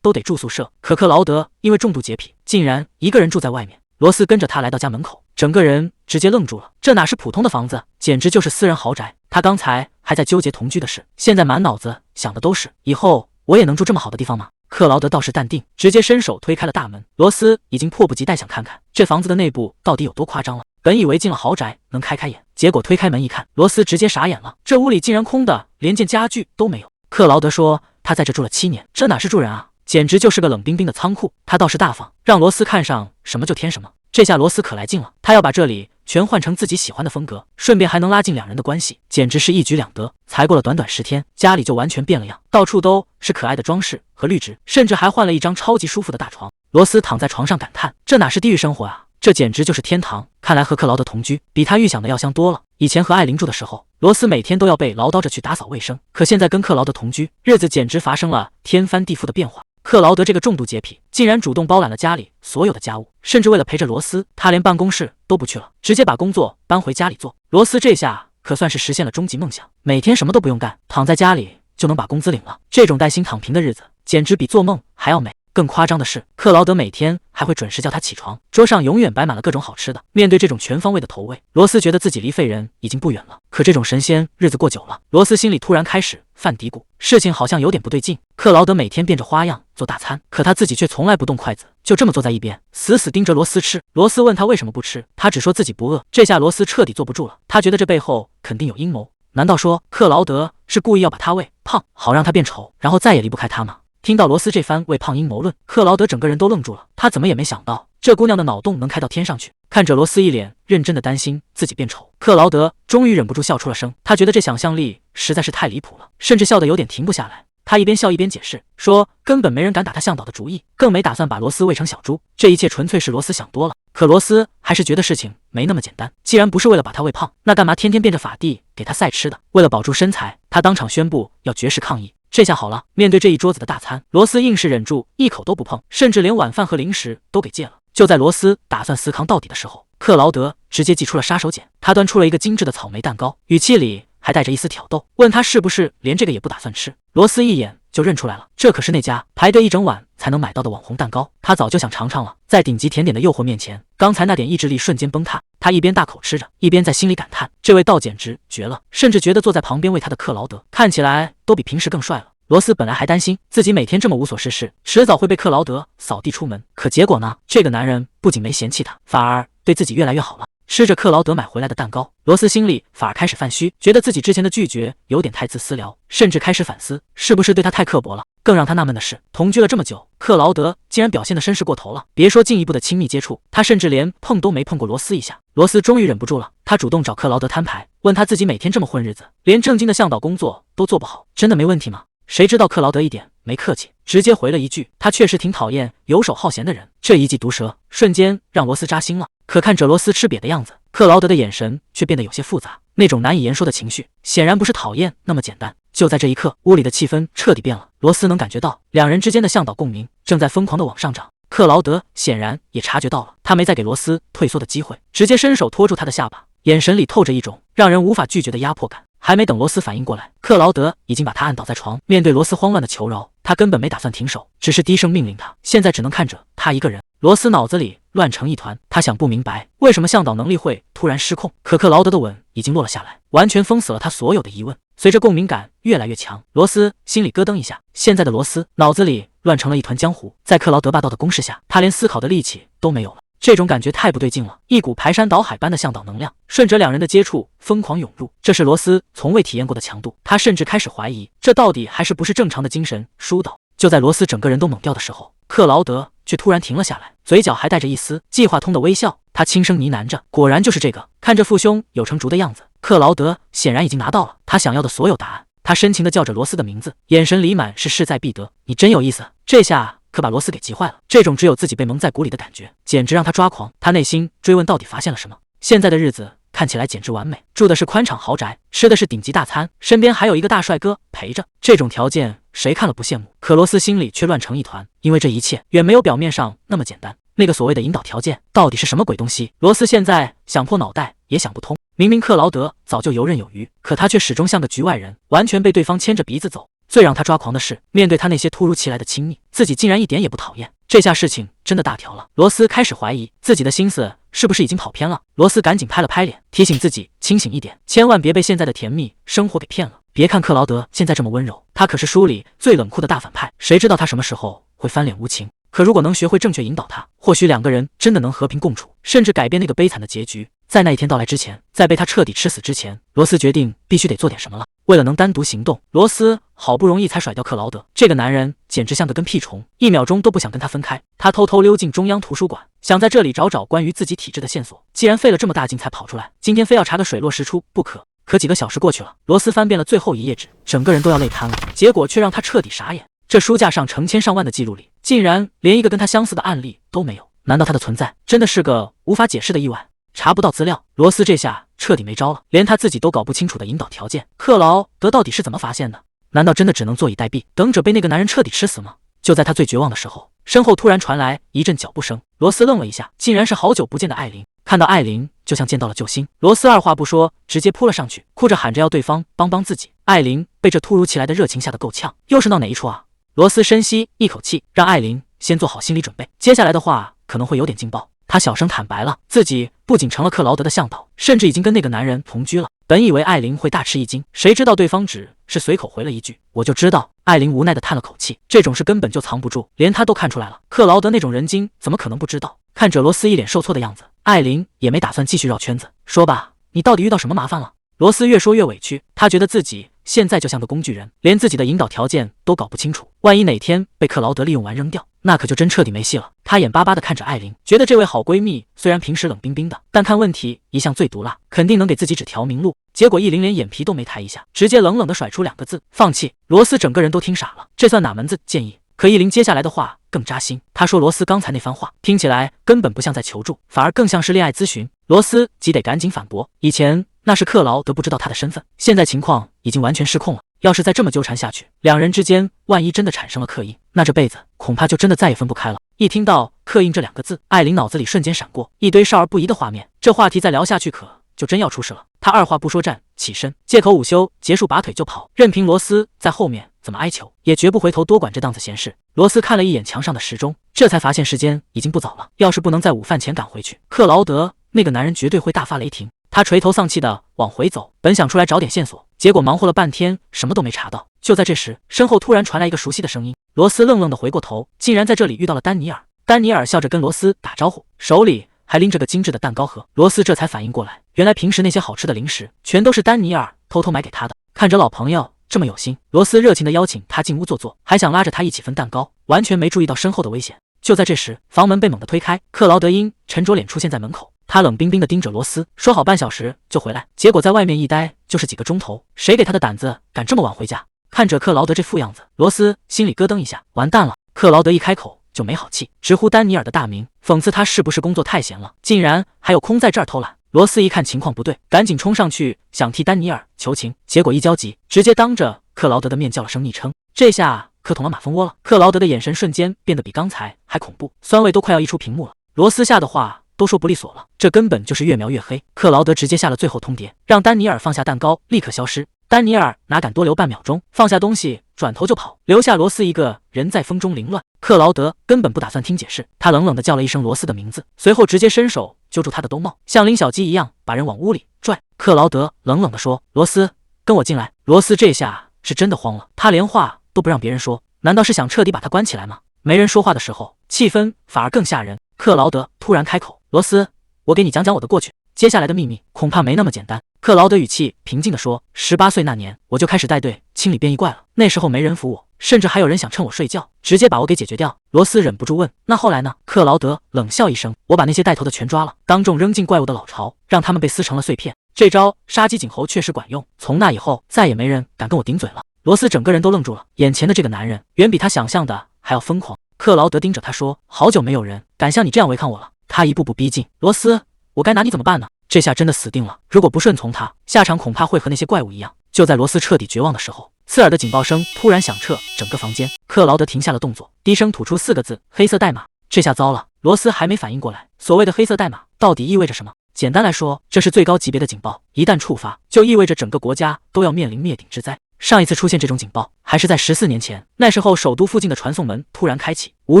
都得住宿舍，可克劳德因为重度洁癖，竟然一个人住在外面。罗斯跟着他来到家门口，整个人直接愣住了，这哪是普通的房子，简直就是私人豪宅。他刚才还在纠结同居的事，现在满脑子想的都是以后我也能住这么好的地方吗？克劳德倒是淡定，直接伸手推开了大门。罗斯已经迫不及待想看看这房子的内部到底有多夸张了，本以为进了豪宅能开开眼，结果推开门一看，罗斯直接傻眼了，这屋里竟然空的连件家具都没有。克劳德说他在这住了7年，这哪是住人啊，简直就是个冷冰冰的仓库。他倒是大方，让罗斯看上什么就添什么。这下罗斯可来劲了，他要把这里全换成自己喜欢的风格，顺便还能拉近两人的关系，简直是一举两得。才过了短短10天，家里就完全变了样，到处都是可爱的装饰和绿植，甚至还换了一张超级舒服的大床。罗斯躺在床上感叹，这哪是地狱生活啊，这简直就是天堂。看来和克劳德同居比他预想的要香多了。以前和艾琳住的时候，罗斯每天都要被唠叨着去打扫卫生，可现在跟克劳德同居，日子简直发生了天翻地覆的变化。克劳德这个重度洁癖，竟然主动包揽了家里所有的家务，甚至为了陪着罗斯，他连办公室都不去了，直接把工作搬回家里做。罗斯这下可算是实现了终极梦想，每天什么都不用干，躺在家里就能把工资领了。这种带薪躺平的日子，简直比做梦还要美。更夸张的是，克劳德每天还会准时叫他起床，桌上永远摆满了各种好吃的。面对这种全方位的投喂，罗斯觉得自己离废人已经不远了。可这种神仙日子过久了，罗斯心里突然开始犯嘀咕，事情好像有点不对劲。克劳德每天变着花样做大餐，可他自己却从来不动筷子，就这么坐在一边，死死盯着罗斯吃。罗斯问他为什么不吃，他只说自己不饿。这下罗斯彻底坐不住了，他觉得这背后肯定有阴谋。难道说克劳德是故意要把他喂胖，好让他变丑，然后再也离不开他吗？听到罗斯这番喂胖阴谋论，克劳德整个人都愣住了。他怎么也没想到，这姑娘的脑洞能开到天上去。看着罗斯一脸认真的担心自己变丑，克劳德终于忍不住笑出了声。他觉得这想象力实在是太离谱了，甚至笑得有点停不下来。他一边笑一边解释说，根本没人敢打他向导的主意，更没打算把罗斯喂成小猪。这一切纯粹是罗斯想多了。可罗斯还是觉得事情没那么简单，既然不是为了把他喂胖，那干嘛天天变着法地给他赛吃的？为了保住身材，他当场宣布要绝食抗议。这下好了，面对这一桌子的大餐，罗斯硬是忍住一口都不碰，甚至连晚饭和零食都给戒了。就在罗斯打算死扛到底的时候，克劳德直接祭出了杀手锏，他端出了一个精致的草莓蛋糕，语气里还带着一丝挑逗，问他是不是连这个也不打算吃。罗斯一眼就认出来了，这可是那家排队一整晚才能买到的网红蛋糕，他早就想尝尝了。在顶级甜点的诱惑面前，刚才那点意志力瞬间崩塌。他一边大口吃着，一边在心里感叹：这味道简直绝了，甚至觉得坐在旁边喂他的克劳德看起来都比平时更帅了。罗斯本来还担心自己每天这么无所事事，迟早会被克劳德扫地出门，可结果呢？这个男人不仅没嫌弃他，反而对自己越来越好了。吃着克劳德买回来的蛋糕，罗斯心里反而开始犯虚，觉得自己之前的拒绝有点太自私了，甚至开始反思是不是对他太刻薄了。更让他纳闷的是，同居了这么久，克劳德竟然表现得绅士过头了。别说进一步的亲密接触，他甚至连碰都没碰过罗斯一下。罗斯终于忍不住了，他主动找克劳德摊牌，问他自己每天这么混日子，连正经的向导工作都做不好，真的没问题吗？谁知道克劳德一点没客气，直接回了一句：他确实挺讨厌游手好闲的人。这一记毒舌瞬间让罗斯扎心了。可看着罗斯吃瘪的样子，克劳德的眼神却变得有些复杂，那种难以言说的情绪显然不是讨厌那么简单。就在这一刻，屋里的气氛彻底变了。罗斯能感觉到两人之间的向导共鸣正在疯狂地往上涨。克劳德显然也察觉到了，他没再给罗斯退缩的机会，直接伸手托住他的下巴，眼神里透着一种让人无法拒绝的压迫感。还没等罗斯反应过来，克劳德已经把他按倒在床。面对罗斯慌乱的求饶，他根本没打算停手，只是低声命令他，现在只能看着他一个人。罗斯脑子里乱成一团，他想不明白为什么向导能力会突然失控，可克劳德的吻已经落了下来，完全封死了他所有的疑问。随着共鸣感越来越强，罗斯心里咯噔一下。现在的罗斯脑子里乱成了一团浆糊，在克劳德霸道的攻势下，他连思考的力气都没有了。这种感觉太不对劲了，一股排山倒海般的向导能量顺着两人的接触疯狂涌入，这是罗斯从未体验过的强度。他甚至开始怀疑，这到底还是不是正常的精神疏导。就在罗斯整个人都懵掉的时候，克劳德却突然停了下来，嘴角还带着一丝计划通的微笑。他轻声呢喃着：果然就是这个。看着父兄有成竹的样子，克劳德显然已经拿到了他想要的所有答案。他深情地叫着罗斯的名字，眼神里满是势在必得。你真有意思。这下可把罗斯给急坏了，这种只有自己被蒙在鼓里的感觉简直让他抓狂。他内心追问到底发现了什么。现在的日子看起来简直完美，住的是宽敞豪宅，吃的是顶级大餐，身边还有一个大帅哥陪着，这种条件谁看了不羡慕？可罗斯心里却乱成一团，因为这一切远没有表面上那么简单。那个所谓的引导条件到底是什么鬼东西？罗斯现在想破脑袋也想不通。明明克劳德早就游刃有余，可他却始终像个局外人，完全被对方牵着鼻子走。最让他抓狂的是，面对他那些突如其来的亲密，自己竟然一点也不讨厌。这下事情真的大条了。罗斯开始怀疑自己的心思是不是已经跑偏了。罗斯赶紧拍了拍脸，提醒自己清醒一点，千万别被现在的甜蜜生活给骗了。别看克劳德现在这么温柔，他可是书里最冷酷的大反派，谁知道他什么时候会翻脸无情。可如果能学会正确引导他，或许两个人真的能和平共处，甚至改变那个悲惨的结局。在那一天到来之前，在被他彻底吃死之前，罗斯决定必须得做点什么了。为了能单独行动，罗斯好不容易才甩掉克劳德。这个男人简直像个跟屁虫，一秒钟都不想跟他分开。他偷偷溜进中央图书馆，想在这里找找关于自己体质的线索。既然费了这么大劲才跑出来，今天非要查个水落石出不可。可几个小时过去了，罗斯翻遍了最后一页纸，整个人都要累瘫了。结果却让他彻底傻眼，这书架上成千上万的记录里，竟然连一个跟他相似的案例都没有。难道他的存在真的是个无法解释的意外？查不到资料，罗斯这下彻底没招了。连他自己都搞不清楚的引导条件，克劳德到底是怎么发现的？难道真的只能坐以待毙，等着被那个男人彻底吃死吗？就在他最绝望的时候，身后突然传来一阵脚步声。罗斯愣了一下，竟然是好久不见的艾琳。看到艾琳，就像见到了救星，罗斯二话不说，直接扑了上去，哭着喊着要对方帮自己。艾琳被这突如其来的热情吓得够呛，又是闹哪一出啊？罗斯深吸一口气，让艾琳先做好心理准备，接下来的话可能会有点劲爆。他小声坦白了，自己不仅成了克劳德的向导，甚至已经跟那个男人同居了。本以为艾琳会大吃一惊，谁知道对方只是随口回了一句我就知道。艾琳无奈地叹了口气，这种事根本就藏不住，连他都看出来了。克劳德那种人精怎么可能不知道？看着罗斯一脸受挫的样子，艾琳也没打算继续绕圈子，说吧，你到底遇到什么麻烦了？罗斯越说越委屈，他觉得自己现在就像个工具人，连自己的引导条件都搞不清楚，万一哪天被克劳德利用完扔掉，那可就真彻底没戏了。他眼巴巴地看着艾琳，觉得这位好闺蜜虽然平时冷冰冰的，但看问题一向最毒辣，肯定能给自己指条明路。结果易琳连眼皮都没抬一下，直接冷冷地甩出2个字：放弃。罗斯整个人都听傻了，这算哪门子建议？可易琳接下来的话更扎心，她说罗斯刚才那番话听起来根本不像在求助，反而更像是恋爱咨询。罗斯急得赶紧反驳，以前那是克劳德不知道他的身份，现在情况已经完全失控了。要是再这么纠缠下去，两人之间万一真的产生了刻印，那这辈子恐怕就真的再也分不开了。一听到刻印这2个字，艾琳脑子里瞬间闪过一堆少儿不宜的画面，这话题再聊下去可就真要出事了。他二话不说站起身，借口午休结束拔腿就跑，任凭罗斯在后面怎么哀求，也绝不回头多管这档子闲事。罗斯看了一眼墙上的时钟，这才发现时间已经不早了。要是不能在午饭前赶回去，克劳德那个男人绝对会大发雷霆。他垂头丧气的往回走，本想出来找点线索，结果忙活了半天，什么都没查到。就在这时，身后突然传来一个熟悉的声音。罗斯愣愣的回过头，竟然在这里遇到了丹尼尔。丹尼尔笑着跟罗斯打招呼，手里还拎着个精致的蛋糕盒。罗斯这才反应过来，原来平时那些好吃的零食全都是丹尼尔偷偷买给他的。看着老朋友这么有心，罗斯热情的邀请他进屋坐坐，还想拉着他一起分蛋糕，完全没注意到身后的危险。就在这时，房门被猛地推开，克劳德因沉着脸出现在门口。他冷冰冰地盯着罗斯，说好半小时就回来，结果在外面一待就是几个钟头，谁给他的胆子敢这么晚回家？看着克劳德这副样子，罗斯心里咯噔一下，完蛋了！克劳德一开口就没好气，直呼丹尼尔的大名，讽刺他是不是工作太闲了，竟然还有空在这儿偷懒。罗斯一看情况不对，赶紧冲上去想替丹尼尔求情，结果一焦急，直接当着克劳德的面叫了声昵称，这下可捅了马蜂窝了。克劳德的眼神瞬间变得比刚才还恐怖，酸味都快要溢出屏幕了。罗斯吓的话都说不利索了，这根本就是越描越黑。克劳德直接下了最后通牒，让丹尼尔放下蛋糕，立刻消失。丹尼尔哪敢多留半秒钟，放下东西转头就跑，留下罗斯一个人在风中凌乱。克劳德根本不打算听解释，他冷冷地叫了一声罗斯的名字，随后直接伸手揪住他的兜帽，像拎小鸡一样把人往屋里拽。克劳德冷冷地说：“罗斯，跟我进来。”罗斯这下是真的慌了，他连话都不让别人说，难道是想彻底把他关起来吗？没人说话的时候，气氛反而更吓人。克劳德突然开口：“罗斯，我给你讲讲我的过去，接下来的秘密恐怕没那么简单。”克劳德语气平静地说：“18岁那年，我就开始带队清理变异怪了。那时候没人服我，甚至还有人想趁我睡觉，直接把我给解决掉。”罗斯忍不住问：“那后来呢？”克劳德冷笑一声：“我把那些带头的全抓了，当众扔进怪物的老巢，让他们被撕成了碎片。这招杀鸡儆猴确实管用，从那以后，再也没人敢跟我顶嘴了。”罗斯整个人都愣住了，眼前的这个男人远比他想象的还要疯狂。克劳德盯着他说：“好久没有人敢像你这样违抗我了。”他一步步逼近，罗斯，我该拿你怎么办呢？这下真的死定了，如果不顺从他，下场恐怕会和那些怪物一样。就在罗斯彻底绝望的时候，刺耳的警报声突然响彻整个房间。克劳德停下了动作，低声吐出4个字：“黑色代码。”这下糟了，罗斯还没反应过来，所谓的黑色代码到底意味着什么？简单来说，这是最高级别的警报，一旦触发，就意味着整个国家都要面临灭顶之灾。上一次出现这种警报还是在14年前，那时候首都附近的传送门突然开启，无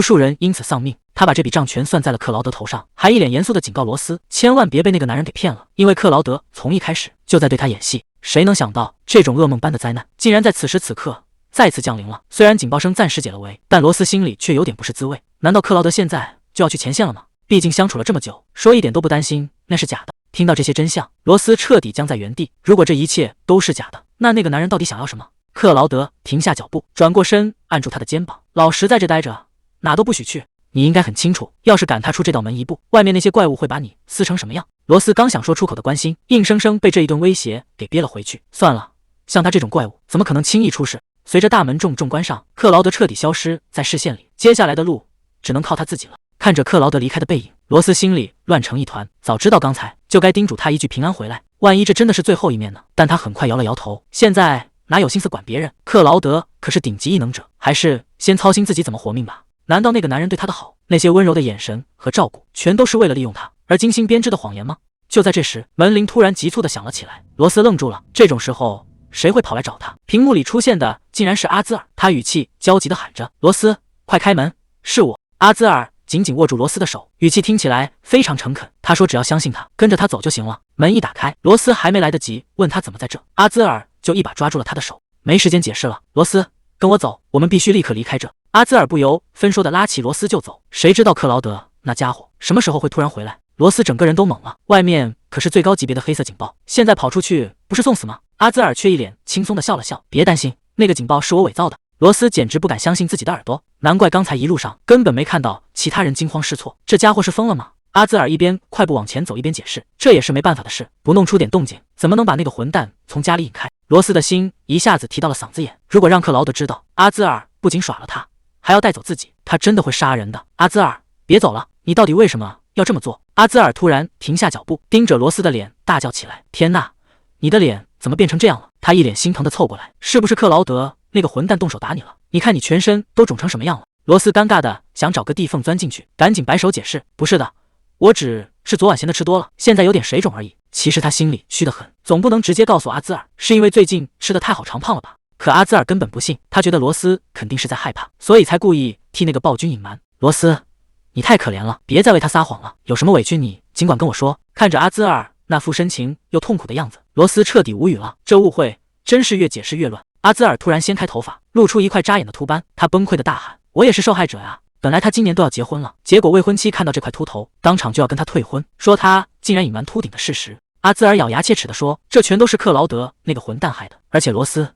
数人因此丧命。他把这笔账全算在了克劳德头上，还一脸严肃地警告罗斯，千万别被那个男人给骗了，因为克劳德从一开始就在对他演戏。谁能想到这种噩梦般的灾难竟然在此时此刻再次降临了？虽然警报声暂时解了围，但罗斯心里却有点不是滋味。难道克劳德现在就要去前线了吗？毕竟相处了这么久，说一点都不担心那是假的。听到这些真相，罗斯彻底僵在原地。如果这一切都是假的，那个男人到底想要什么？克劳德停下脚步，转过身按住他的肩膀，老实在这待着，哪都不许去。你应该很清楚，要是敢踏出这道门一步，外面那些怪物会把你撕成什么样。罗斯刚想说出口的关心，硬生生被这一顿威胁给憋了回去。算了，像他这种怪物，怎么可能轻易出事？随着大门重重关上，克劳德彻底消失在视线里，接下来的路只能靠他自己了。看着克劳德离开的背影，罗斯心里乱成一团。早知道刚才就该叮嘱他一句平安回来，万一这真的是最后一面呢？但他很快摇了摇头，现在哪有心思管别人？克劳德可是顶级异能者，还是先操心自己怎么活命吧。难道那个男人对他的好，那些温柔的眼神和照顾，全都是为了利用他而精心编织的谎言吗？就在这时，门铃突然急促地响了起来。罗斯愣住了，这种时候谁会跑来找他？屏幕里出现的竟然是阿兹尔，他语气焦急地喊着：“罗斯，快开门，是我。”阿兹尔紧紧握住罗斯的手，语气听起来非常诚恳。他说只要相信他，跟着他走就行了。门一打开，罗斯还没来得及问他怎么在这，阿兹尔就一把抓住了他的手。没时间解释了，罗斯，跟我走，我们必须立刻离开这。阿兹尔不由分说的拉起罗斯就走。谁知道克劳德那家伙什么时候会突然回来？罗斯整个人都懵了，外面可是最高级别的黑色警报，现在跑出去不是送死吗？阿兹尔却一脸轻松的笑了笑，别担心，那个警报是我伪造的。罗斯简直不敢相信自己的耳朵，难怪刚才一路上根本没看到其他人惊慌失措，这家伙是疯了吗？阿兹尔一边快步往前走一边解释，这也是没办法的事，不弄出点动静，怎么能把那个混蛋从家里引开？罗斯的心一下子提到了嗓子眼，如果让克劳德知道阿兹尔不仅耍了他，还要带走自己，他真的会杀人的。阿兹尔，别走了，你到底为什么要这么做？阿兹尔突然停下脚步，盯着罗斯的脸大叫起来，天哪，你的脸怎么变成这样了？他一脸心疼的凑过来，是不是克劳德那个混蛋动手打你了？你看你全身都肿成什么样了？罗斯尴尬的想找个地缝钻进去，赶紧摆手解释，不是的，我只是昨晚咸的吃多了，现在有点水肿而已。其实他心里虚得很，总不能直接告诉阿兹尔是因为最近吃的太好长胖了吧？可阿兹尔根本不信，他觉得罗斯肯定是在害怕，所以才故意替那个暴君隐瞒。罗斯，你太可怜了，别再为他撒谎了，有什么委屈你尽管跟我说。看着阿兹尔那副深情又痛苦的样子，罗斯彻底无语了，这误会真是越解释越乱。阿兹尔突然掀开头发，露出一块扎眼的秃斑，他崩溃的大喊：“我也是受害者呀！本来他今年都要结婚了，结果未婚妻看到这块秃头，当场就要跟他退婚，说他竟然隐瞒秃顶的事实。”阿兹尔咬牙切齿地说：“这全都是克劳德那个混蛋害的，而且罗斯，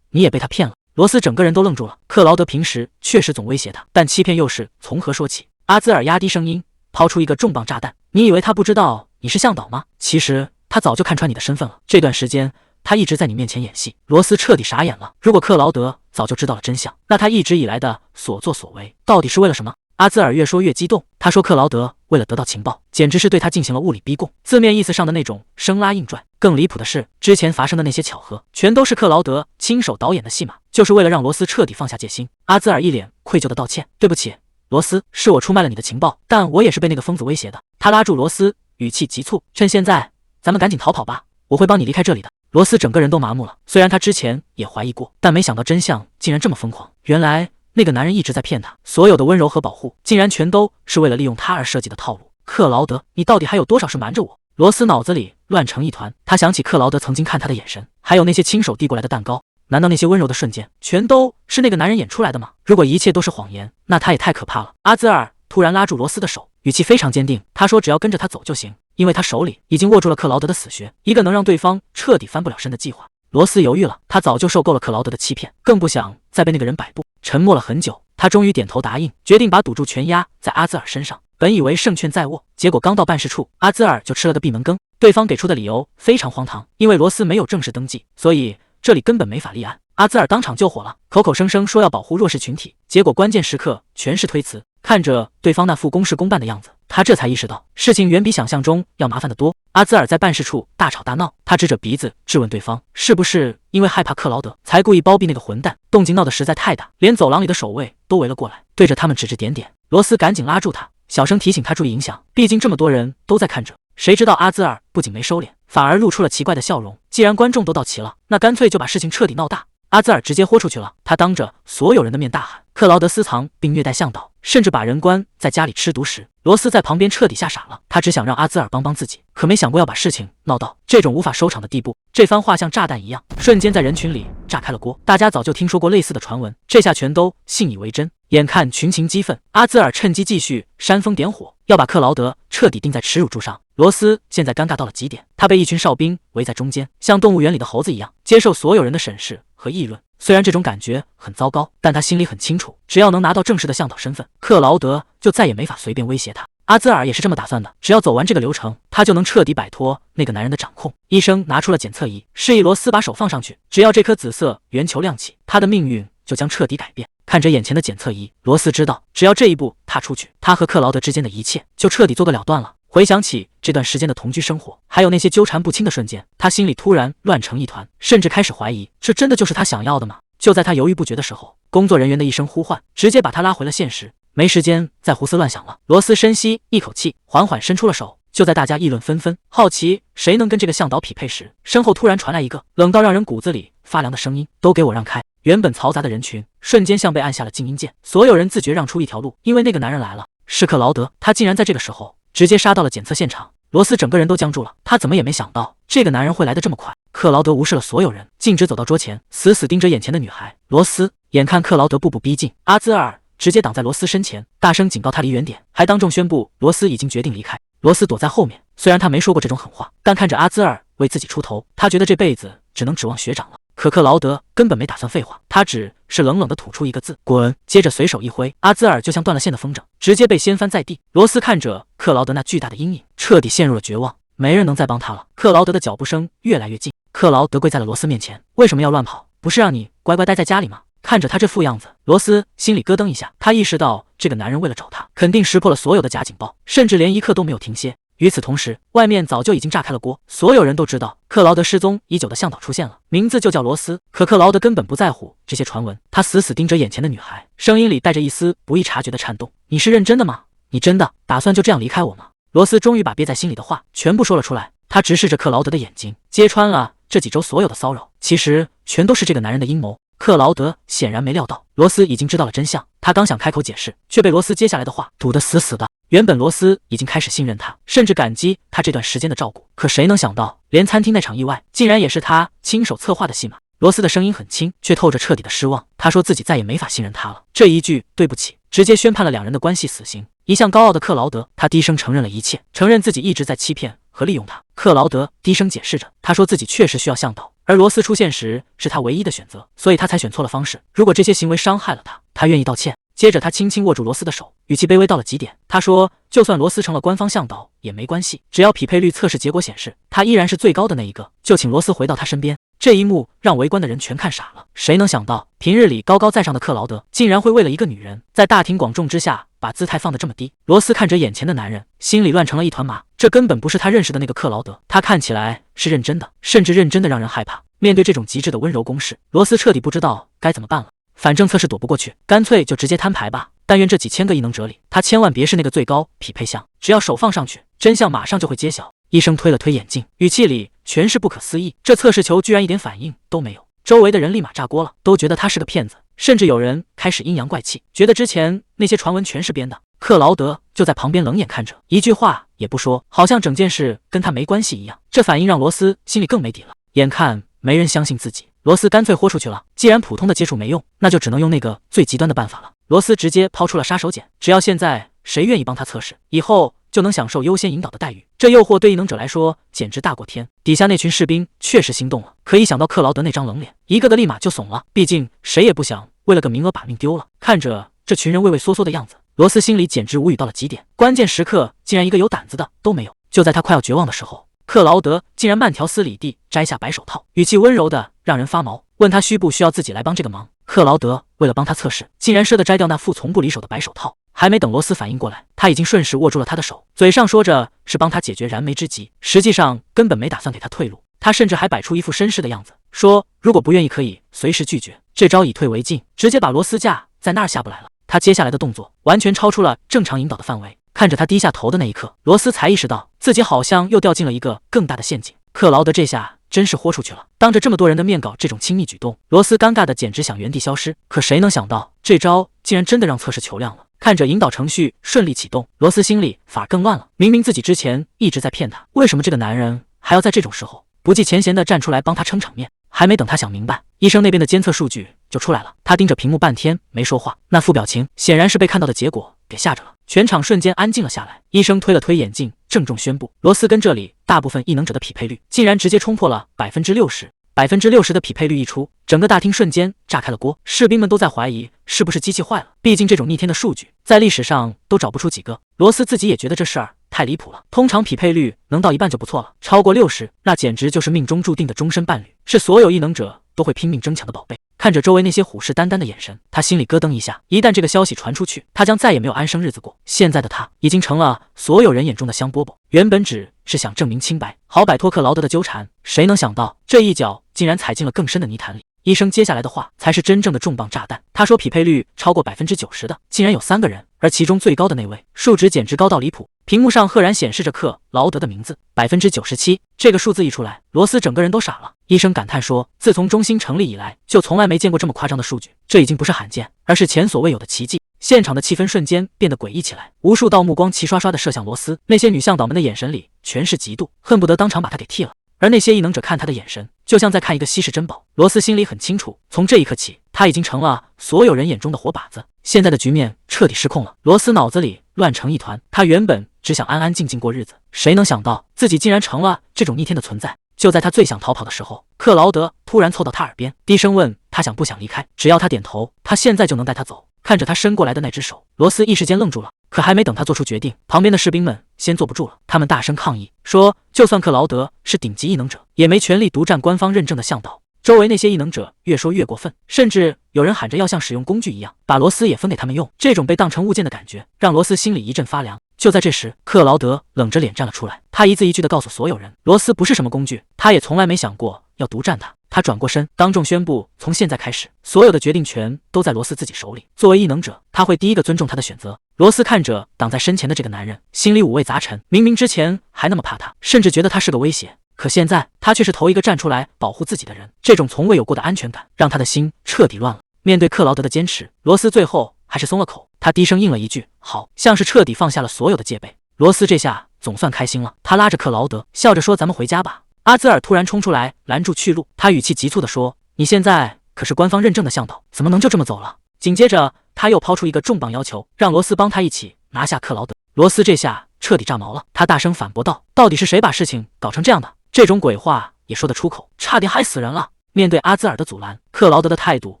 你也被他骗了。”罗斯整个人都愣住了。克劳德平时确实总威胁他，但欺骗又是从何说起？阿兹尔压低声音，抛出一个重磅炸弹：“你以为他不知道你是向导吗？其实他早就看穿你的身份了。这段时间他一直在你面前演戏。”罗斯彻底傻眼了。如果克劳德早就知道了真相，那他一直以来的所作所为到底是为了什么？阿兹尔越说越激动，他说克劳德为了得到情报，简直是对他进行了物理逼供，字面意思上的那种生拉硬拽。更离谱的是，之前发生的那些巧合，全都是克劳德亲手导演的戏码，就是为了让罗斯彻底放下戒心。阿兹尔一脸愧疚的道歉：“对不起，罗斯，是我出卖了你的情报，但我也是被那个疯子威胁的。”他拉住罗斯，语气急促：“趁现在，咱们赶紧逃跑吧，我会帮你离开这里的。”罗斯整个人都麻木了，虽然他之前也怀疑过，但没想到真相竟然这么疯狂。原来那个男人一直在骗他，所有的温柔和保护，竟然全都是为了利用他而设计的套路。克劳德，你到底还有多少事瞒着我？罗斯脑子里乱成一团，他想起克劳德曾经看他的眼神，还有那些亲手递过来的蛋糕，难道那些温柔的瞬间全都是那个男人演出来的吗？如果一切都是谎言，那他也太可怕了。阿兹尔突然拉住罗斯的手，语气非常坚定，他说只要跟着他走就行，因为他手里已经握住了克劳德的死穴，一个能让对方彻底翻不了身的计划。罗斯犹豫了，他早就受够了克劳德的欺骗，更不想再被那个人摆布。沉默了很久，他终于点头答应，决定把赌注全压在阿兹尔身上。本以为胜券在握，结果刚到办事处，阿兹尔就吃了个闭门羹。对方给出的理由非常荒唐，因为罗斯没有正式登记，所以这里根本没法立案。阿兹尔当场就火了，口口声声说要保护弱势群体，结果关键时刻全是推辞。看着对方那副公事公办的样子，他这才意识到事情远比想象中要麻烦得多。阿兹尔在办事处大吵大闹，他支着鼻子质问对方，是不是因为害怕克劳德才故意包庇那个混蛋？动静闹得实在太大，连走廊里的守卫都围了过来，对着他们指指点点。罗斯赶紧拉住他，小声提醒他注意影响，毕竟这么多人都在看着。谁知道阿兹尔不仅没收敛，反而露出了奇怪的笑容。既然观众都到齐了，那干脆就把事情彻底闹大。阿兹尔直接豁出去了，他当着所有人的面大喊克劳德私藏并虐待向导，甚至把人关在家里吃独食。罗斯在旁边彻底吓傻了，他只想让阿兹尔帮帮自己，可没想过要把事情闹到这种无法收场的地步。这番话像炸弹一样，瞬间在人群里炸开了锅。大家早就听说过类似的传闻，这下全都信以为真。眼看群情激愤，阿兹尔趁机继续煽风点火，要把克劳德彻底钉在耻辱柱上。罗斯现在尴尬到了极点，他被一群哨兵围在中间，像动物园里的猴子一样接受所有人的审视和议论。虽然这种感觉很糟糕，但他心里很清楚，只要能拿到正式的向导身份，克劳德就再也没法随便威胁他。阿兹尔也是这么打算的，只要走完这个流程，他就能彻底摆脱那个男人的掌控。医生拿出了检测仪，示意罗斯把手放上去，只要这颗紫色圆球亮起，他的命运就将彻底改变。看着眼前的检测仪，罗斯知道，只要这一步踏出去，他和克劳德之间的一切就彻底做个了断了。回想起这段时间的同居生活，还有那些纠缠不清的瞬间，他心里突然乱成一团，甚至开始怀疑，这真的就是他想要的吗？就在他犹豫不决的时候，工作人员的一声呼唤，直接把他拉回了现实。没时间再胡思乱想了。罗斯深吸一口气，缓缓伸出了手。就在大家议论纷纷，好奇谁能跟这个向导匹配时，身后突然传来一个冷到让人骨子里发凉的声音：“都给我让开！”原本嘈杂的人群瞬间像被按下了静音键，所有人自觉让出一条路，因为那个男人来了，是克劳德。他竟然在这个时候直接杀到了检测现场。罗斯整个人都僵住了，他怎么也没想到这个男人会来得这么快。克劳德无视了所有人，径直走到桌前，死死盯着眼前的女孩罗斯。眼看克劳德步步逼近，阿兹尔直接挡在罗斯身前，大声警告他离远点，还当众宣布罗斯已经决定离开。罗斯躲在后面，虽然他没说过这种狠话，但看着阿兹尔为自己出头，他觉得这辈子只能指望学长了。可克劳德根本没打算废话，他只是冷冷地吐出一个字：“滚！”接着随手一挥，阿兹尔就像断了线的风筝，直接被掀翻在地。罗斯看着克劳德那巨大的阴影，彻底陷入了绝望。没人能再帮他了。克劳德的脚步声越来越近，克劳德跪在了罗斯面前：“为什么要乱跑？不是让你乖乖待在家里吗？”看着他这副样子，罗斯心里咯噔一下，他意识到这个男人为了找他，肯定识破了所有的假警报，甚至连一刻都没有停歇。与此同时，外面早就已经炸开了锅，所有人都知道克劳德失踪已久的向导出现了，名字就叫罗斯。可克劳德根本不在乎这些传闻，他死死盯着眼前的女孩，声音里带着一丝不易察觉的颤动：“你是认真的吗？你真的打算就这样离开我吗？”罗斯终于把憋在心里的话全部说了出来，他直视着克劳德的眼睛，揭穿了这几周所有的骚扰，其实全都是这个男人的阴谋。克劳德显然没料到罗斯已经知道了真相，他刚想开口解释，却被罗斯接下来的话堵得死死的。原本罗斯已经开始信任他，甚至感激他这段时间的照顾，可谁能想到，连餐厅那场意外竟然也是他亲手策划的戏码。罗斯的声音很轻，却透着彻底的失望。他说自己再也没法信任他了。这一句对不起，直接宣判了两人的关系死刑。一向高傲的克劳德，他低声承认了一切，承认自己一直在欺骗和利用他。克劳德低声解释着，他说自己确实需要向导，而罗斯出现时是他唯一的选择，所以他才选错了方式。如果这些行为伤害了他，他愿意道歉。接着他轻轻握住罗斯的手，语气卑微到了极点。他说就算罗斯成了官方向导也没关系，只要匹配率测试结果显示他依然是最高的那一个，就请罗斯回到他身边。这一幕让围观的人全看傻了，谁能想到平日里高高在上的克劳德竟然会为了一个女人，在大庭广众之下把姿态放得这么低。罗斯看着眼前的男人，心里乱成了一团麻。这根本不是他认识的那个克劳德，他看起来是认真的，甚至认真的让人害怕。面对这种极致的温柔攻势，罗斯彻底不知道该怎么办了。反正测试躲不过去，干脆就直接摊牌吧。但愿这几千个异能者里，他千万别是那个最高匹配项。只要手放上去，真相马上就会揭晓。医生推了推眼镜，语气里全是不可思议。这测试球居然一点反应都没有，周围的人立马炸锅了，都觉得他是个骗子，甚至有人开始阴阳怪气，觉得之前那些传闻全是编的。克劳德就在旁边冷眼看着，一句话也不说，好像整件事跟他没关系一样。这反应让罗斯心里更没底了。眼看没人相信自己，罗斯干脆豁出去了。既然普通的接触没用，那就只能用那个最极端的办法了。罗斯直接抛出了杀手锏，只要现在谁愿意帮他测试，以后就能享受优先引导的待遇。这诱惑对异能者来说简直大过天。底下那群士兵确实心动了，可一想到克劳德那张冷脸，一个个立马就怂了。毕竟谁也不想为了个名额把命丢了。看着这群人畏畏缩缩的样子，罗斯心里简直无语到了极点。关键时刻竟然一个有胆子的都没有。就在他快要绝望的时候，克劳德竟然慢条斯理地摘下白手套，语气温柔的让人发毛，问他需不需要自己来帮这个忙。克劳德为了帮他测试，竟然舍得摘掉那副从不离手的白手套。还没等罗斯反应过来，他已经顺势握住了他的手，嘴上说着是帮他解决燃眉之急，实际上根本没打算给他退路。他甚至还摆出一副绅士的样子，说如果不愿意可以随时拒绝。这招以退为进，直接把罗斯架在那儿下不来了。他接下来的动作完全超出了正常引导的范围。看着他低下头的那一刻，罗斯才意识到自己好像又掉进了一个更大的陷阱。克劳德这下真是豁出去了，当着这么多人的面搞这种亲密举动，罗斯尴尬的简直想原地消失。可谁能想到这招竟然真的让测试球亮了。看着引导程序顺利启动，罗斯心里反而更乱了。明明自己之前一直在骗他，为什么这个男人还要在这种时候不计前嫌的站出来帮他撑场面？还没等他想明白，医生那边的监测数据就出来了。他盯着屏幕半天没说话，那副表情显然是被看到的结果给吓着了。全场瞬间安静了下来。医生推了推眼镜，郑重宣布，罗斯跟这里大部分异能者的匹配率竟然直接冲破了60%，60%的匹配率一出，整个大厅瞬间炸开了锅。士兵们都在怀疑是不是机器坏了，毕竟这种逆天的数据在历史上都找不出几个。罗斯自己也觉得这事儿太离谱了，通常匹配率能到一半就不错了，超过60%那简直就是命中注定的终身伴侣，是所有异能者都会拼命争抢的宝贝。看着周围那些虎视眈眈的眼神，他心里咯噔一下。一旦这个消息传出去，他将再也没有安生日子过。现在的他已经成了所有人眼中的香饽饽。原本只是想证明清白，好摆脱克劳德的纠缠，谁能想到这一脚竟然踩进了更深的泥潭里。医生接下来的话才是真正的重磅炸弹。他说匹配率超过90%的竟然有3个人，而其中最高的那位数值简直高到离谱。屏幕上赫然显示着克劳德的名字，97%。这个数字一出来，罗斯整个人都傻了。医生感叹说，自从中心成立以来，就从来没见过这么夸张的数据，这已经不是罕见，而是前所未有的奇迹。现场的气氛瞬间变得诡异起来，无数道目光齐刷刷地射向罗斯，那些女向导们的眼神里全是嫉妒，恨不得当场把他给剃了。而那些异能者看他的眼神，就像在看一个稀世珍宝。罗斯心里很清楚，从这一刻起，他已经成了所有人眼中的活靶子。现在的局面彻底失控了，罗斯脑子里乱成一团。他原本只想安安静静过日子，谁能想到自己竟然成了这种逆天的存在。就在他最想逃跑的时候，克劳德突然凑到他耳边，低声问他想不想离开。只要他点头，他现在就能带他走。看着他伸过来的那只手，罗斯一时间愣住了。可还没等他做出决定，旁边的士兵们先坐不住了，他们大声抗议说，就算克劳德是顶级异能者，也没权利独占官方认证的向导。周围那些异能者越说越过分，甚至有人喊着要像使用工具一样，把罗斯也分给他们用。这种被当成物件的感觉，让罗斯心里一阵发凉。就在这时，克劳德冷着脸站了出来，他一字一句地告诉所有人，罗斯不是什么工具，他也从来没想过要独占他。他转过身，当众宣布，从现在开始，所有的决定权都在罗斯自己手里。作为异能者，他会第一个尊重他的选择。罗斯看着挡在身前的这个男人，心里五味杂陈。明明之前还那么怕他，甚至觉得他是个威胁，可现在他却是头一个站出来保护自己的人，这种从未有过的安全感让他的心彻底乱了。面对克劳德的坚持，罗斯最后还是松了口，他低声应了一句好，像是彻底放下了所有的戒备。罗斯这下总算开心了，他拉着克劳德笑着说：“咱们回家吧。”阿兹尔突然冲出来拦住去路，他语气急促地说：“你现在可是官方认证的向导，怎么能就这么走了？”紧接着他又抛出一个重磅要求，让罗斯帮他一起拿下克劳德。罗斯这下彻底炸毛了，他大声反驳道：“到底是谁把事情搞成这样的？这种鬼话也说得出口，差点害死人了！”面对阿兹尔的阻拦，克劳德的态度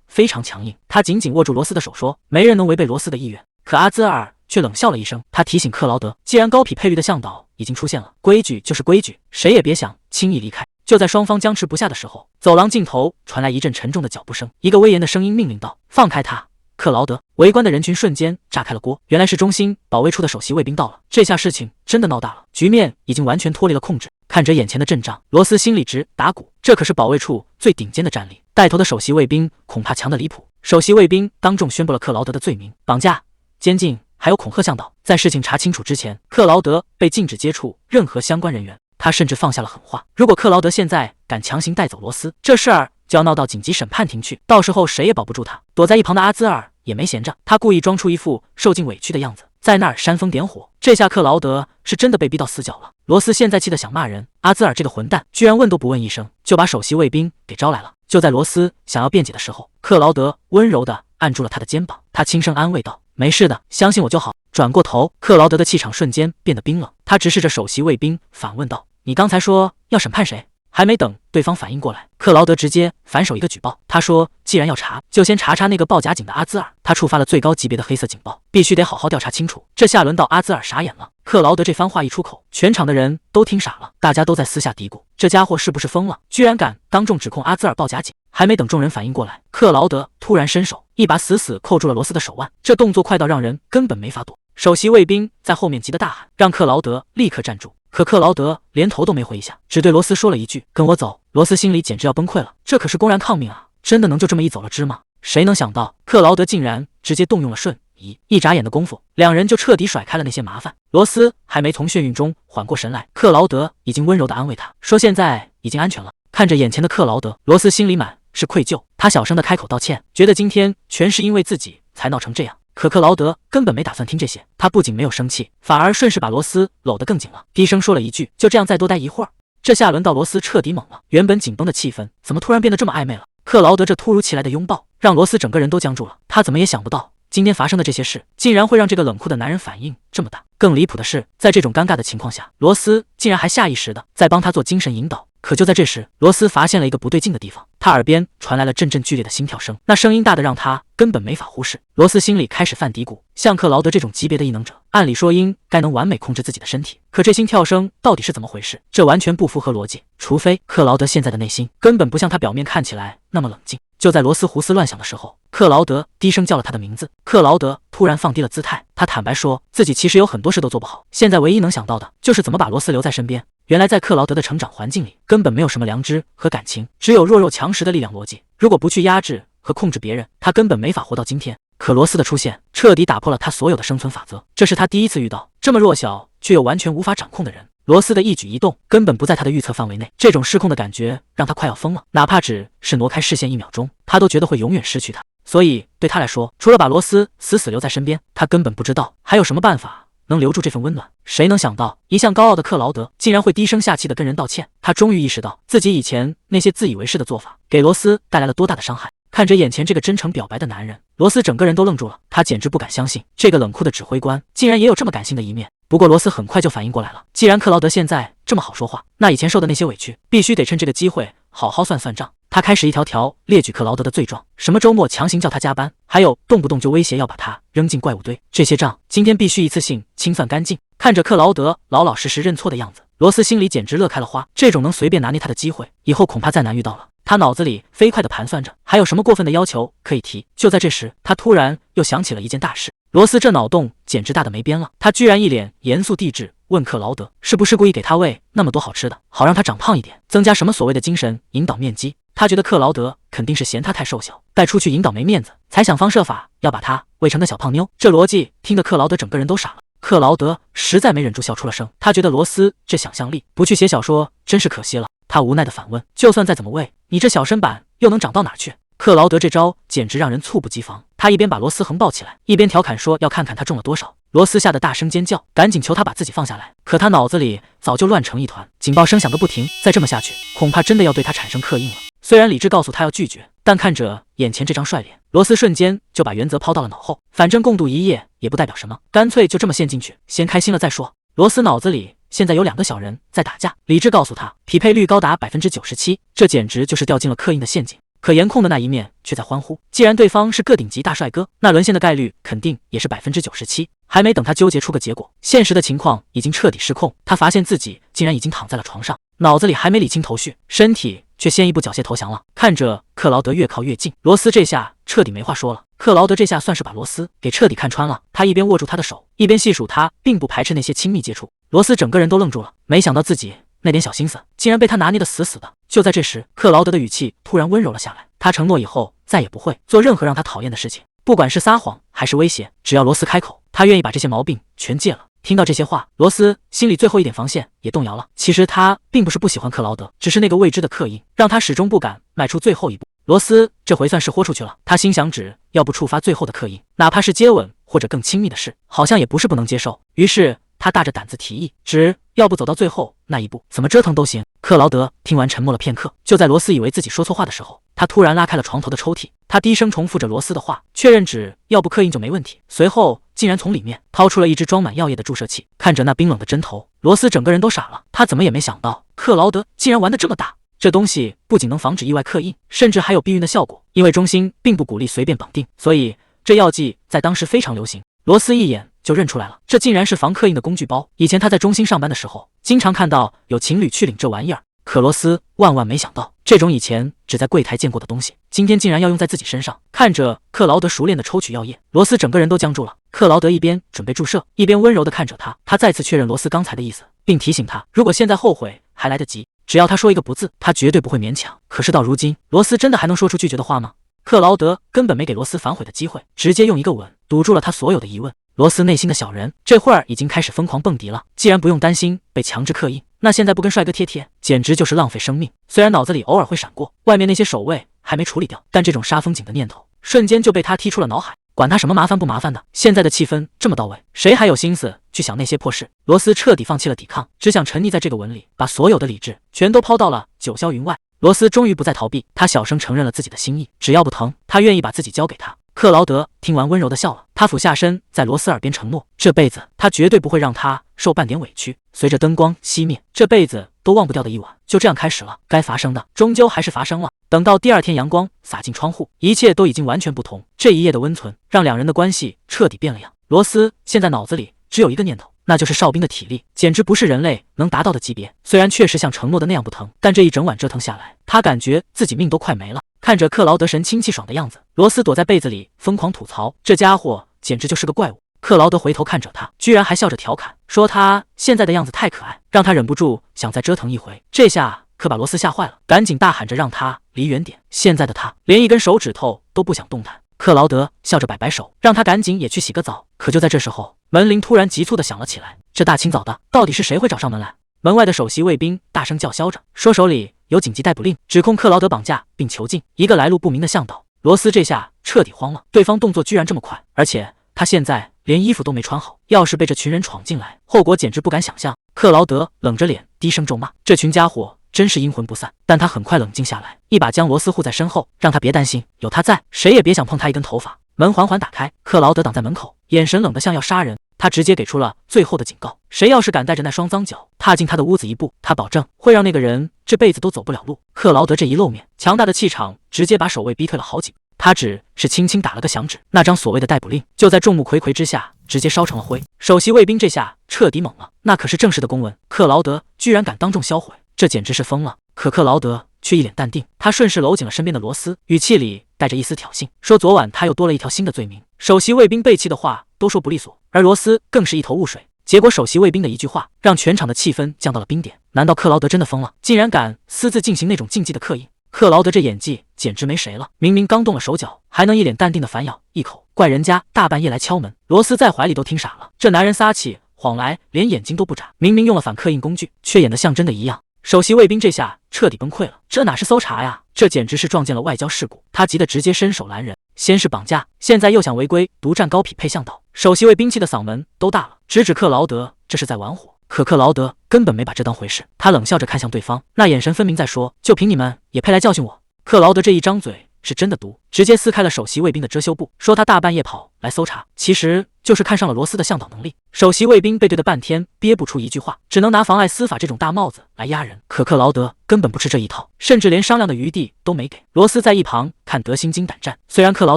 非常强硬，他紧紧握住罗斯的手说：“没人能违背罗斯的意愿。”可阿兹尔却冷笑了一声，他提醒克劳德，既然高匹配率的向导已经出现了，规矩就是规矩，谁也别想轻易离开。就在双方僵持不下的时候，走廊尽头传来一阵沉重的脚步声，一个威严的声音命令道：“放开他！”克劳德！围观的人群瞬间炸开了锅，原来是中心保卫处的首席卫兵到了。这下事情真的闹大了，局面已经完全脱离了控制。看着眼前的阵仗，罗斯心里直打鼓，这可是保卫处最顶尖的战力，带头的首席卫兵恐怕强得离谱。首席卫兵当众宣布了克劳德的罪名：绑架、监禁，还有恐吓向导。在事情查清楚之前，克劳德被禁止接触任何相关人员。他甚至放下了狠话：如果克劳德现在敢强行带走罗斯，这事儿就要闹到紧急审判庭去，到时候谁也保不住他。躲在一旁的阿兹尔也没闲着，他故意装出一副受尽委屈的样子，在那儿煽风点火。这下克劳德是真的被逼到死角了。罗斯现在气得想骂人，阿兹尔这个混蛋居然问都不问一声，就把首席卫兵给招来了。就在罗斯想要辩解的时候，克劳德温柔地按住了他的肩膀，他轻声安慰道：“没事的，相信我就好。”转过头，克劳德的气场瞬间变得冰冷，他直视着首席卫兵反问道：“你刚才说要审判谁？”还没等对方反应过来，克劳德直接反手一个举报，他说：“既然要查，就先查查那个报假警的阿兹尔。”他触发了最高级别的黑色警报，必须得好好调查清楚。这下轮到阿兹尔傻眼了。克劳德这番话一出口，全场的人都听傻了，大家都在私下嘀咕：这家伙是不是疯了？居然敢当众指控阿兹尔报假警！还没等众人反应过来，克劳德突然伸手一把死死扣住了罗斯的手腕，这动作快到让人根本没法躲。首席卫兵在后面急得大喊，让克劳德立刻站住。可克劳德连头都没回一下，只对罗斯说了一句：“跟我走。”罗斯心里简直要崩溃了，这可是公然抗命啊！真的能就这么一走了之吗？谁能想到克劳德竟然直接动用了瞬移，一眨眼的功夫，两人就彻底甩开了那些麻烦。罗斯还没从眩晕中缓过神来，克劳德已经温柔地安慰他说：“现在已经安全了。”看着眼前的克劳德，罗斯心里满是愧疚，他小声地开口道歉，觉得今天全是因为自己才闹成这样。可克劳德根本没打算听这些，他不仅没有生气，反而顺势把罗斯搂得更紧了，低声说了一句：“就这样再多待一会儿。”这下轮到罗斯彻底懵了，原本紧绷的气氛怎么突然变得这么暧昧了？克劳德这突如其来的拥抱让罗斯整个人都僵住了，他怎么也想不到今天发生的这些事竟然会让这个冷酷的男人反应这么大。更离谱的是，在这种尴尬的情况下，罗斯竟然还下意识的在帮他做精神引导。可就在这时，罗斯发现了一个不对劲的地方，他耳边传来了阵阵剧烈的心跳声，那声音大得让他根本没法忽视。罗斯心里开始犯嘀咕，像克劳德这种级别的异能者，按理说应该能完美控制自己的身体，可这心跳声到底是怎么回事？这完全不符合逻辑，除非克劳德现在的内心根本不像他表面看起来那么冷静。就在罗斯胡思乱想的时候，克劳德低声叫了他的名字。克劳德突然放低了姿态，他坦白说自己其实有很多事都做不好，现在唯一能想到的就是怎么把罗斯留在身边。原来在克劳德的成长环境里，根本没有什么良知和感情，只有弱肉强食的力量逻辑。如果不去压制和控制别人，他根本没法活到今天。可罗斯的出现彻底打破了他所有的生存法则，这是他第一次遇到这么弱小却又完全无法掌控的人。罗斯的一举一动根本不在他的预测范围内，这种失控的感觉让他快要疯了，哪怕只是挪开视线1秒钟，他都觉得会永远失去他。所以对他来说，除了把罗斯死死留在身边，他根本不知道还有什么办法能留住这份温暖。谁能想到，一向高傲的克劳德竟然会低声下气地跟人道歉？他终于意识到自己以前那些自以为是的做法给罗斯带来了多大的伤害。看着眼前这个真诚表白的男人，罗斯整个人都愣住了，他简直不敢相信这个冷酷的指挥官竟然也有这么感性的一面。不过罗斯很快就反应过来了，既然克劳德现在这么好说话，那以前受的那些委屈必须得趁这个机会好好算算账。他开始一条条列举克劳德的罪状，什么周末强行叫他加班，还有动不动就威胁要把他扔进怪物堆，这些账今天必须一次性清算干净。看着克劳德老老实实认错的样子，罗斯心里简直乐开了花，这种能随便拿捏他的机会，以后恐怕再难遇到了。他脑子里飞快地盘算着还有什么过分的要求可以提。就在这时，他突然又想起了一件大事。罗斯这脑洞简直大得没边了，他居然一脸严肃地质问克劳德，是不是故意给他喂那么多好吃的，好让他长胖一点，增加什么所谓的精神引导面积？他觉得克劳德肯定是嫌他太瘦小，带出去引导没面子，才想方设法要把他喂成个小胖妞。这逻辑听得克劳德整个人都傻了。克劳德实在没忍住笑出了声，他觉得罗斯这想象力不去写小说真是可惜了。他无奈地反问：就算再怎么喂，你这小身板又能长到哪去？克劳德这招简直让人猝不及防，他一边把罗斯横抱起来，一边调侃说要看看他中了多少。罗斯吓得大声尖叫，赶紧求他把自己放下来，可他脑子里早就乱成一团，警报声响个不停，再这么下去恐怕真的要对他产生刻印了。虽然理智告诉他要拒绝，但看着眼前这张帅脸，罗斯瞬间就把原则抛到了脑后，反正共度一夜也不代表什么，干脆就这么陷进去，先开心了再说。罗斯脑子里现在有2个小人在打架，理智告诉他匹配率高达 97%， 这简直就是掉进了刻印的陷阱。可颜控的那一面却在欢呼，既然对方是个顶级大帅哥，那沦陷的概率肯定也是 97%。 还没等他纠结出个结果，现实的情况已经彻底失控，他发现自己竟然已经躺在了床上，脑子里还没理清头绪，身体却先一步缴械投降了。看着克劳德越靠越近，罗斯这下彻底没话说了。克劳德这下算是把罗斯给彻底看穿了，他一边握住他的手，一边细数他并不排斥那些亲密接触。罗斯整个人都愣住了，没想到自己那点小心思竟然被他拿捏得死死的。就在这时，克劳德的语气突然温柔了下来，他承诺以后再也不会做任何让他讨厌的事情，不管是撒谎还是威胁，只要罗斯开口，他愿意把这些毛病全戒了。听到这些话，罗斯心里最后一点防线也动摇了。其实他并不是不喜欢克劳德，只是那个未知的刻印让他始终不敢迈出最后一步。罗斯这回算是豁出去了，他心想只要不触发最后的刻印，哪怕是接吻或者更亲密的事，好像也不是不能接受。于是他大着胆子提议，只要不走到最后那一步，怎么折腾都行。克劳德听完沉默了片刻，就在罗斯以为自己说错话的时候，他突然拉开了床头的抽屉，他低声重复着罗斯的话，确认只要不刻印就没问题。随后竟然从里面掏出了一只装满药液的注射器，看着那冰冷的针头，罗斯整个人都傻了。他怎么也没想到克劳德竟然玩得这么大，这东西不仅能防止意外刻印，甚至还有避孕的效果。因为中心并不鼓励随便绑定，所以这药剂在当时非常流行。罗斯一眼就认出来了，这竟然是防刻印的工具包。以前他在中心上班的时候，经常看到有情侣去领这玩意儿。可罗斯万万没想到，这种以前只在柜台见过的东西，今天竟然要用在自己身上。看着克劳德熟练的抽取药液，罗斯整个人都僵住了。克劳德一边准备注射，一边温柔地看着他，他再次确认罗斯刚才的意思，并提醒他，如果现在后悔还来得及，只要他说一个不字，他绝对不会勉强。可是到如今，罗斯真的还能说出拒绝的话吗？克劳德根本没给罗斯反悔的机会，直接用一个吻堵住了他所有的疑问。罗斯内心的小人这会儿已经开始疯狂蹦迪了，既然不用担心被强制刻印，那现在不跟帅哥贴贴，简直就是浪费生命。虽然脑子里偶尔会闪过外面那些守卫还没处理掉，但这种杀风景的念头瞬间就被他踢出了脑海。管他什么麻烦不麻烦的，现在的气氛这么到位，谁还有心思去想那些破事？罗斯彻底放弃了抵抗，只想沉溺在这个吻里，把所有的理智全都抛到了九霄云外。罗斯终于不再逃避，他小声承认了自己的心意，只要不疼，他愿意把自己交给他。克劳德听完温柔地笑了，他俯下身在罗斯耳边承诺，这辈子他绝对不会让他受半点委屈。随着灯光熄灭，这辈子都忘不掉的一晚就这样开始了。该发生的终究还是发生了。等到第二天阳光洒进窗户，一切都已经完全不同。这一夜的温存让两人的关系彻底变了样。罗斯现在脑子里只有一个念头，那就是哨兵的体力简直不是人类能达到的级别。虽然确实像承诺的那样不疼，但这一整晚折腾下来，他感觉自己命都快没了。看着克劳德神清气爽的样子，罗斯躲在被子里疯狂吐槽，这家伙简直就是个怪物。克劳德回头看着他，居然还笑着调侃，说他现在的样子太可爱，让他忍不住想再折腾一回。这下可把罗斯吓坏了，赶紧大喊着让他离远点。现在的他连一根手指头都不想动弹。克劳德笑着摆摆手，让他赶紧也去洗个澡。可就在这时候，门铃突然急促地响了起来。这大清早的，到底是谁会找上门来？门外的首席卫兵大声叫嚣着，说手里有紧急逮捕令，指控克劳德绑架并囚禁一个来路不明的向导。罗斯这下彻底慌了，对方动作居然这么快，而且他现在连衣服都没穿好，要是被这群人闯进来，后果简直不敢想象。克劳德冷着脸低声咒骂，这群家伙真是阴魂不散。但他很快冷静下来，一把将罗斯护在身后，让他别担心，有他在，谁也别想碰他一根头发。门缓缓打开，克劳德挡在门口，眼神冷得像要杀人。他直接给出了最后的警告，谁要是敢带着那双脏脚踏进他的屋子一步，他保证会让那个人这辈子都走不了路。克劳德这一露面，强大的气场直接把守卫逼退了好几步。他只是轻轻打了个响指，那张所谓的逮捕令就在众目睽睽之下直接烧成了灰。首席卫兵这下彻底懵了，那可是正式的公文，克劳德居然敢当众销毁，这简直是疯了。可克劳德却一脸淡定，他顺势搂紧了身边的罗斯，语气里带着一丝挑衅，说昨晚他又多了一条新的罪名。首席卫兵背弃的话都说不利索，而罗斯更是一头雾水。结果首席卫兵的一句话让全场的气氛降到了冰点。难道克劳德真的疯了，竟然敢私自进行那种禁忌的刻印？克劳德这演技简直没谁了，明明刚动了手脚，还能一脸淡定的反咬一口。怪人家大半夜来敲门。罗斯在怀里都听傻了，这男人撒起谎来连眼睛都不眨，明明用了反刻印工具，却演得像真的一样。首席卫兵这下彻底崩溃了，这哪是搜查呀，这简直是撞见了外交事故。他急得直接伸手拦人，先是绑架，现在又想违规独占高匹配向导。首席卫兵气的嗓门都大了，直指克劳德这是在玩火。可克劳德根本没把这当回事，他冷笑着看向对方，那眼神分明在说，就凭你们也配来教训我。克劳德这一张嘴是真的毒，直接撕开了首席卫兵的遮羞布，说他大半夜跑来搜查，其实就是看上了罗斯的向导能力。首席卫兵被对的半天憋不出一句话，只能拿妨碍司法这种大帽子来压人。可克劳德根本不吃这一套，甚至连商量的余地都没给。罗斯在一旁看得心惊胆战，虽然克劳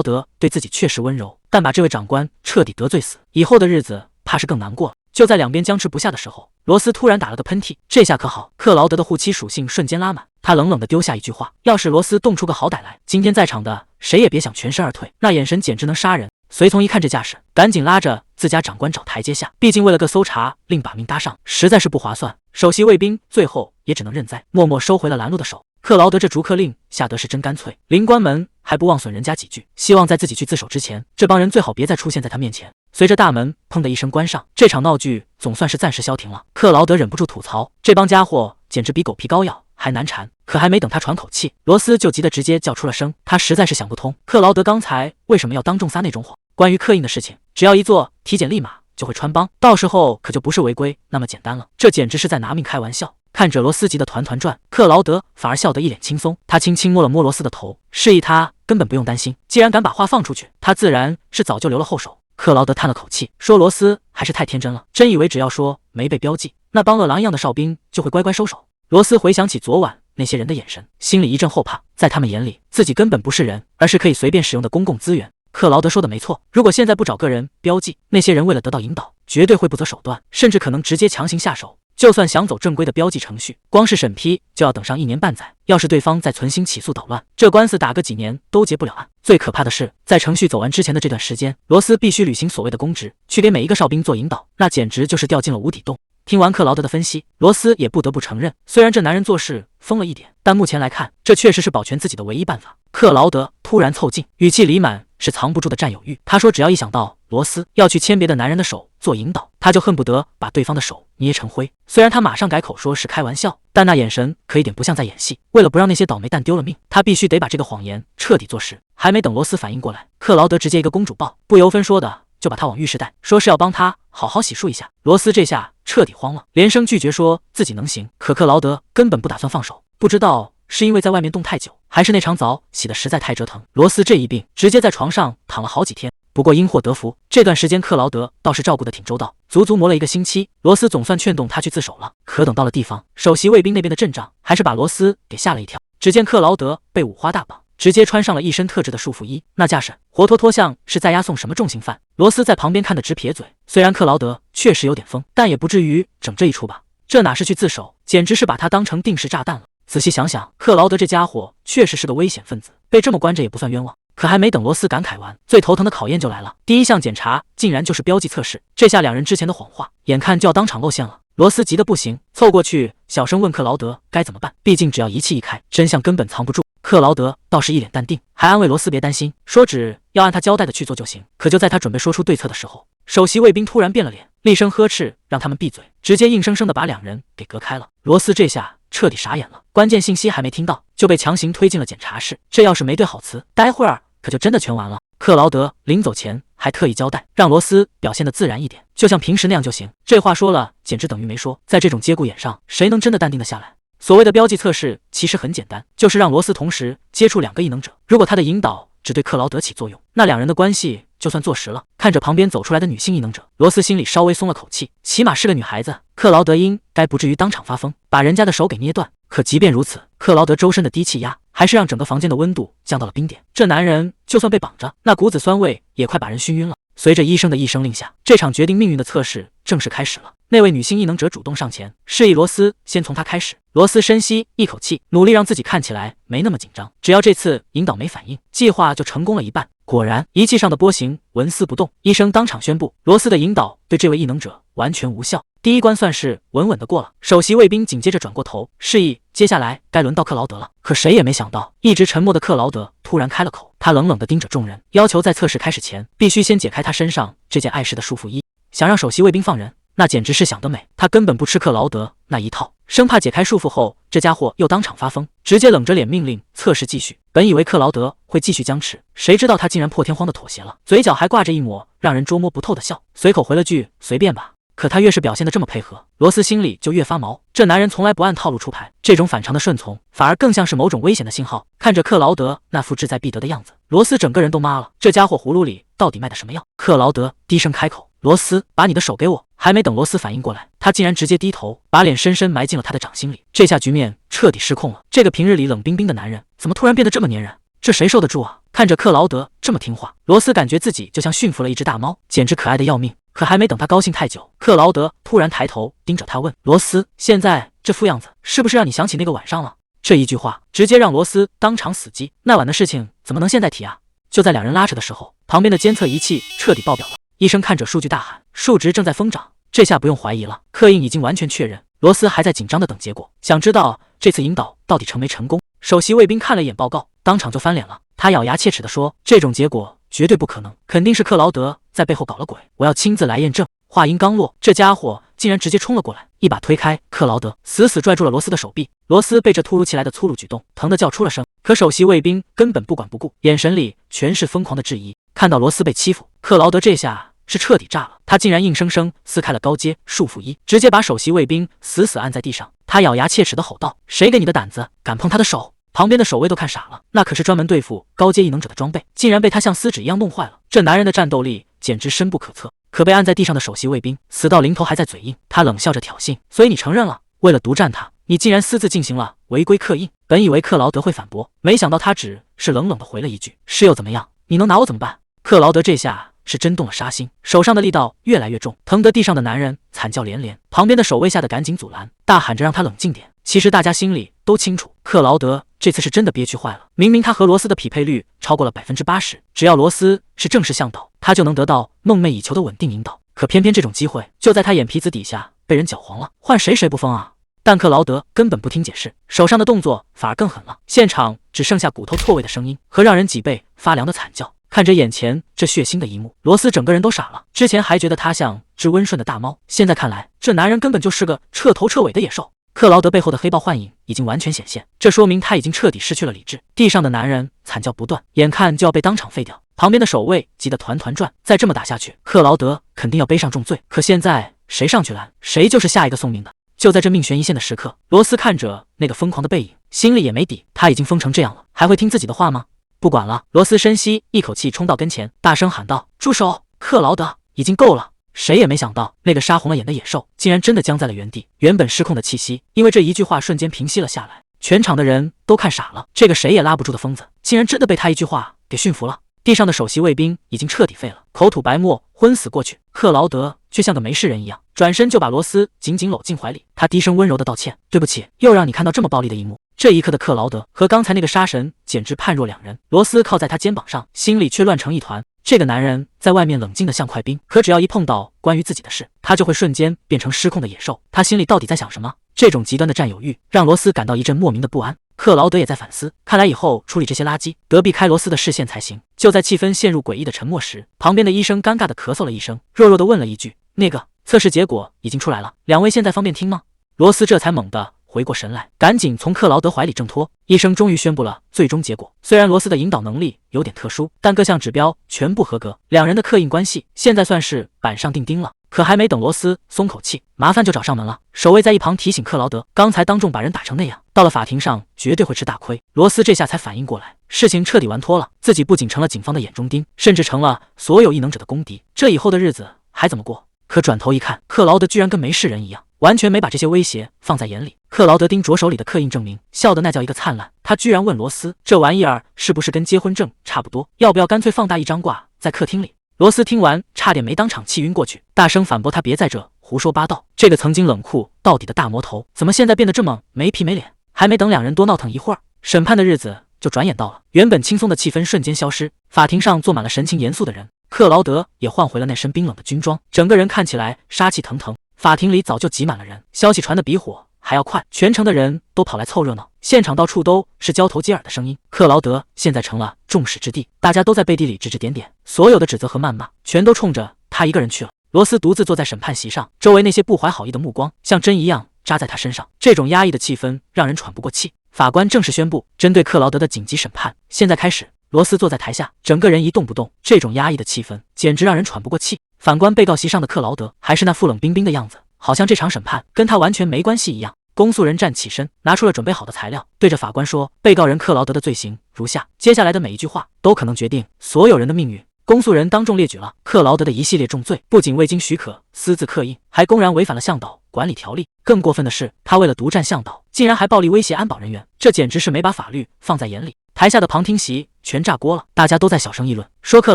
德对自己确实温柔，但把这位长官彻底得罪死，以后的日子怕是更难过了。就在两边僵持不下的时候，罗斯突然打了个喷嚏，这下可好，克劳德的护妻属性瞬间拉满。他冷冷地丢下一句话，要是罗斯动出个好歹来，今天在场的谁也别想全身而退。那眼神简直能杀人。随从一看这架势，赶紧拉着自家长官找台阶下，毕竟为了个搜查令把命搭上，实在是不划算。首席卫兵最后也只能认栽，默默收回了拦路的手。克劳德这逐客令下得是真干脆，临关门还不忘损人家几句，希望在自己去自首之前，这帮人最好别再出现在他面前。随着大门砰的一声关上，这场闹剧总算是暂时消停了。克劳德忍不住吐槽，这帮家伙简直比狗皮膏药还难缠。可还没等他喘口气，罗斯就急得直接叫出了声，他实在是想不通，克劳德刚才为什么要当众撒那种谎。关于刻印的事情，只要一做，体检立马就会穿帮，到时候可就不是违规那么简单了。这简直是在拿命开玩笑。看着罗斯急得团团转，克劳德反而笑得一脸轻松。他轻轻摸了摸罗斯的头，示意他根本不用担心，既然敢把话放出去，他自然是早就留了后手。克劳德叹了口气，说罗斯还是太天真了，真以为只要说没被标记，那帮饿狼一样的哨兵就会乖乖收手。罗斯回想起昨晚那些人的眼神，心里一阵后怕，在他们眼里，自己根本不是人，而是可以随便使用的公共资源。克劳德说的没错，如果现在不找个人标记，那些人为了得到引导，绝对会不择手段，甚至可能直接强行下手。就算想走正规的标记程序，光是审批就要等上1年半载，要是对方再存心起诉捣乱，这官司打个几年都结不了案。最可怕的是，在程序走完之前的这段时间，罗斯必须履行所谓的公职，去给每一个哨兵做引导，那简直就是掉进了无底洞。听完克劳德的分析，罗斯也不得不承认，虽然这男人做事疯了一点，但目前来看，这确实是保全自己的唯一办法。克劳德突然凑近，语气里满是藏不住的占有欲。他说只要一想到罗斯要去牵别的男人的手做引导，他就恨不得把对方的手捏成灰。虽然他马上改口说是开玩笑，但那眼神可一点不像在演戏。为了不让那些倒霉蛋丢了命，他必须得把这个谎言彻底坐实。还没等罗斯反应过来，克劳德直接一个公主抱，不由分说的就把他往浴室带，说是要帮他好好洗漱一下。罗斯这下彻底慌了，连声拒绝说自己能行。可克劳德根本不打算放手，不知道是因为在外面冻太久，还是那场澡洗得实在太折腾，罗斯这一病直接在床上躺了好几天。不过因祸得福，这段时间克劳德倒是照顾得挺周到，足足磨了1个星期，罗斯总算劝动他去自首了。可等到了地方，首席卫兵那边的阵仗还是把罗斯给吓了一跳。只见克劳德被五花大绑，直接穿上了一身特制的束缚衣，那架势活脱脱像是在押送什么重刑犯。罗斯在旁边看得直撇嘴，虽然克劳德确实有点疯，但也不至于整这一出吧？这哪是去自首，简直是把他当成定时炸弹了。仔细想想，克劳德这家伙确实是个危险分子，被这么关着也不算冤枉。可还没等罗斯感慨完，最头疼的考验就来了。第一项检查竟然就是标记测试，这下两人之前的谎话眼看就要当场露馅了。罗斯急得不行，凑过去小声问克劳德该怎么办，毕竟只要仪器一开，真相根本藏不住。克劳德倒是一脸淡定，还安慰罗斯别担心，说只要按他交代的去做就行。可就在他准备说出对策的时候，首席卫兵突然变了脸，厉声呵斥让他们闭嘴，直接硬生生的把两人给隔开了。罗斯这下彻底傻眼了，关键信息还没听到就被强行推进了检查室，这要是没对好词，待会儿可就真的全完了。克劳德临走前还特意交代，让罗斯表现得自然一点，就像平时那样就行。这话说了简直等于没说，在这种节骨眼上，谁能真的淡定得下来？所谓的标记测试其实很简单，就是让罗斯同时接触2个异能者，如果他的引导只对克劳德起作用，那两人的关系就算坐实了。看着旁边走出来的女性异能者，罗斯心里稍微松了口气，起码是个女孩子，克劳德应该不至于当场发疯，把人家的手给捏断。可即便如此，克劳德周身的低气压还是让整个房间的温度降到了冰点。这男人就算被绑着，那股子酸味也快把人熏晕了。随着医生的一声令下，这场决定命运的测试正式开始了。那位女性异能者主动上前，示意罗斯先从她开始。罗斯深吸一口气，努力让自己看起来没那么紧张，只要这次引导没反应，计划就成功了一半。果然，仪器上的波形纹丝不动，医生当场宣布罗斯的引导对这位异能者完全无效。第一关算是稳稳的过了。首席卫兵紧接着转过头，示意接下来该轮到克劳德了。可谁也没想到，一直沉默的克劳德突然开了口，他冷冷地盯着众人，要求在测试开始前必须先解开他身上这件碍事的束缚衣。想让首席卫兵放人，那简直是想得美。他根本不吃克劳德那一套，生怕解开束缚后这家伙又当场发疯，直接冷着脸命令测试继续。本以为克劳德会继续僵持，谁知道他竟然破天荒的妥协了，嘴角还挂着一抹让人捉摸不透的笑，随口回了句随便吧。可他越是表现得这么配合，罗斯心里就越发毛。这男人从来不按套路出牌，这种反常的顺从反而更像是某种危险的信号。看着克劳德那副志在必得的样子，罗斯整个人都麻了。这家伙葫芦里到底卖的什么药？克劳德低声开口：“罗斯，把你的手给我。”还没等罗斯反应过来，他竟然直接低头，把脸深深埋进了他的掌心里。这下局面彻底失控了。这个平日里冷冰冰的男人，怎么突然变得这么粘人？这谁受得住啊？看着克劳德这么听话，罗斯感觉自己就像驯服了一只大猫，简直可爱的要命。可还没等他高兴太久，克劳德突然抬头盯着他问：“罗斯，现在这副样子，是不是让你想起那个晚上了？”这一句话直接让罗斯当场死机。那晚的事情怎么能现在提啊？就在两人拉扯的时候，旁边的监测仪器彻底爆表了。医生看着数据大喊：“数值正在疯涨。”这下不用怀疑了，刻印已经完全确认。罗斯还在紧张的等结果，想知道这次引导到底成没成功。首席卫兵看了一眼报告，当场就翻脸了。他咬牙切齿地说：“这种结果绝对不可能，肯定是克劳德在背后搞了鬼，我要亲自来验证。”话音刚落，这家伙竟然直接冲了过来，一把推开克劳德，死死拽住了罗斯的手臂。罗斯被这突如其来的粗鲁举动疼得叫出了声，可首席卫兵根本不管不顾，眼神里全是疯狂的质疑。看到罗斯被欺负，克劳德这下是彻底炸了，他竟然硬生生撕开了高阶束缚衣，直接把首席卫兵死死按在地上。他咬牙切齿地吼道：“谁给你的胆子，敢碰他的手？”旁边的守卫都看傻了，那可是专门对付高阶异能者的装备，竟然被他像撕纸一样弄坏了。这男人的战斗力简直深不可测。可被按在地上的首席卫兵死到临头还在嘴硬，他冷笑着挑衅：“所以你承认了，为了独占他，你竟然私自进行了违规刻印。”本以为克劳德会反驳，没想到他只是冷冷地回了一句：“是又怎么样？你能拿我怎么办？”克劳德这下是真动了杀心，手上的力道越来越重，疼得地上的男人惨叫连连。旁边的守卫吓得赶紧阻拦，大喊着让他冷静点。其实大家心里都清楚，克劳德这次是真的憋屈坏了。明明他和罗斯的匹配率超过了80%，只要罗斯是正式向导，他就能得到梦寐以求的稳定引导。可偏偏这种机会就在他眼皮子底下被人搅黄了，换谁不疯啊？但克劳德根本不听解释，手上的动作反而更狠了。现场只剩下骨头错位的声音和让人脊背发凉的惨叫。看着眼前这血腥的一幕，罗斯整个人都傻了。之前还觉得他像只温顺的大猫，现在看来，这男人根本就是个彻头彻尾的野兽。克劳德背后的黑豹幻影已经完全显现，这说明他已经彻底失去了理智。地上的男人惨叫不断，眼看就要被当场废掉。旁边的守卫急得团团转，再这么打下去，克劳德肯定要背上重罪。可现在谁上去拦，谁就是下一个送命的。就在这命悬一线的时刻，罗斯看着那个疯狂的背影，心里也没底。他已经疯成这样了，还会听自己的话吗？不管了，罗斯深吸一口气，冲到跟前，大声喊道：“住手！克劳德，已经够了！”谁也没想到，那个杀红了眼的野兽竟然真的僵在了原地，原本失控的气息因为这一句话瞬间平息了下来。全场的人都看傻了，这个谁也拉不住的疯子，竟然真的被他一句话给驯服了。地上的首席卫兵已经彻底废了，口吐白沫，昏死过去。克劳德却像个没事人一样，转身就把罗斯紧紧搂进怀里。他低声温柔的道歉：“对不起，又让你看到这么暴力的一幕。”这一刻的克劳德和刚才那个杀神简直判若两人。罗斯靠在他肩膀上，心里却乱成一团。这个男人在外面冷静的像块冰，可只要一碰到关于自己的事，他就会瞬间变成失控的野兽。他心里到底在想什么？这种极端的占有欲让罗斯感到一阵莫名的不安。克劳德也在反思，看来以后处理这些垃圾得避开罗斯的视线才行。就在气氛陷入诡异的沉默时，旁边的医生尴尬的咳嗽了一声，弱弱的问了一句：“那个测试结果已经出来了，两位现在方便听吗？”罗斯这才猛地回过神来，赶紧从克劳德怀里挣脱。医生终于宣布了最终结果。虽然罗斯的引导能力有点特殊，但各项指标全部合格，两人的刻印关系现在算是板上钉钉了。可还没等罗斯松口气，麻烦就找上门了。守卫在一旁提醒克劳德，刚才当众把人打成那样，到了法庭上绝对会吃大亏。罗斯这下才反应过来，事情彻底完脱了，自己不仅成了警方的眼中钉，甚至成了所有异能者的公敌。这以后的日子还怎么过？可转头一看，克劳德居然跟没事人一样，完全没把这些威胁放在眼里。克劳德盯着手里的刻印证明，笑得那叫一个灿烂。他居然问罗斯，这玩意儿是不是跟结婚证差不多？要不要干脆放大一张挂在客厅里？罗斯听完差点没当场气晕过去，大声反驳他别在这胡说八道。这个曾经冷酷到底的大魔头，怎么现在变得这么没皮没脸？还没等两人多闹腾一会儿，审判的日子就转眼到了。原本轻松的气氛瞬间消失，法庭上坐满了神情严肃的人。克劳德也换回了那身冰冷的军装，整个人看起来杀气腾腾。法庭里早就挤满了人，消息传得比火还要快，全城的人都跑来凑热闹，现场到处都是交头接耳的声音。克劳德现在成了众矢之的，大家都在背地里指指点点，所有的指责和谩骂全都冲着他一个人去了。罗斯独自坐在审判席上，周围那些不怀好意的目光像针一样扎在他身上，这种压抑的气氛让人喘不过气。法官正式宣布针对克劳德的紧急审判现在开始。罗斯坐在台下，整个人一动不动，这种压抑的气氛简直让人喘不过气。反观被告席上的克劳德，还是那副冷冰冰的样子，好像这场审判跟他完全没关系一样。公诉人站起身，拿出了准备好的材料，对着法官说：“被告人克劳德的罪行如下，接下来的每一句话都可能决定所有人的命运。”公诉人当众列举了克劳德的一系列重罪，不仅未经许可私自刻印，还公然违反了向导管理条例。更过分的是，他为了独占向导，竟然还暴力威胁安保人员，这简直是没把法律放在眼里。台下的旁听席全炸锅了，大家都在小声议论，说克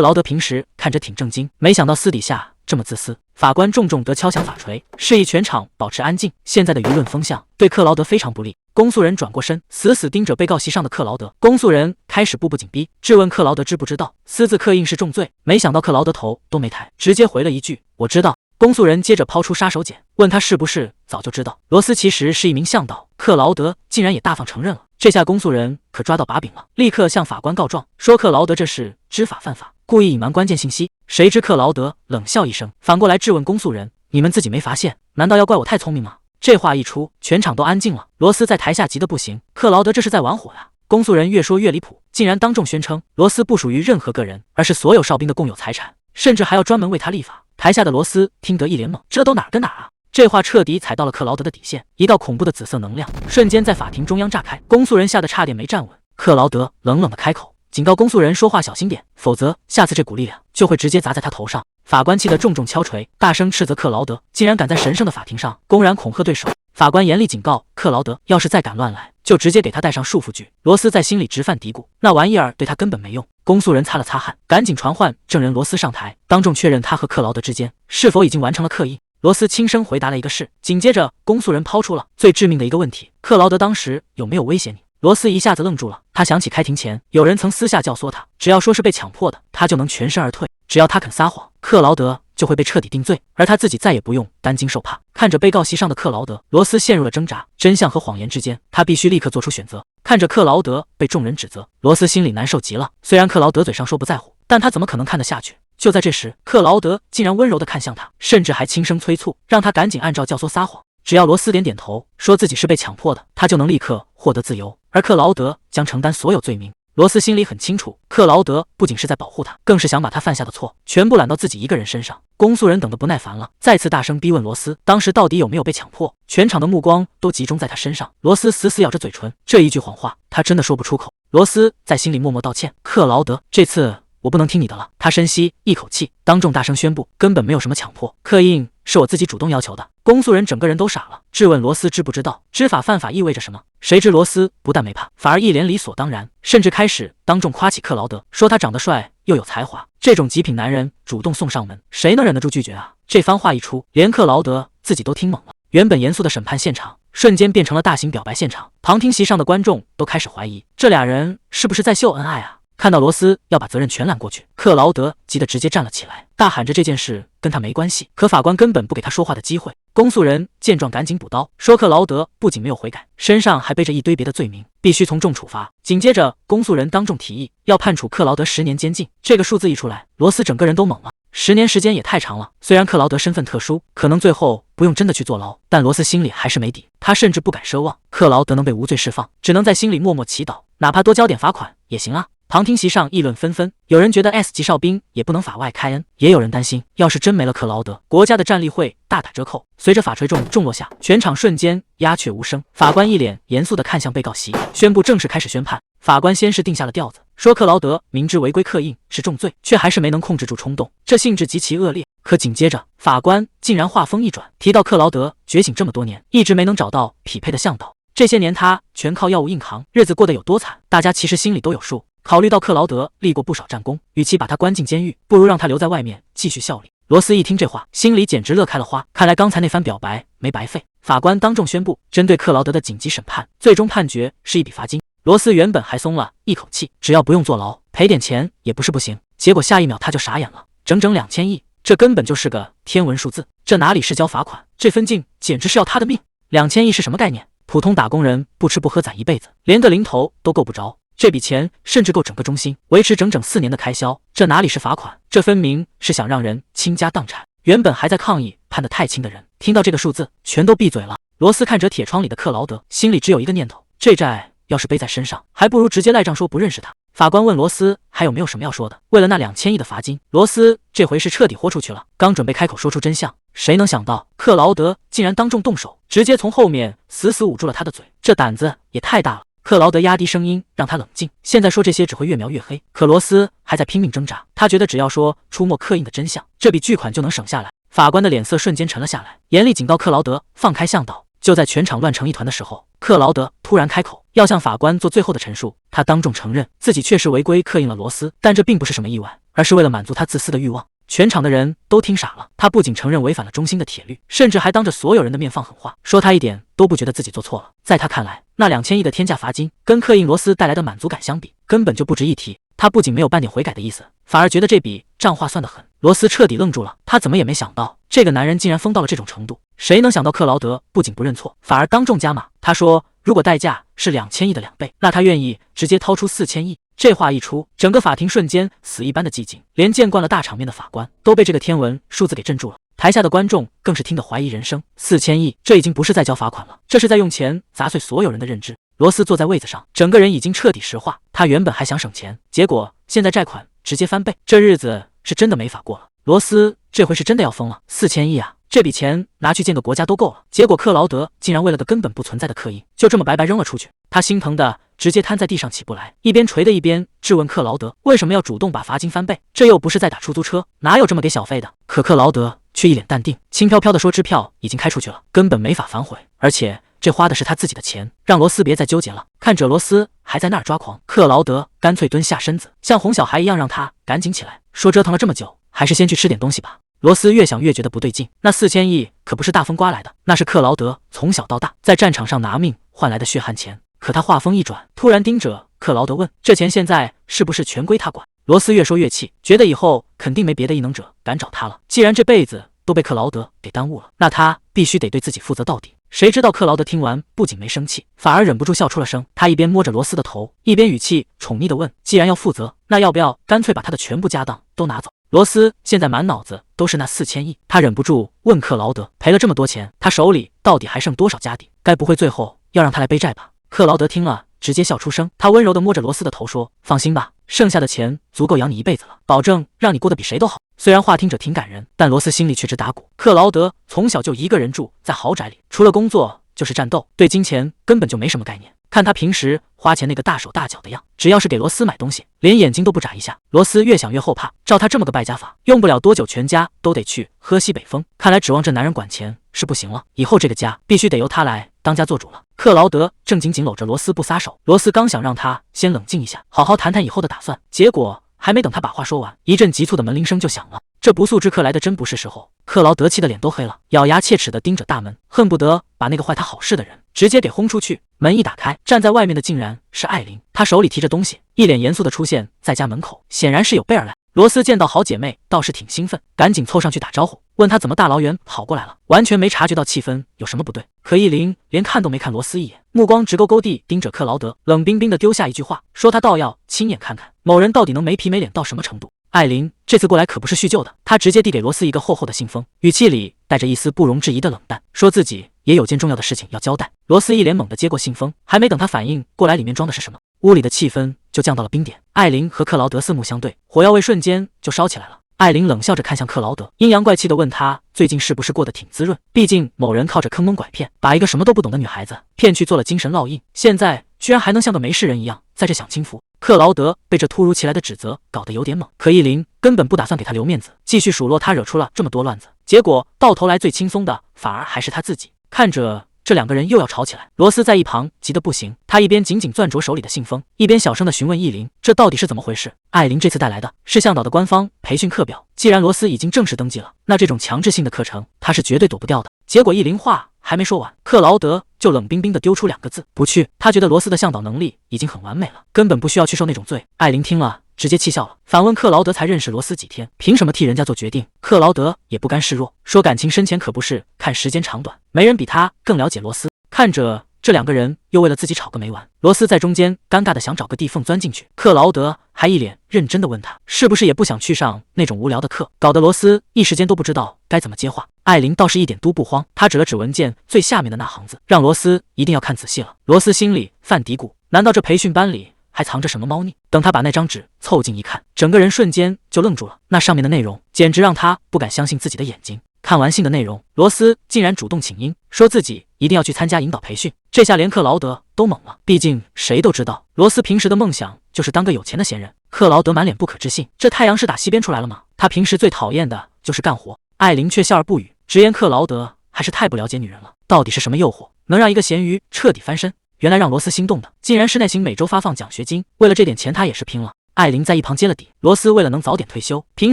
劳德平时看着挺正经，没想到私底下这么自私。法官重重地敲响法锤，示意全场保持安静。现在的舆论风向对克劳德非常不利。公诉人转过身，死死盯着被告席上的克劳德。公诉人开始步步紧逼，质问克劳德知不知道私自刻印是重罪。没想到克劳德头都没抬，直接回了一句：“我知道。”公诉人接着抛出杀手锏，问他是不是早就知道罗斯其实是一名向导。克劳德竟然也大方承认了。这下公诉人可抓到把柄了，立刻向法官告状，说克劳德这是知法犯法，故意隐瞒关键信息。谁知克劳德冷笑一声，反过来质问公诉人：“你们自己没发现，难道要怪我太聪明吗？”这话一出，全场都安静了。罗斯在台下急得不行，克劳德这是在玩火呀！公诉人越说越离谱，竟然当众宣称罗斯不属于任何个人，而是所有哨兵的共有财产，甚至还要专门为他立法。台下的罗斯听得一脸懵，这都哪儿跟哪儿啊？这话彻底踩到了克劳德的底线，一道恐怖的紫色能量瞬间在法庭中央炸开。公诉人吓得差点没站稳。克劳德冷冷的开口，警告公诉人说话小心点，否则下次这股力量就会直接砸在他头上。法官气得重重敲锤，大声斥责克劳德竟然敢在神圣的法庭上公然恐吓对手。法官严厉警告克劳德，要是再敢乱来，就直接给他戴上束缚具。罗斯在心里直犯嘀咕，那玩意儿对他根本没用。公诉人擦了擦汗，赶紧传唤证人罗斯上台，当众确认他和克劳德之间是否已经完成了刻印。罗斯轻声回答了一个是，紧接着公诉人抛出了最致命的一个问题：克劳德当时有没有威胁你？罗斯一下子愣住了，他想起开庭前有人曾私下教唆他，只要说是被强迫的，他就能全身而退，只要他肯撒谎，克劳德就会被彻底定罪，而他自己再也不用担惊受怕。看着被告席上的克劳德，罗斯陷入了挣扎，真相和谎言之间，他必须立刻做出选择。看着克劳德被众人指责，罗斯心里难受极了。虽然克劳德嘴上说不在乎，但他怎么可能看得下去？就在这时，克劳德竟然温柔地看向他，甚至还轻声催促，让他赶紧按照教唆撒谎。只要罗斯点点头，说自己是被强迫的，他就能立刻获得自由，而克劳德将承担所有罪名。罗斯心里很清楚，克劳德不仅是在保护他，更是想把他犯下的错全部揽到自己一个人身上。公诉人等得不耐烦了，再次大声逼问罗斯，当时到底有没有被强迫？全场的目光都集中在他身上。罗斯死死咬着嘴唇，这一句谎话他真的说不出口。罗斯在心里默默道歉，克劳德，这次我不能听你的了。他深吸一口气，当众大声宣布，根本没有什么强迫，刻印是我自己主动要求的。公诉人整个人都傻了，质问罗斯知不知道知法犯法意味着什么？谁知罗斯不但没怕，反而一脸理所当然，甚至开始当众夸起克劳德，说他长得帅又有才华，这种极品男人主动送上门，谁能忍得住拒绝啊？这番话一出，连克劳德自己都听懵了。原本严肃的审判现场瞬间变成了大型表白现场，旁听席上的观众都开始怀疑，这俩人是不是在秀恩爱啊？看到罗斯要把责任全揽过去，克劳德急得直接站了起来，大喊着这件事跟他没关系。可法官根本不给他说话的机会。公诉人见状赶紧补刀，说克劳德不仅没有悔改，身上还背着一堆别的罪名，必须从重处罚。紧接着，公诉人当众提议要判处克劳德10年监禁。这个数字一出来，罗斯整个人都懵了。10年时间也太长了，虽然克劳德身份特殊，可能最后不用真的去坐牢，但罗斯心里还是没底。他甚至不敢奢望克劳德能被无罪释放，只能在心里默默祈祷，哪怕多交点罚款也行啊。旁听席上议论纷纷，有人觉得 S 级哨兵也不能法外开恩，也有人担心，要是真没了克劳德，国家的战力会大打折扣。随着法锤重落下，全场瞬间鸦雀无声。法官一脸严肃地看向被告席，宣布正式开始宣判。法官先是定下了调子，说克劳德明知违规刻印是重罪，却还是没能控制住冲动，这性质极其恶劣。可紧接着，法官竟然话锋一转，提到克劳德觉醒这么多年，一直没能找到匹配的向导，这些年他全靠药物硬扛，日子过得有多惨，大家其实心里都有数。考虑到克劳德立过不少战功，与其把他关进监狱，不如让他留在外面继续效力。罗斯一听这话，心里简直乐开了花，看来刚才那番表白没白费。法官当众宣布，针对克劳德的紧急审判，最终判决是一笔罚金。罗斯原本还松了一口气，只要不用坐牢，赔点钱也不是不行。结果下一秒他就傻眼了，整整2000亿，这根本就是个天文数字，这哪里是交罚款，这分镜简直是要他的命。2000亿是什么概念？普通打工人不吃不喝攒一辈子，连个零头都够不着。这笔钱甚至够整个中心维持整整4年的开销，这哪里是罚款？这分明是想让人倾家荡产。原本还在抗议判得太轻的人，听到这个数字，全都闭嘴了。罗斯看着铁窗里的克劳德，心里只有一个念头：这债要是背在身上，还不如直接赖账说不认识他。法官问罗斯还有没有什么要说的。为了那2000亿的罚金，罗斯这回是彻底豁出去了。刚准备开口说出真相，谁能想到克劳德竟然当众动手，直接从后面死死捂住了他的嘴，这胆子也太大了。克劳德压低声音让他冷静，现在说这些只会越描越黑。可罗斯还在拼命挣扎，他觉得只要说出没刻印的真相，这笔巨款就能省下来。法官的脸色瞬间沉了下来，严厉警告克劳德放开向导。就在全场乱成一团的时候，克劳德突然开口，要向法官做最后的陈述。他当众承认自己确实违规刻印了螺丝，但这并不是什么意外，而是为了满足他自私的欲望。全场的人都听傻了，他不仅承认违反了中心的铁律，甚至还当着所有人的面放狠话，说他一点都不觉得自己做错了。在他看来，那2000亿的天价罚金跟刻印螺丝带来的满足感相比，根本就不值一提。他不仅没有半点悔改的意思，反而觉得这笔账划算得很。罗斯彻底愣住了，他怎么也没想到这个男人竟然疯到了这种程度。谁能想到克劳德不仅不认错，反而当众加码。他说如果代价是2000亿的2倍，那他愿意直接掏出4000亿。这话一出，整个法庭瞬间死一般的寂静，连见惯了大场面的法官都被这个天文数字给镇住了。台下的观众更是听得怀疑人生，4000亿，这已经不是在交罚款了，这是在用钱砸碎所有人的认知。罗斯坐在位子上，整个人已经彻底石化。他原本还想省钱，结果现在债款直接翻倍，这日子是真的没法过了。罗斯这回是真的要疯了，4000亿啊！这笔钱拿去建个国家都够了，结果克劳德竟然为了个根本不存在的刻印，就这么白白扔了出去。他心疼的直接瘫在地上起不来，一边捶的一边质问克劳德为什么要主动把罚金翻倍，这又不是在打出租车，哪有这么给小费的？可克劳德却一脸淡定，轻飘飘的说支票已经开出去了，根本没法反悔，而且这花的是他自己的钱，让罗斯别再纠结了。看着罗斯还在那儿抓狂，克劳德干脆蹲下身子，像哄小孩一样让他赶紧起来，说折腾了这么久，还是先去吃点东西吧。罗斯越想越觉得不对劲，那4000亿可不是大风刮来的，那是克劳德从小到大在战场上拿命换来的血汗钱。可他话锋一转，突然盯着克劳德问，这钱现在是不是全归他管？罗斯越说越气，觉得以后肯定没别的异能者敢找他了。既然这辈子都被克劳德给耽误了，那他必须得对自己负责到底。谁知道克劳德听完不仅没生气，反而忍不住笑出了声。他一边摸着罗斯的头，一边语气宠溺地问，既然要负责，那要不要干脆把他的全部家当都拿走？罗斯现在满脑子都是那4000亿，他忍不住问克劳德，赔了这么多钱，他手里到底还剩多少家底？该不会最后要让他来背债吧？克劳德听了直接笑出声，他温柔地摸着罗斯的头说，放心吧，剩下的钱足够养你一辈子了，保证让你过得比谁都好。虽然话听着挺感人，但罗斯心里却直打鼓。克劳德从小就一个人住在豪宅里，除了工作就是战斗，对金钱根本就没什么概念。看他平时花钱那个大手大脚的样，只要是给罗斯买东西，连眼睛都不眨一下。罗斯越想越后怕，照他这么个败家法，用不了多久全家都得去喝西北风。看来指望这男人管钱是不行了，以后这个家必须得由他来当家做主了。克劳德正紧紧搂着罗斯不撒手，罗斯刚想让他先冷静一下，好好谈谈以后的打算，结果还没等他把话说完，一阵急促的门铃声就响了。这不速之客来的真不是时候，克劳德气的脸都黑了，咬牙切齿的盯着大门，恨不得把那个坏他好事的人直接给轰出去。门一打开，站在外面的竟然是艾琳，她手里提着东西，一脸严肃的出现在家门口，显然是有备而来。罗斯见到好姐妹倒是挺兴奋，赶紧凑上去打招呼，问她怎么大老远跑过来了，完全没察觉到气氛有什么不对。可依琳连看都没看罗斯一眼，目光直勾勾地盯着克劳德，冷冰冰的丢下一句话，说他倒要亲眼看看某人到底能没皮没脸到什么程度。艾琳这次过来可不是叙旧的，她直接递给罗斯一个厚厚的信封，语气里带着一丝不容置疑的冷淡，说自己也有件重要的事情要交代。罗斯一脸懵地接过信封，还没等他反应过来里面装的是什么，屋里的气氛就降到了冰点。艾琳和克劳德四目相对，火药味瞬间就烧起来了。艾琳冷笑着看向克劳德，阴阳怪气地问他最近是不是过得挺滋润，毕竟某人靠着坑蒙拐骗把一个什么都不懂的女孩子骗去做了精神烙印，现在居然还能像个没事人一样在这享清福。克劳德被这突如其来的指责搞得有点懵，可依琳根本不打算给他留面子，继续数落他惹出了这么多乱子，结果到头来最轻松的反而还是他自己。看着这两个人又要吵起来，罗斯在一旁急得不行，他一边紧紧攥着手里的信封，一边小声地询问依琳，这到底是怎么回事？艾琳这次带来的是向导的官方培训课表，既然罗斯已经正式登记了，那这种强制性的课程他是绝对躲不掉的。结果依琳话还没说完，克劳德就冷冰冰地丢出2个字，不去。他觉得罗斯的向导能力已经很完美了，根本不需要去受那种罪。艾琳听了直接气笑了，反问克劳德才认识罗斯几天，凭什么替人家做决定？克劳德也不甘示弱，说感情深浅可不是看时间长短，没人比他更了解罗斯。看着这两个人又为了自己吵个没完，罗斯在中间尴尬的想找个地缝钻进去，克劳德还一脸认真的问他是不是也不想去上那种无聊的课，搞得罗斯一时间都不知道该怎么接话。艾琳倒是一点都不慌，她指了指文件最下面的那行字，让罗斯一定要看仔细了。罗斯心里犯嘀咕，难道这培训班里还藏着什么猫腻？等他把那张纸凑近一看，整个人瞬间就愣住了，那上面的内容简直让他不敢相信自己的眼睛。看完信的内容，罗斯竟然主动请缨，说自己一定要去参加引导培训。这下连克劳德都懵了，毕竟谁都知道罗斯平时的梦想就是当个有钱的闲人。克劳德满脸不可置信，这太阳是打西边出来了吗？他平时最讨厌的就是干活。艾琳却笑而不语，直言克劳德还是太不了解女人了，到底是什么诱惑能让一个咸鱼彻底翻身？原来让罗斯心动的竟然是那行每周发放奖学金，为了这点钱他也是拼了。艾琳在一旁接了底，罗斯为了能早点退休，平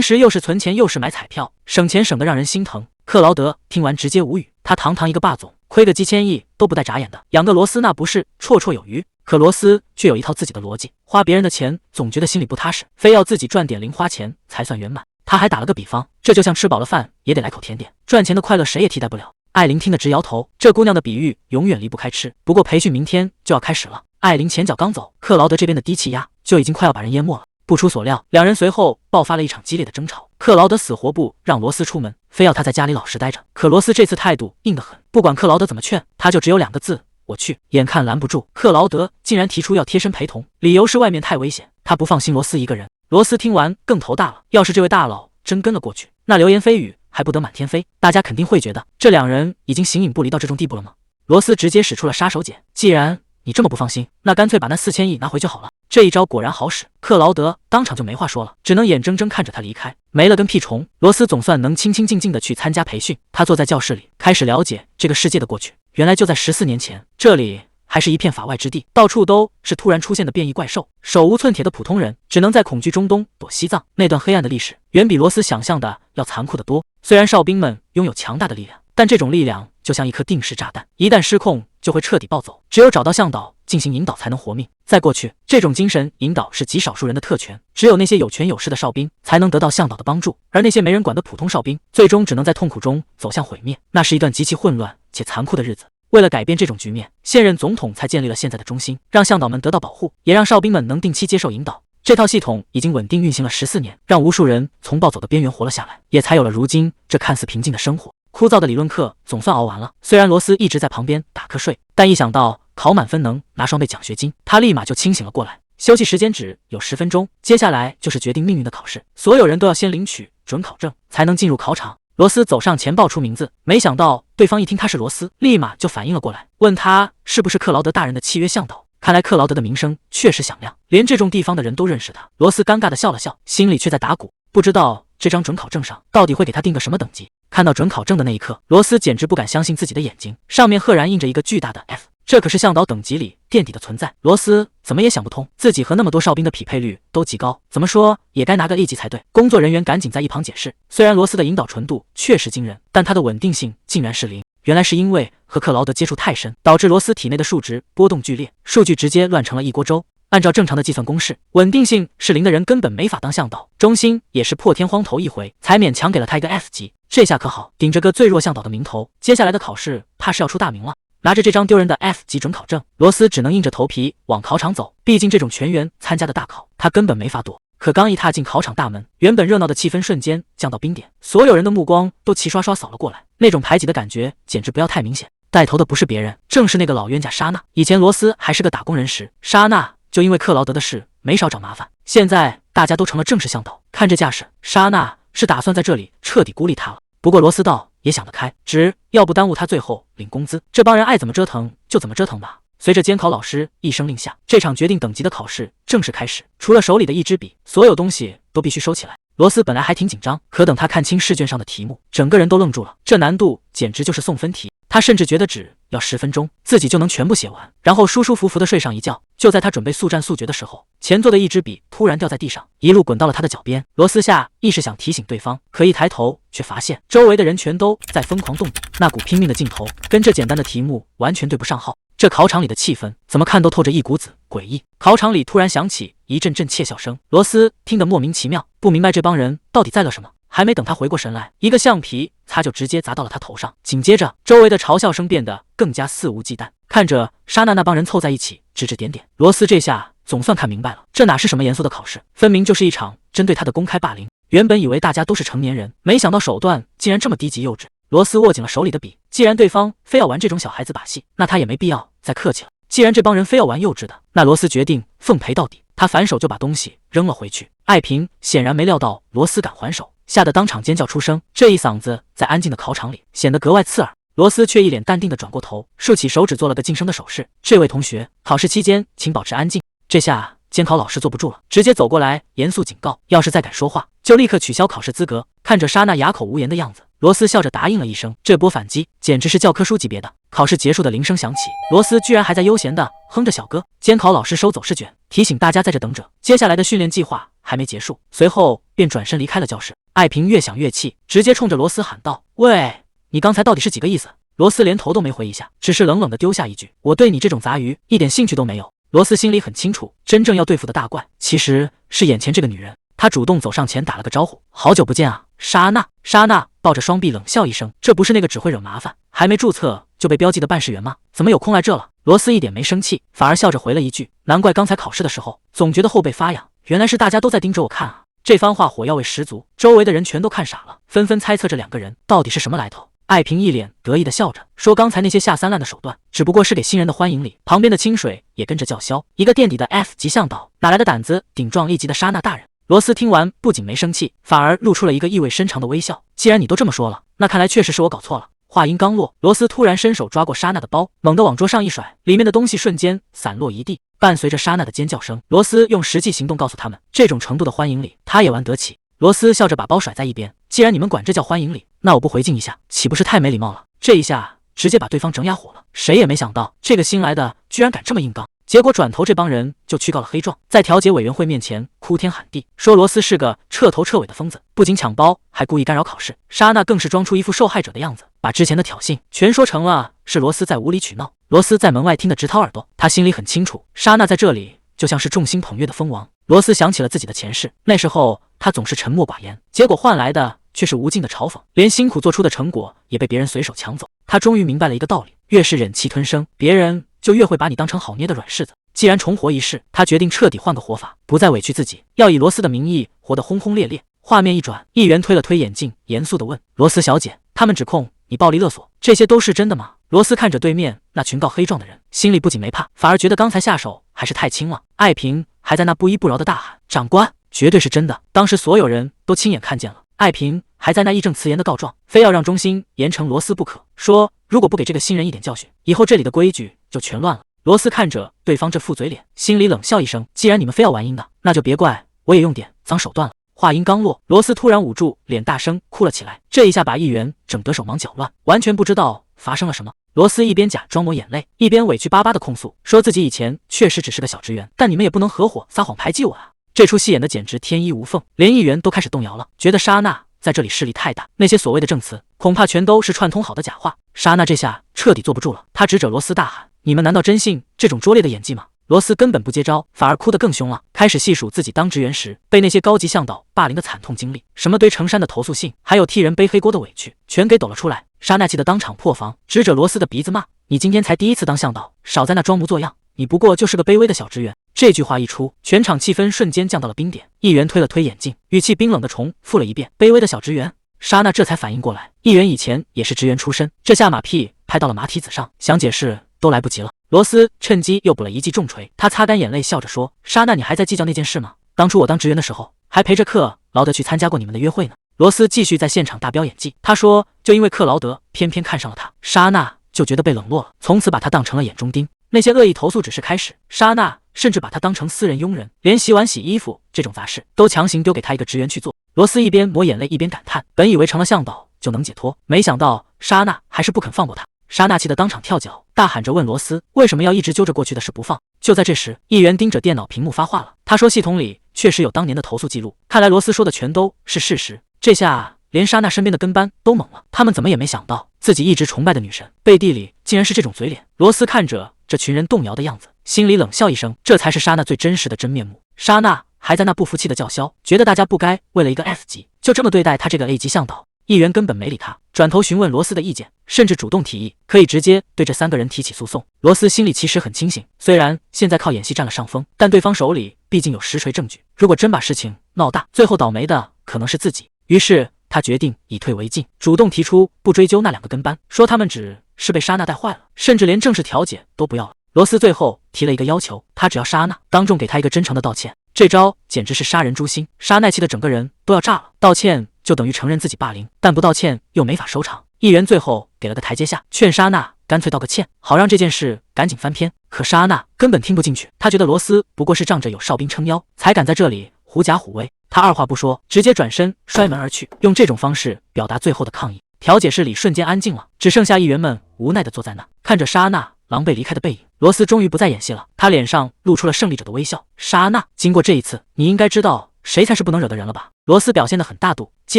时又是存钱又是买彩票，省钱省得让人心疼。克劳德听完直接无语，他堂堂一个霸总，亏个几千亿都不带眨眼的，养个罗斯那不是绰绰有余？可罗斯却有一套自己的逻辑，花别人的钱总觉得心里不踏实，非要自己赚点零花钱才算圆满。他还打了个比方，这就像吃饱了饭也得来口甜点，赚钱的快乐谁也替代不了。艾琳听得直摇头，这姑娘的比喻永远离不开吃。不过培训明天就要开始了，艾琳前脚刚走，克劳德这边的低气压就已经快要把人淹没了。不出所料，两人随后爆发了一场激烈的争吵。克劳德死活不让罗斯出门，非要他在家里老实待着。可罗斯这次态度硬得很，不管克劳德怎么劝，他就只有两个字：我去。眼看拦不住，克劳德竟然提出要贴身陪同，理由是外面太危险，他不放心罗斯一个人。罗斯听完更头大了，要是这位大佬真跟了过去，那流言蜚语还不得满天飞，大家肯定会觉得这两人已经形影不离到这种地步了吗？罗斯直接使出了杀手锏，既然你这么不放心，那干脆把那4000亿拿回就好了。这一招果然好使，克劳德当场就没话说了，只能眼睁睁看着他离开，没了跟屁虫。罗斯总算能清清静静的去参加培训，他坐在教室里，开始了解这个世界的过去。原来就在14年前，这里还是一片法外之地，到处都是突然出现的变异怪兽，手无寸铁的普通人只能在恐惧中东躲西藏。那段黑暗的历史远比罗斯想象的要残酷得多。虽然哨兵们拥有强大的力量，但这种力量就像一颗定时炸弹，一旦失控就会彻底暴走，只有找到向导进行引导才能活命。在过去，这种精神引导是极少数人的特权，只有那些有权有势的哨兵才能得到向导的帮助，而那些没人管的普通哨兵最终只能在痛苦中走向毁灭。那是一段极其混乱且残酷的日子。为了改变这种局面，现任总统才建立了现在的中心，让向导们得到保护，也让哨兵们能定期接受引导。这套系统已经稳定运行了14年，让无数人从暴走的边缘活了下来，也才有了如今这看似平静的生活。枯燥的理论课总算熬完了，虽然罗斯一直在旁边打瞌睡，但一想到考满分能拿双倍奖学金，他立马就清醒了过来。休息时间只有10分钟，接下来就是决定命运的考试，所有人都要先领取准考证才能进入考场。罗斯走上前报出名字，没想到对方一听他是罗斯，立马就反应了过来，问他是不是克劳德大人的契约向导。看来克劳德的名声确实响亮，连这种地方的人都认识他。罗斯尴尬的笑了笑，心里却在打鼓，不知道这张准考证上到底会给他定个什么等级。看到准考证的那一刻，罗斯简直不敢相信自己的眼睛，上面赫然印着一个巨大的 F， 这可是向导等级里垫底的存在。罗斯怎么也想不通，自己和那么多哨兵的匹配率都极高，怎么说也该拿个 A 级才对。工作人员赶紧在一旁解释，虽然罗斯的引导纯度确实惊人，但他的稳定性竟然是0。原来是因为和克劳德接触太深，导致罗斯体内的数值波动剧烈，数据直接乱成了一锅粥。按照正常的计算公式，稳定性是0的人根本没法当向导。中心也是破天荒头一回，才勉强给了他一个 F 级。这下可好，顶着个最弱向导的名头，接下来的考试怕是要出大名了。拿着这张丢人的 F 级准考证，罗斯只能硬着头皮往考场走。毕竟这种全员参加的大考，他根本没法躲。可刚一踏进考场大门，原本热闹的气氛瞬间降到冰点，所有人的目光都齐刷刷扫了过来，那种排挤的感觉简直不要太明显。带头的不是别人，正是那个老冤家莎娜。以前罗斯还是个打工人时，莎娜就因为克劳德的事没少找麻烦。现在大家都成了正式向导，看这架势，莎娜是打算在这里彻底孤立他了。不过罗斯倒也想得开，只要不耽误他最后领工资，这帮人爱怎么折腾就怎么折腾吧。随着监考老师一声令下，这场决定等级的考试正式开始。除了手里的一支笔，所有东西都必须收起来。罗斯本来还挺紧张，可等他看清试卷上的题目，整个人都愣住了。这难度简直就是送分题，他甚至觉得只要10分钟，自己就能全部写完，然后舒舒服服的睡上一觉。就在他准备速战速决的时候，前座的一支笔突然掉在地上，一路滚到了他的脚边。罗斯下意识想提醒对方，可一抬头却发现周围的人全都在疯狂动笔，那股拼命的劲头跟这简单的题目完全对不上号。这考场里的气氛怎么看都透着一股子诡异。考场里突然响起一阵阵窃笑声，罗斯听得莫名其妙，不明白这帮人到底在乐什么。还没等他回过神来，一个橡皮擦就直接砸到了他头上，紧接着周围的嘲笑声变得更加肆无忌惮。看着莎娜那帮人凑在一起指指点点，罗斯这下总算看明白了，这哪是什么严肃的考试，分明就是一场针对他的公开霸凌。原本以为大家都是成年人，没想到手段竟然这么低级幼稚。罗斯握紧了手里的笔，既然对方非要玩这种小孩子把戏，那他也没必要再客气了。既然这帮人非要玩幼稚的，那罗斯决定奉陪到底。他反手就把东西扔了回去。艾平显然没料到罗斯敢还手，吓得当场尖叫出声，这一嗓子在安静的考场里显得格外刺耳。罗斯却一脸淡定地转过头，竖起手指做了个噤声的手势：“这位同学，考试期间请保持安静。”这下监考老师坐不住了，直接走过来严肃警告：“要是再敢说话，就立刻取消考试资格。”看着莎娜哑口无言的样子，罗斯笑着答应了一声。这波反击简直是教科书级别的。考试结束的铃声响起，罗斯居然还在悠闲地哼着小歌。监考老师收走试卷，提醒大家在这等着，接下来的训练计划还没结束。随后便转身离开了教室。艾平越想越气，直接冲着罗斯喊道：“喂，你刚才到底是几个意思？”罗斯连头都没回一下，只是冷冷地丢下一句：“我对你这种杂鱼一点兴趣都没有。”罗斯心里很清楚，真正要对付的大怪其实是眼前这个女人。他主动走上前打了个招呼：“好久不见啊，莎娜。”莎娜抱着双臂冷笑一声：“这不是那个只会惹麻烦，还没注册就被标记的办事员吗？怎么有空来这了？”罗斯一点没生气，反而笑着回了一句：“难怪刚才考试的时候总觉得后背发痒，原来是大家都在盯着我看啊。”这番话火药味十足，周围的人全都看傻了，纷纷猜测这两个人到底是什么来头。艾平一脸得意地笑着说：“刚才那些下三滥的手段，只不过是给新人的欢迎礼。”旁边的清水也跟着叫嚣：“一个垫底的 F 级向导，哪来的胆子顶撞1级的莎娜大人？”罗斯听完不仅没生气，反而露出了一个意味深长的微笑。既然你都这么说了，那看来确实是我搞错了。话音刚落，罗斯突然伸手抓过莎娜的包，猛地往桌上一甩，里面的东西瞬间散落一地。伴随着莎娜的尖叫声，罗斯用实际行动告诉他们，这种程度的欢迎礼他也玩得起。罗斯笑着把包甩在一边，既然你们管这叫欢迎礼，那我不回敬一下，岂不是太没礼貌了？这一下直接把对方整哑火了。谁也没想到这个新来的居然敢这么硬刚，结果转头这帮人就去告了黑状，在调解委员会面前哭天喊地，说罗斯是个彻头彻尾的疯子，不仅抢包，还故意干扰考试。莎娜更是装出一副受害者的样子，把之前的挑衅全说成了是罗斯在无理取闹。罗斯在门外听得直掏耳朵，他心里很清楚，莎娜在这里就像是众星捧月的蜂王。罗斯想起了自己的前世，那时候他总是沉默寡言，结果换来的却是无尽的嘲讽，连辛苦做出的成果也被别人随手抢走。他终于明白了一个道理，越是忍气吞声，别人就越会把你当成好捏的软柿子。既然重活一世，他决定彻底换个活法，不再委屈自己，要以罗斯的名义活得轰轰烈烈。画面一转，议员推了推眼镜，严肃地问：“罗斯小姐，他们指控你暴力勒索，这些都是真的吗？”罗斯看着对面那群告黑状的人，心里不仅没怕，反而觉得刚才下手还是太轻了。艾平还在那不依不饶的大喊：“长官，绝对是真的！”当时所有人都亲眼看见了，艾平还在那义正辞严的告状，非要让中心严惩罗斯不可，说如果不给这个新人一点教训，以后这里的规矩就全乱了。罗斯看着对方这副嘴脸，心里冷笑一声：“既然你们非要玩阴的，那就别怪我也用点脏手段了。”话音刚落，罗斯突然捂住脸，大声哭了起来。这一下把议员整得手忙脚乱，完全不知道发生了什么。罗斯一边假装抹眼泪，一边委屈巴巴的控诉，说自己以前确实只是个小职员，但你们也不能合伙撒谎排挤我啊！这出戏演的简直天衣无缝，连议员都开始动摇了，觉得莎娜在这里势力太大，那些所谓的证词恐怕全都是串通好的假话。莎娜这下彻底坐不住了，她指着罗斯大喊：“你们难道真信这种拙劣的演技吗？”罗斯根本不接招，反而哭得更凶了，开始细数自己当职员时被那些高级向导霸凌的惨痛经历，什么堆成山的投诉信，还有替人背黑锅的委屈，全给抖了出来。莎娜气得当场破防，指着罗斯的鼻子骂：“你今天才第一次当向导，少在那装模作样，你不过就是个卑微的小职员。”这句话一出，全场气氛瞬间降到了冰点。议员推了推眼镜，语气冰冷地重复了一遍：“卑微的小职员。”莎娜这才反应过来，议员以前也是职员出身，这下马屁拍到了马蹄子上，想解释都来不及了。罗斯趁机又补了一记重锤，他擦干眼泪，笑着说：“莎娜，你还在计较那件事吗？当初我当职员的时候，还陪着克劳德去参加过你们的约会呢。”罗斯继续在现场大飙演技，他说：“就因为克劳德偏偏看上了他，莎娜就觉得被冷落了，从此把他当成了眼中钉。那些恶意投诉只是开始，莎娜甚至把他当成私人佣人，连洗碗、洗衣服这种杂事都强行丢给他一个职员去做。”罗斯一边抹眼泪一边感叹，本以为成了向导就能解脱，没想到莎娜还是不肯放过他。莎娜气得当场跳脚，大喊着问罗斯为什么要一直揪着过去的事不放。就在这时，议员盯着电脑屏幕发话了，他说系统里确实有当年的投诉记录，看来罗斯说的全都是事实。这下连莎娜身边的跟班都懵了，他们怎么也没想到自己一直崇拜的女神背地里竟然是这种嘴脸。罗斯看着这群人动摇的样子，心里冷笑一声，这才是莎娜最真实的真面目。莎娜还在那不服气的叫嚣，觉得大家不该为了一个 F 级就这么对待他这个 A 级向导。议员根本没理他，转头询问罗斯的意见，甚至主动提议可以直接对这3个人提起诉讼。罗斯心里其实很清醒，虽然现在靠演戏占了上风，但对方手里毕竟有实锤证据，如果真把事情闹大，最后倒霉的可能是自己。于是他决定以退为进，主动提出不追究那2个跟班，说他们只是被莎娜带坏了，甚至连正式调解都不要了。罗斯最后提了一个要求，他只要莎娜当众给他一个真诚的道歉。这招简直是杀人诛心，莎奈气的整个人都要炸了。道歉就等于承认自己霸凌，但不道歉又没法收场。议员最后给了个台阶下，劝莎娜干脆道个歉，好让这件事赶紧翻篇。可莎娜根本听不进去，她觉得罗斯不过是仗着有哨兵撑腰，才敢在这里狐假虎威。她二话不说，直接转身摔门而去，用这种方式表达最后的抗议。调解室里瞬间安静了，只剩下议员们无奈地坐在那，看着莎娜狼狈离开的背影。罗斯终于不再演戏了，他脸上露出了胜利者的微笑。莎娜，经过这一次，你应该知道谁才是不能惹的人了吧？罗斯表现得很大度，既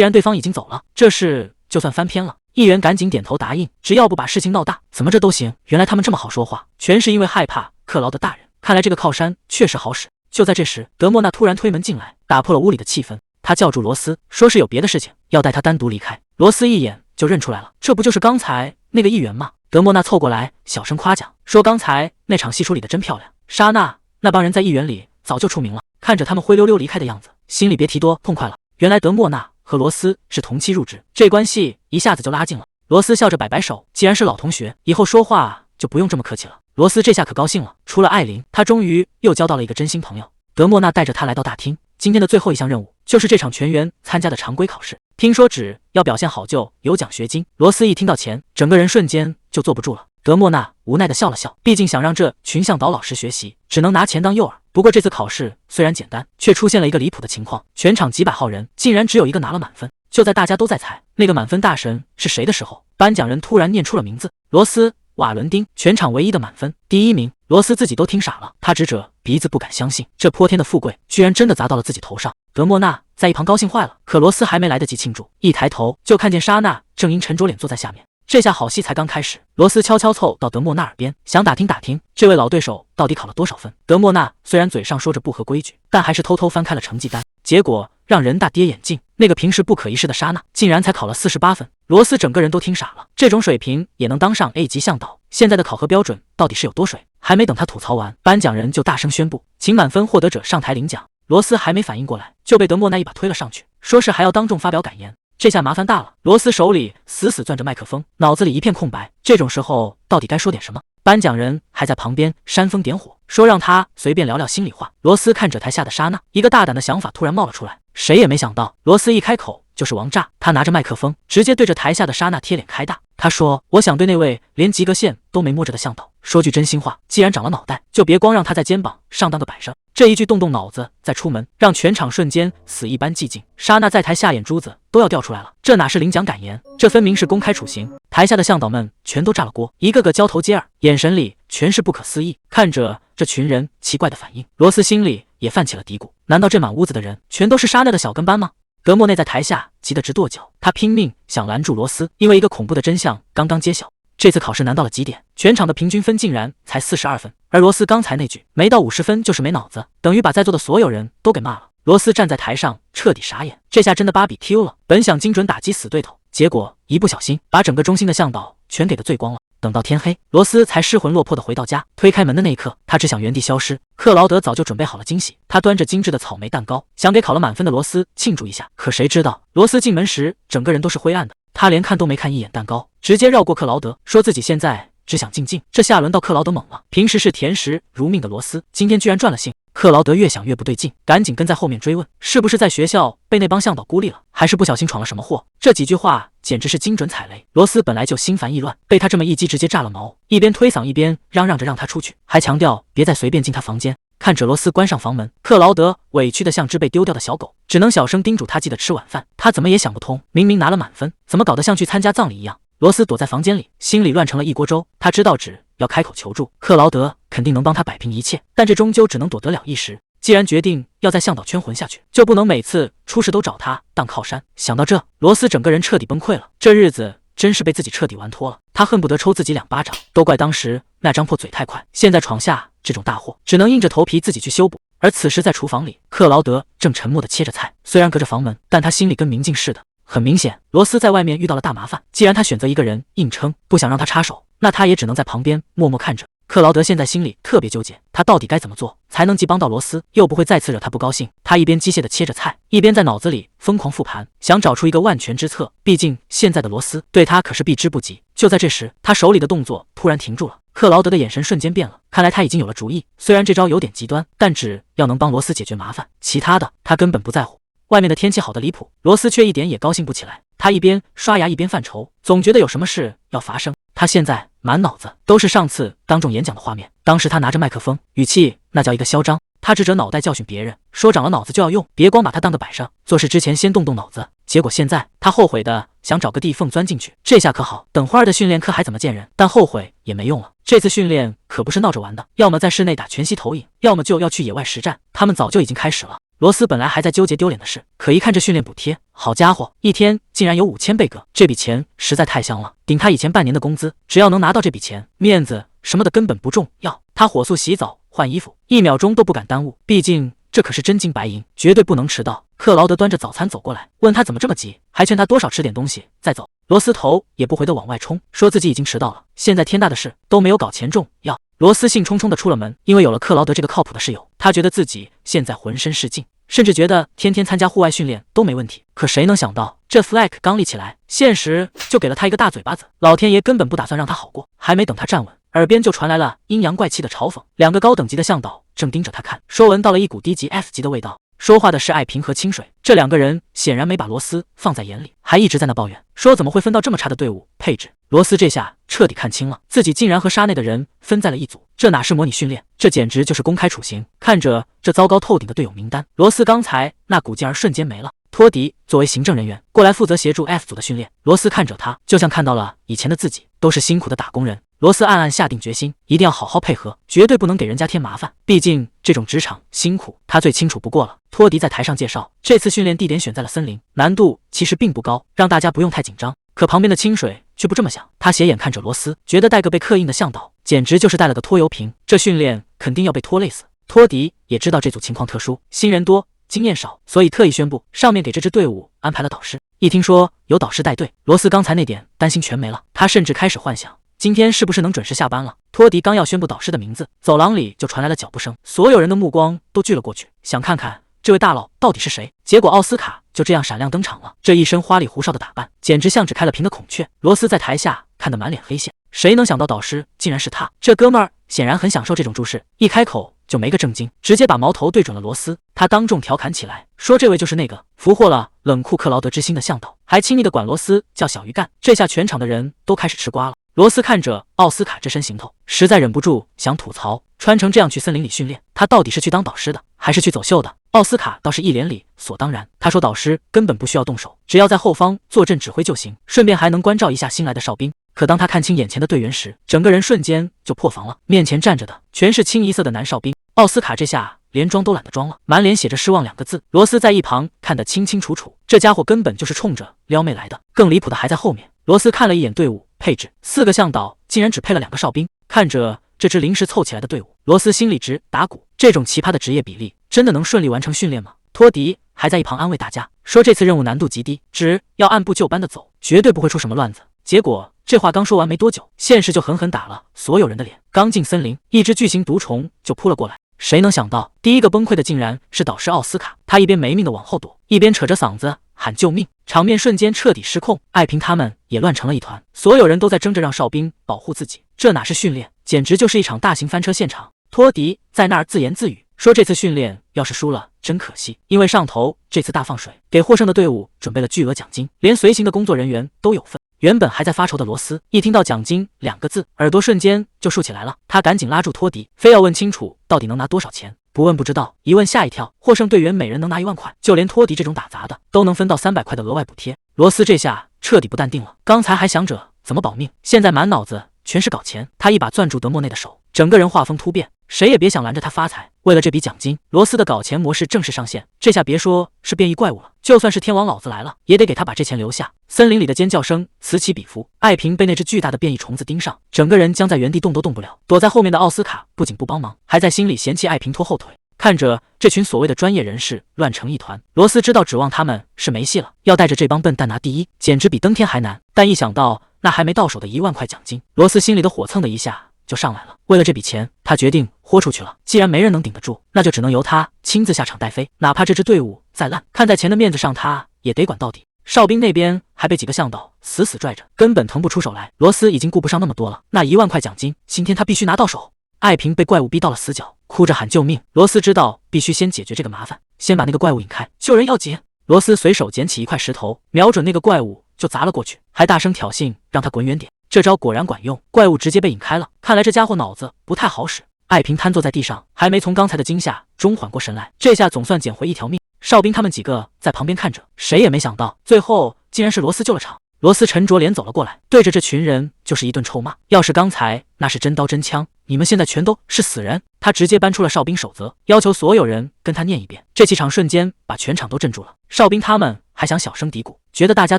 然对方已经走了，这事就算翻篇了。议员赶紧点头答应，只要不把事情闹大，怎么这都行。原来他们这么好说话，全是因为害怕克劳德大人。看来这个靠山确实好使。就在这时，德莫娜突然推门进来，打破了屋里的气氛。他叫住罗斯，说是有别的事情要带他单独离开。罗斯一眼就认出来了，这不就是刚才那个议员吗？德莫娜凑过来小声夸奖，说刚才那场戏处理得真漂亮。莎娜那帮人在议员里早就出名了，看着他们灰溜溜离开的样子，心里别提多痛快了。原来德莫娜和罗斯是同期入职，这关系一下子就拉近了。罗斯笑着摆摆手，既然是老同学，以后说话就不用这么客气了。罗斯这下可高兴了，除了艾琳，他终于又交到了一个真心朋友。德莫娜带着他来到大厅，今天的最后一项任务就是这场全员参加的常规考试，听说只要表现好就有奖学金。罗斯一听到钱，整个人瞬间就坐不住了。德莫娜无奈地笑了笑，毕竟想让这群向导老师学习，只能拿钱当诱饵。不过这次考试虽然简单，却出现了一个离谱的情况，全场几百号人竟然只有一个拿了满分。就在大家都在猜那个满分大神是谁的时候，颁奖人突然念出了名字：罗斯·瓦伦丁，全场唯一的满分，第1名。罗斯自己都听傻了，他指着鼻子不敢相信，这泼天的富贵居然真的砸到了自己头上。德莫娜在一旁高兴坏了，可罗斯还没来得及庆祝，一抬头就看见莎娜正阴沉着脸坐在下面。这下好戏才刚开始，罗斯悄悄凑到德莫娜耳边，想打听打听这位老对手到底考了多少分。德莫娜虽然嘴上说着不合规矩，但还是偷偷翻开了成绩单，结果让人大跌眼镜，那个平时不可一世的莎娜竟然才考了48分。罗斯整个人都听傻了，这种水平也能当上 A 级向导，现在的考核标准到底是有多水？还没等他吐槽完，颁奖人就大声宣布，请满分获得者上台领奖。罗斯还没反应过来，就被德莫娜一把推了上去，说是还要当众发表感言。这下麻烦大了，罗斯手里死死攥着麦克风，脑子里一片空白，这种时候到底该说点什么？颁奖人还在旁边煽风点火，说让他随便聊聊心里话。罗斯看着台下的莎娜，一个大胆的想法突然冒了出来，谁也没想到罗斯一开口就是王炸。他拿着麦克风直接对着台下的莎娜贴脸开大，他说，我想对那位连及格线都没摸着的向导说句真心话，既然长了脑袋，就别光让他在肩膀上当个摆设。这一句动动脑子再出门，让全场瞬间死一般寂静。莎娜在台下眼珠子都要掉出来了，这哪是领奖感言，这分明是公开处刑。台下的向导们全都炸了锅，一个个交头接耳，眼神里全是不可思议。看着这群人奇怪的反应，罗斯心里也泛起了嘀咕，难道这满屋子的人全都是莎娜的小跟班吗？德莫内在台下急得直跺脚，他拼命想拦住罗斯，因为一个恐怖的真相刚刚揭晓。这次考试难到了极点，全场的平均分竟然才42分，而罗斯刚才那句没到50分就是没脑子，等于把在座的所有人都给骂了。罗斯站在台上彻底傻眼，这下真的芭比 Q 了，本想精准打击死对头，结果一不小心把整个中心的向导全给得醉光了。等到天黑，罗斯才失魂落魄地回到家。推开门的那一刻，他只想原地消失。克劳德早就准备好了惊喜，他端着精致的草莓蛋糕，想给考了满分的罗斯庆祝一下。可谁知道，罗斯进门时整个人都是灰暗的，他连看都没看一眼蛋糕，直接绕过克劳德，说自己现在只想静静。这下轮到克劳德猛了，平时是甜食如命的罗斯，今天居然转了性。克劳德越想越不对劲，赶紧跟在后面追问，是不是在学校被那帮向导孤立了，还是不小心闯了什么祸？这几句话简直是精准踩雷。罗斯本来就心烦意乱，被他这么一击直接炸了毛，一边推搡一边嚷嚷着让他出去，还强调别再随便进他房间。看着罗斯关上房门，克劳德委屈的像只被丢掉的小狗，只能小声叮嘱他记得吃晚饭。他怎么也想不通，明明拿了满分，怎么搞得像去参加葬礼一样？罗斯躲在房间里，心里乱成了一锅粥。他知道只要开口求助，克劳德肯定能帮他摆平一切，但这终究只能躲得了一时。既然决定要在向导圈混下去，就不能每次出事都找他当靠山。想到这，罗斯整个人彻底崩溃了。这日子真是被自己彻底玩脱了。他恨不得抽自己2巴掌，都怪当时那张破嘴太快，现在闯下这种大祸，只能硬着头皮自己去修补。而此时在厨房里，克劳德正沉默地切着菜，虽然隔着房门，但他心里跟明镜似的。很明显，罗斯在外面遇到了大麻烦，既然他选择一个人硬撑，不想让他插手，那他也只能在旁边默默看着。克劳德现在心里特别纠结，他到底该怎么做才能既帮到罗斯，又不会再次惹他不高兴。他一边机械地切着菜，一边在脑子里疯狂复盘，想找出一个万全之策。毕竟现在的罗斯对他可是避之不及。就在这时，他手里的动作突然停住了。克劳德的眼神瞬间变了，看来他已经有了主意。虽然这招有点极端，但只要能帮罗斯解决麻烦，其他的他根本不在乎。外面的天气好得离谱，罗斯却一点也高兴不起来。他一边刷牙一边犯愁，总觉得有什么事要发生。他现在满脑子都是上次当众演讲的画面，当时他拿着麦克风，语气那叫一个嚣张。他指着脑袋教训别人，说长了脑子就要用，别光把它当个摆设，做事之前先动动脑子。结果现在他后悔的想找个地缝钻进去，这下可好，等会儿的训练课还怎么见人？但后悔也没用了，这次训练可不是闹着玩的，要么在室内打全息投影，要么就要去野外实战。他们早就已经开始了。罗斯本来还在纠结丢脸的事，可一看这训练补贴，好家伙，一天竟然有5000贝格，这笔钱实在太香了，顶他以前半年的工资。只要能拿到这笔钱，面子什么的根本不重要。他火速洗澡换衣服，1秒钟都不敢耽误，毕竟这可是真金白银，绝对不能迟到。克劳德端着早餐走过来，问他怎么这么急，还劝他多少吃点东西再走。罗斯头也不回地往外冲，说自己已经迟到了，现在天大的事都没有搞钱重要。罗斯兴冲冲地出了门，因为有了克劳德这个靠谱的室友，他觉得自己现在浑身是劲，甚至觉得天天参加户外训练都没问题。可谁能想到，这 flag 刚立起来，现实就给了他一个大嘴巴子。老天爷根本不打算让他好过，还没等他站稳，耳边就传来了阴阳怪气的嘲讽。2个高等级的向导正盯着他看，说闻到了一股低级 F 级的味道。说话的是艾平和清水，这2个人显然没把罗斯放在眼里，还一直在那抱怨，说怎么会分到这么差的队伍配置。罗斯这下彻底看清了，自己竟然和沙内的人分在了一组，这哪是模拟训练，这简直就是公开处刑。看着这糟糕透顶的队友名单，罗斯刚才那股劲儿瞬间没了。托迪作为行政人员过来负责协助 F 组的训练，罗斯看着他就像看到了以前的自己，都是辛苦的打工人。罗斯暗暗下定决心，一定要好好配合，绝对不能给人家添麻烦，毕竟这种职场辛苦他最清楚不过了。托迪在台上介绍，这次训练地点选在了森林，难度其实并不高，让大家不用太紧张。可旁边的清水却不这么想，他斜眼看着罗斯，觉得带个被刻印的向导简直就是带了个拖油瓶，这训练肯定要被拖累死。托迪也知道这组情况特殊，新人多经验少，所以特意宣布上面给这支队伍安排了导师。一听说有导师带队，罗斯刚才那点担心全没了，他甚至开始幻想今天是不是能准时下班了。托迪刚要宣布导师的名字，走廊里就传来了脚步声，所有人的目光都聚了过去，想看看这位大佬到底是谁。结果奥斯卡就这样闪亮登场了，这一身花里胡哨的打扮，简直像只开了屏的孔雀。罗斯在台下看得满脸黑线，谁能想到导师竟然是他？这哥们儿显然很享受这种注视，一开口就没个正经，直接把矛头对准了罗斯。他当众调侃起来，说这位就是那个俘获了冷酷克劳德之心的向导，还亲昵地管罗斯叫小鱼干。这下全场的人都开始吃瓜了。罗斯看着奥斯卡这身行头，实在忍不住想吐槽，穿成这样去森林里训练，他到底是去当导师的，还是去走秀的？奥斯卡倒是一脸理所当然，他说导师根本不需要动手，只要在后方坐镇指挥就行，顺便还能关照一下新来的哨兵。可当他看清眼前的队员时，整个人瞬间就破防了，面前站着的全是清一色的男哨兵。奥斯卡这下连装都懒得装了，满脸写着失望2个字。罗斯在一旁看得清清楚楚，这家伙根本就是冲着撩妹来的。更离谱的还在后面，罗斯看了一眼队伍配置，4个向导竟然只配了2个哨兵。看着这支临时凑起来的队伍，罗斯心里直打鼓，这种奇葩的职业比例真的能顺利完成训练吗？托迪还在一旁安慰大家，说这次任务难度极低，只要按部就班的走，绝对不会出什么乱子。结果这话刚说完没多久，现实就狠狠打了所有人的脸。刚进森林，一只巨型毒虫就扑了过来，谁能想到第一个崩溃的竟然是导师奥斯卡，他一边没命的往后躲，一边扯着嗓子喊救命，场面瞬间彻底失控。艾平他们也乱成了一团，所有人都在争着让哨兵保护自己，这哪是训练，简直就是一场大型翻车现场。托迪在那儿自言自语，说这次训练要是输了真可惜，因为上头这次大放水，给获胜的队伍准备了巨额奖金，连随行的工作人员都有份。原本还在发愁的罗斯一听到奖金2个字，耳朵瞬间就竖起来了，他赶紧拉住托迪，非要问清楚到底能拿多少钱。不问不知道，一问吓一跳，获胜队员每人能拿1万块，就连托迪这种打杂的都能分到300块的额外补贴。罗斯这下彻底不淡定了，刚才还想着怎么保命，现在满脑子全是搞钱。他一把攥住德莫内的手，整个人画风突变，谁也别想拦着他发财。为了这笔奖金，罗斯的搞钱模式正式上线。这下别说是变异怪物了，就算是天王老子来了，也得给他把这钱留下。森林里的尖叫声此起彼伏，艾平被那只巨大的变异虫子盯上，整个人僵在原地动都动不了。躲在后面的奥斯卡不仅不帮忙，还在心里嫌弃艾平拖后腿。看着这群所谓的专业人士乱成一团，罗斯知道指望他们是没戏了。要带着这帮笨蛋拿第一，简直比登天还难。但一想到那还没到手的1万块奖金，罗斯心里的火蹭的一下就上来了。为了这笔钱，他决定豁出去了。既然没人能顶得住，那就只能由他亲自下场带飞，哪怕这支队伍再烂，看在钱的面子上，他也得管到底。哨兵那边还被几个向导死死拽着，根本腾不出手来。罗斯已经顾不上那么多了，那1万块奖金，今天他必须拿到手。艾平被怪物逼到了死角，哭着喊救命。罗斯知道必须先解决这个麻烦，先把那个怪物引开，救人要紧。罗斯随手捡起一块石头，瞄准那个怪物就砸了过去，还大声挑衅让他滚远点。这招果然管用，怪物直接被引开了。看来这家伙脑子不太好使。艾平瘫坐在地上，还没从刚才的惊吓中缓过神来，这下总算捡回一条命。哨兵他们几个在旁边看着，谁也没想到最后竟然是罗斯救了场。罗斯沉着脸走了过来，对着这群人就是一顿臭骂。要是刚才那是真刀真枪，你们现在全都是死人。他直接搬出了哨兵守则，要求所有人跟他念一遍。这气场瞬间把全场都镇住了。哨兵他们还想小声嘀咕，觉得大家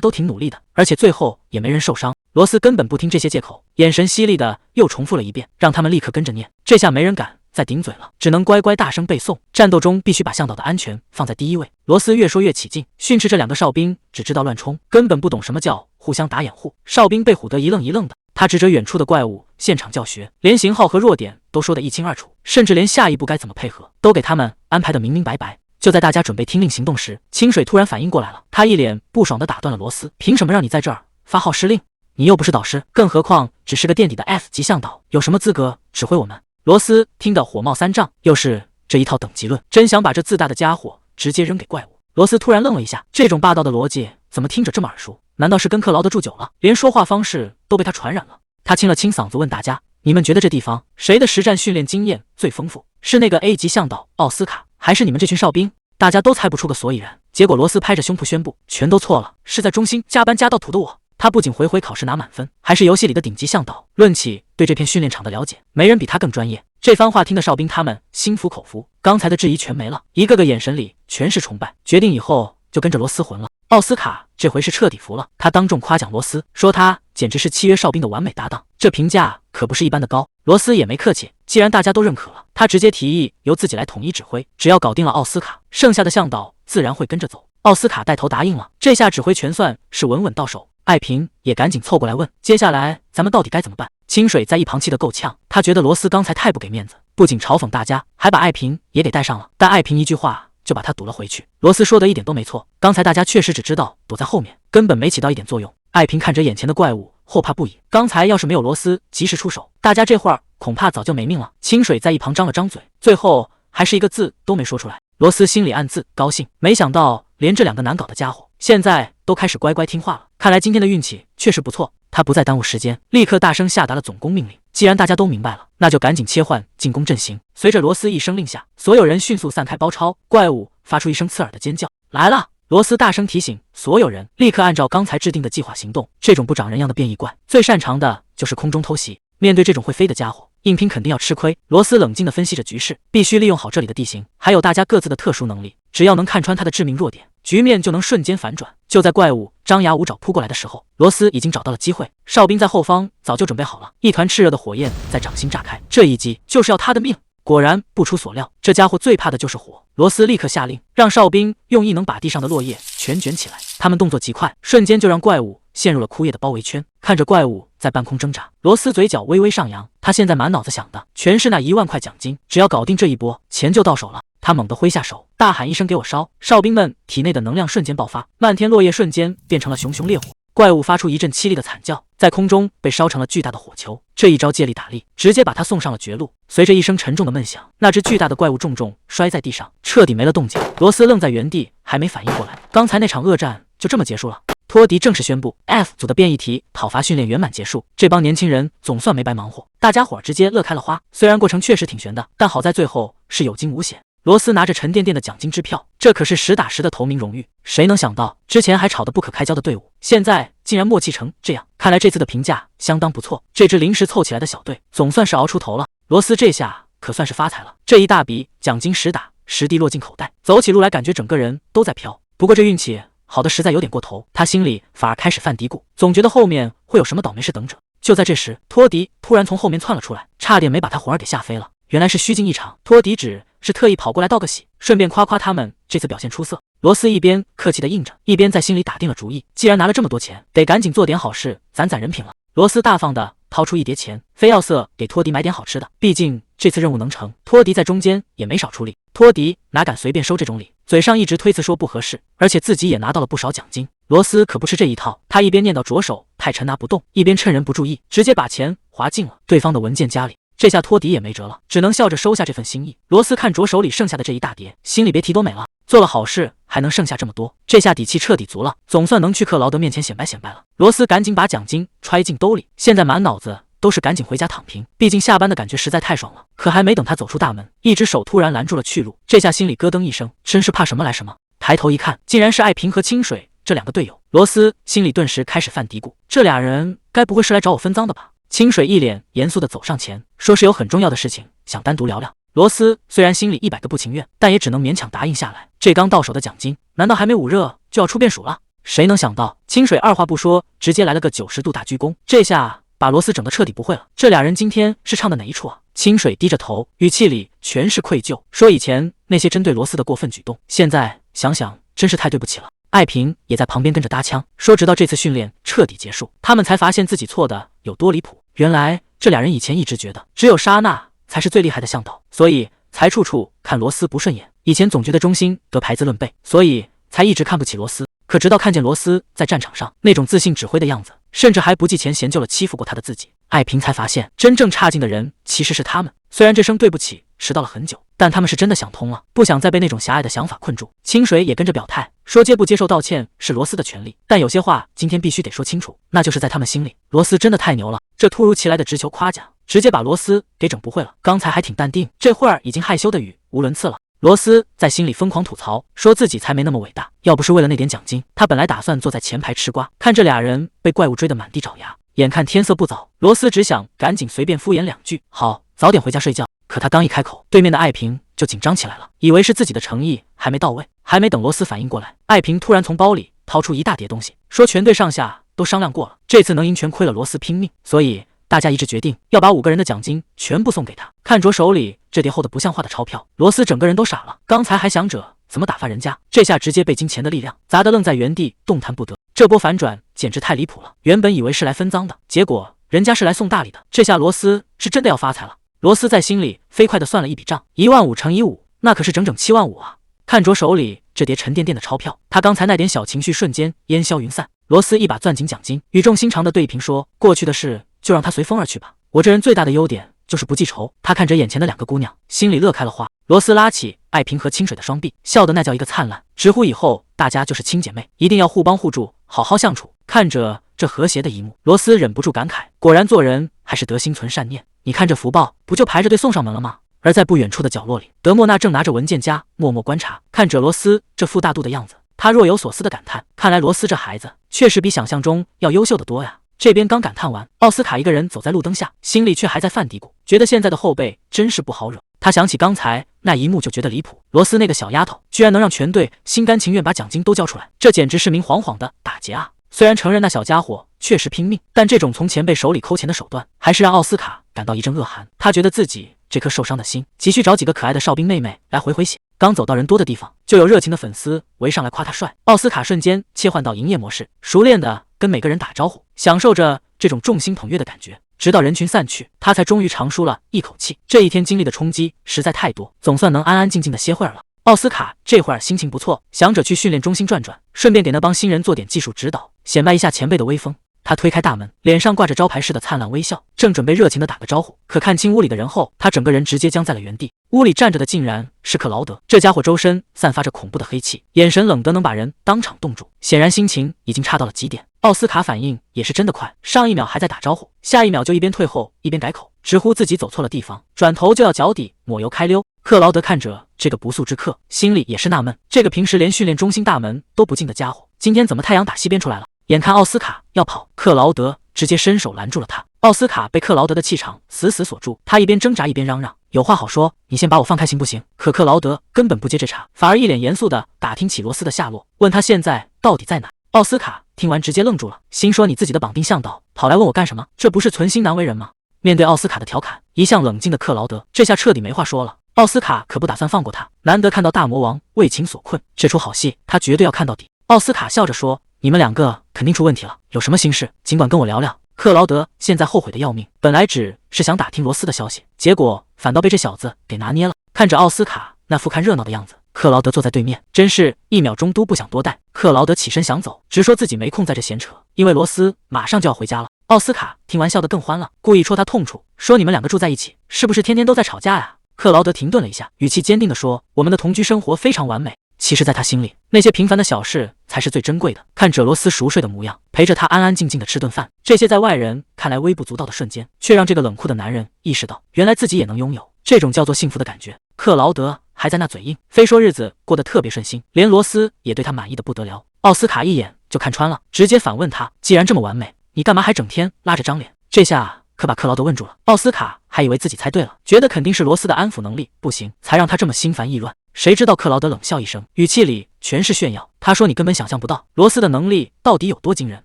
都挺努力的，而且最后也没人受伤。罗斯根本不听这些借口，眼神犀利的又重复了一遍，让他们立刻跟着念。这下没人敢再顶嘴了，只能乖乖大声背诵。战斗中必须把向导的安全放在第一位。罗斯越说越起劲，训斥这2个哨兵只知道乱冲，根本不懂什么叫互相打掩护。哨兵被唬得一愣一愣的，他指着远处的怪物现场教学，连型号和弱点都说得一清二楚，甚至连下一步该怎么配合都给他们安排得明明白白。就在大家准备听令行动时，清水突然反应过来了，他一脸不爽地打断了罗斯：凭什么让你在这儿发号施令？你又不是导师，更何况只是个垫底的 F 级向导，有什么资格指挥我们？罗斯听得火冒三丈，又是这一套等级论，真想把这自大的家伙直接扔给怪物。罗斯突然愣了一下，这种霸道的逻辑怎么听着这么耳熟？难道是跟克劳德住久了，连说话方式都被他传染了？他清了清嗓子问大家：你们觉得这地方谁的实战训练经验最丰富？是那个 A 级向导奥斯卡，还是你们这群哨兵？大家都猜不出个所以然。结果罗斯拍着胸脯宣布：全都错了，是在中心加班加到土的我。他不仅回考试拿满分，还是游戏里的顶级向导。论起对这片训练场的了解，没人比他更专业。这番话听得哨兵他们心服口服，刚才的质疑全没了，一个个眼神里全是崇拜，决定以后就跟着罗斯混了。奥斯卡这回是彻底服了，他当众夸奖罗斯，说他简直是契约哨兵的完美搭档，这评价可不是一般的高。罗斯也没客气，既然大家都认可了，他直接提议由自己来统一指挥，只要搞定了奥斯卡，剩下的向导自然会跟着走。奥斯卡带头答应了，这下指挥权算是稳稳到手。艾平也赶紧凑过来问：接下来咱们到底该怎么办？清水在一旁气得够呛，他觉得罗斯刚才太不给面子，不仅嘲讽大家，还把艾平也给带上了。但艾平一句话就把他堵了回去。罗斯说的一点都没错，刚才大家确实只知道躲在后面，根本没起到一点作用。艾平看着眼前的怪物，后怕不已。刚才要是没有罗斯及时出手，大家这会儿恐怕早就没命了。清水在一旁张了张嘴，最后还是一个字都没说出来。罗斯心里暗自高兴，没想到连这2个难搞的家伙现在都开始乖乖听话了，看来今天的运气确实不错。他不再耽误时间，立刻大声下达了总攻命令。既然大家都明白了，那就赶紧切换进攻阵型。随着罗斯一声令下，所有人迅速散开包抄，怪物发出一声刺耳的尖叫，来了！罗斯大声提醒所有人，立刻按照刚才制定的计划行动。这种不长人样的变异怪，最擅长的就是空中偷袭。面对这种会飞的家伙，硬拼肯定要吃亏。罗斯冷静地分析着局势，必须利用好这里的地形，还有大家各自的特殊能力，只要能看穿他的致命弱点，局面就能瞬间反转。就在怪物张牙舞爪扑过来的时候，罗斯已经找到了机会。哨兵在后方早就准备好了，一团炽热的火焰在掌心炸开，这一击就是要他的命。果然不出所料，这家伙最怕的就是火。罗斯立刻下令，让哨兵用异能把地上的落叶全卷起来。他们动作极快，瞬间就让怪物陷入了枯叶的包围圈。看着怪物在半空挣扎，罗斯嘴角微微上扬。他现在满脑子想的全是那1万块奖金，只要搞定这一波，钱就到手了。他猛地挥下手，大喊一声：“给我烧！”哨兵们体内的能量瞬间爆发，漫天落叶瞬间变成了熊熊烈火。怪物发出一阵凄厉的惨叫，在空中被烧成了巨大的火球。这一招借力打力，直接把他送上了绝路。随着一声沉重的闷响，那只巨大的怪物重重摔在地上，彻底没了动静。罗斯愣在原地，还没反应过来，刚才那场恶战就这么结束了。托迪正式宣布 F 组的变异体讨伐训练圆满结束，这帮年轻人总算没白忙活，大家伙直接乐开了花。虽然过程确实挺悬的，但好在最后是有惊无险。罗斯拿着沉甸甸的奖金支票，这可是实打实的头名荣誉。谁能想到之前还吵得不可开交的队伍，现在竟然默契成这样。看来这次的评价相当不错，这支临时凑起来的小队总算是熬出头了。罗斯这下可算是发财了，这一大笔奖金实打实地落进口袋，走起路来感觉整个人都在飘。不过这运气好的实在有点过头，他心里反而开始犯嘀咕，总觉得后面会有什么倒霉事等着。就在这时，托迪突然从后面窜了出来，差点没把他魂儿给吓飞了。原来是虚惊一场，托迪只是特意跑过来道个喜，顺便夸夸他们这次表现出色。罗斯一边客气的应着，一边在心里打定了主意，既然拿了这么多钱，得赶紧做点好事，攒攒人品了。罗斯大方的掏出一叠钱，非要色给托迪买点好吃的，毕竟这次任务能成，托迪在中间也没少出力。托迪哪敢随便收这种礼，嘴上一直推辞说不合适，而且自己也拿到了不少奖金。罗斯可不吃这一套，他一边念叨着手太沉拿不动，一边趁人不注意，直接把钱划进了对方的文件夹里。这下托迪也没辙了，只能笑着收下这份心意。罗斯看着手里剩下的这一大叠，心里别提多美了。做了好事还能剩下这么多，这下底气彻底足了，总算能去克劳德面前显摆显摆了。罗斯赶紧把奖金揣进兜里，现在满脑子都是赶紧回家躺平，毕竟下班的感觉实在太爽了。可还没等他走出大门，一只手突然拦住了去路，这下心里咯噔一声，真是怕什么来什么。抬头一看，竟然是艾平和清水这两个队友。罗斯心里顿时开始犯嘀咕，这俩人该不会是来找我分赃的吧？清水一脸严肃地走上前，说是有很重要的事情想单独聊聊。罗斯虽然心里100个不情愿，但也只能勉强答应下来。这刚到手的奖金，难道还没捂热就要出变数了？谁能想到，清水二话不说，直接来了个90度大鞠躬，这下把罗斯整得彻底不会了。这俩人今天是唱的哪一出啊？清水低着头，语气里全是愧疚，说以前那些针对罗斯的过分举动，现在想想真是太对不起了。艾平也在旁边跟着搭腔，说直到这次训练彻底结束，他们才发现自己错的有多离谱。原来这俩人以前一直觉得只有莎娜才是最厉害的向导，所以才处处看罗斯不顺眼。以前总觉得中心得排资论辈，所以才一直看不起罗斯。可直到看见罗斯在战场上那种自信指挥的样子，甚至还不计前嫌救了欺负过他的自己，艾平才发现真正差劲的人其实是他们。虽然这声对不起迟到了很久，但他们是真的想通了，不想再被那种狭隘的想法困住。清水也跟着表态，说接不接受道歉是罗斯的权利，但有些话今天必须得说清楚，那就是在他们心里，罗斯真的太牛了。这突如其来的直球夸奖，直接把罗斯给整不会了。刚才还挺淡定，这会儿已经害羞的语无伦次了。罗斯在心里疯狂吐槽，说自己才没那么伟大，要不是为了那点奖金，他本来打算坐在前排吃瓜，看这俩人被怪物追得满地找牙。眼看天色不早，罗斯只想赶紧随便敷衍两句，好，早点回家睡觉。可他刚一开口，对面的艾平就紧张起来了，以为是自己的诚意还没到位。还没等罗斯反应过来，艾平突然从包里掏出一大叠东西，说全队上下都商量过了，这次能赢全亏了罗斯拼命，所以大家一致决定要把5个人的奖金全部送给他。看着手里这叠厚的不像话的钞票，罗斯整个人都傻了。刚才还想着怎么打发人家，这下直接被金钱的力量砸得愣在原地动弹不得。这波反转简直太离谱了，原本以为是来分赃的，结果人家是来送大礼的。这下罗斯是真的要发财了。罗斯在心里飞快地算了一笔账，15000乘以5，那可是整整75000啊！看着手里这叠沉甸甸的钞票，他刚才那点小情绪瞬间烟消云散。罗斯一把攥紧奖金，语重心长地对平说：“过去的事就让他随风而去吧，我这人最大的优点就是不记仇。”他看着眼前的2个姑娘，心里乐开了花。罗斯拉起艾平和清水的双臂，笑得那叫一个灿烂，直呼以后大家就是亲姐妹，一定要互帮互助，好好相处。看着这和谐的一幕，罗斯忍不住感慨，果然做人还是得心存善念。你看这福报不就排着队送上门了吗？而在不远处的角落里，德莫娜正拿着文件夹默默观察，看着罗斯这副大肚的样子，他若有所思的感叹，看来罗斯这孩子确实比想象中要优秀的多呀。这边刚感叹完，奥斯卡一个人走在路灯下，心里却还在犯嘀咕，觉得现在的后辈真是不好惹。他想起刚才那一幕就觉得离谱，罗斯那个小丫头居然能让全队心甘情愿把奖金都交出来，这简直是明晃晃的打劫啊！虽然承认那小家伙确实拼命，但这种从前辈手里抠钱的手段，还是让奥斯卡感到一阵恶寒。他觉得自己这颗受伤的心，急需找几个可爱的哨兵妹妹来回回血。刚走到人多的地方，就有热情的粉丝围上来夸他帅。奥斯卡瞬间切换到营业模式，熟练的跟每个人打招呼，享受着这种众星捧月的感觉。直到人群散去，他才终于长舒了一口气。这一天经历的冲击实在太多，总算能安安静静的歇会儿了。奥斯卡这会儿心情不错，想着去训练中心转转，顺便给那帮新人做点技术指导，显摆一下前辈的威风。他推开大门，脸上挂着招牌式的灿烂微笑，正准备热情的打个招呼，可看清屋里的人后，他整个人直接僵在了原地。屋里站着的竟然是克劳德，这家伙周身散发着恐怖的黑气，眼神冷得能把人当场冻住，显然心情已经差到了极点。奥斯卡反应也是真的快，上一秒还在打招呼，下一秒就一边退后一边改口，直呼自己走错了地方，转头就要脚底抹油开溜。克劳德看着这个不速之客，心里也是纳闷，这个平时连训练中心大门都不进的家伙，今天怎么太阳打西边出来了？眼看奥斯卡要跑，克劳德直接伸手拦住了他。奥斯卡被克劳德的气场死死锁住，他一边挣扎一边嚷嚷：“有话好说，你先把我放开行不行？可克劳德根本不接这茬，反而一脸严肃地打听起罗斯的下落，问他现在到底在哪。奥斯卡听完直接愣住了，心说你自己的绑定向导跑来问我干什么？这不是存心难为人吗？面对奥斯卡的调侃，一向冷静的克劳德这下彻底没话说了。奥斯卡可不打算放过他，难得看到大魔王为情所困，这出好戏他绝对要看到底。奥斯卡笑着说，你们两个肯定出问题了，有什么心事尽管跟我聊聊。克劳德现在后悔的要命，本来只是想打听罗斯的消息，结果反倒被这小子给拿捏了。看着奥斯卡那副看热闹的样子，克劳德坐在对面，真是一秒钟都不想多待。克劳德起身想走，直说自己没空在这闲扯，因为罗斯马上就要回家了。奥斯卡听完笑得更欢了，故意戳他痛处，说你们两个住在一起，是不是天天都在吵架呀？克劳德停顿了一下，语气坚定地说，我们的同居生活非常完美。其实在他心里，那些平凡的小事才是最珍贵的。看着罗斯熟睡的模样，陪着他安安静静的吃顿饭，这些在外人看来微不足道的瞬间，却让这个冷酷的男人意识到，原来自己也能拥有这种叫做幸福的感觉。克劳德还在那嘴硬，非说日子过得特别顺心，连罗斯也对他满意的不得了。奥斯卡一眼就看穿了，直接反问他，既然这么完美，你干嘛还整天拉着张脸？这下可把克劳德问住了。奥斯卡还以为自己猜对了，觉得肯定是罗斯的安抚能力不行，才让他这么心烦意乱。谁知道克劳德冷笑一声，语气里全是炫耀。他说你根本想象不到罗斯的能力到底有多惊人，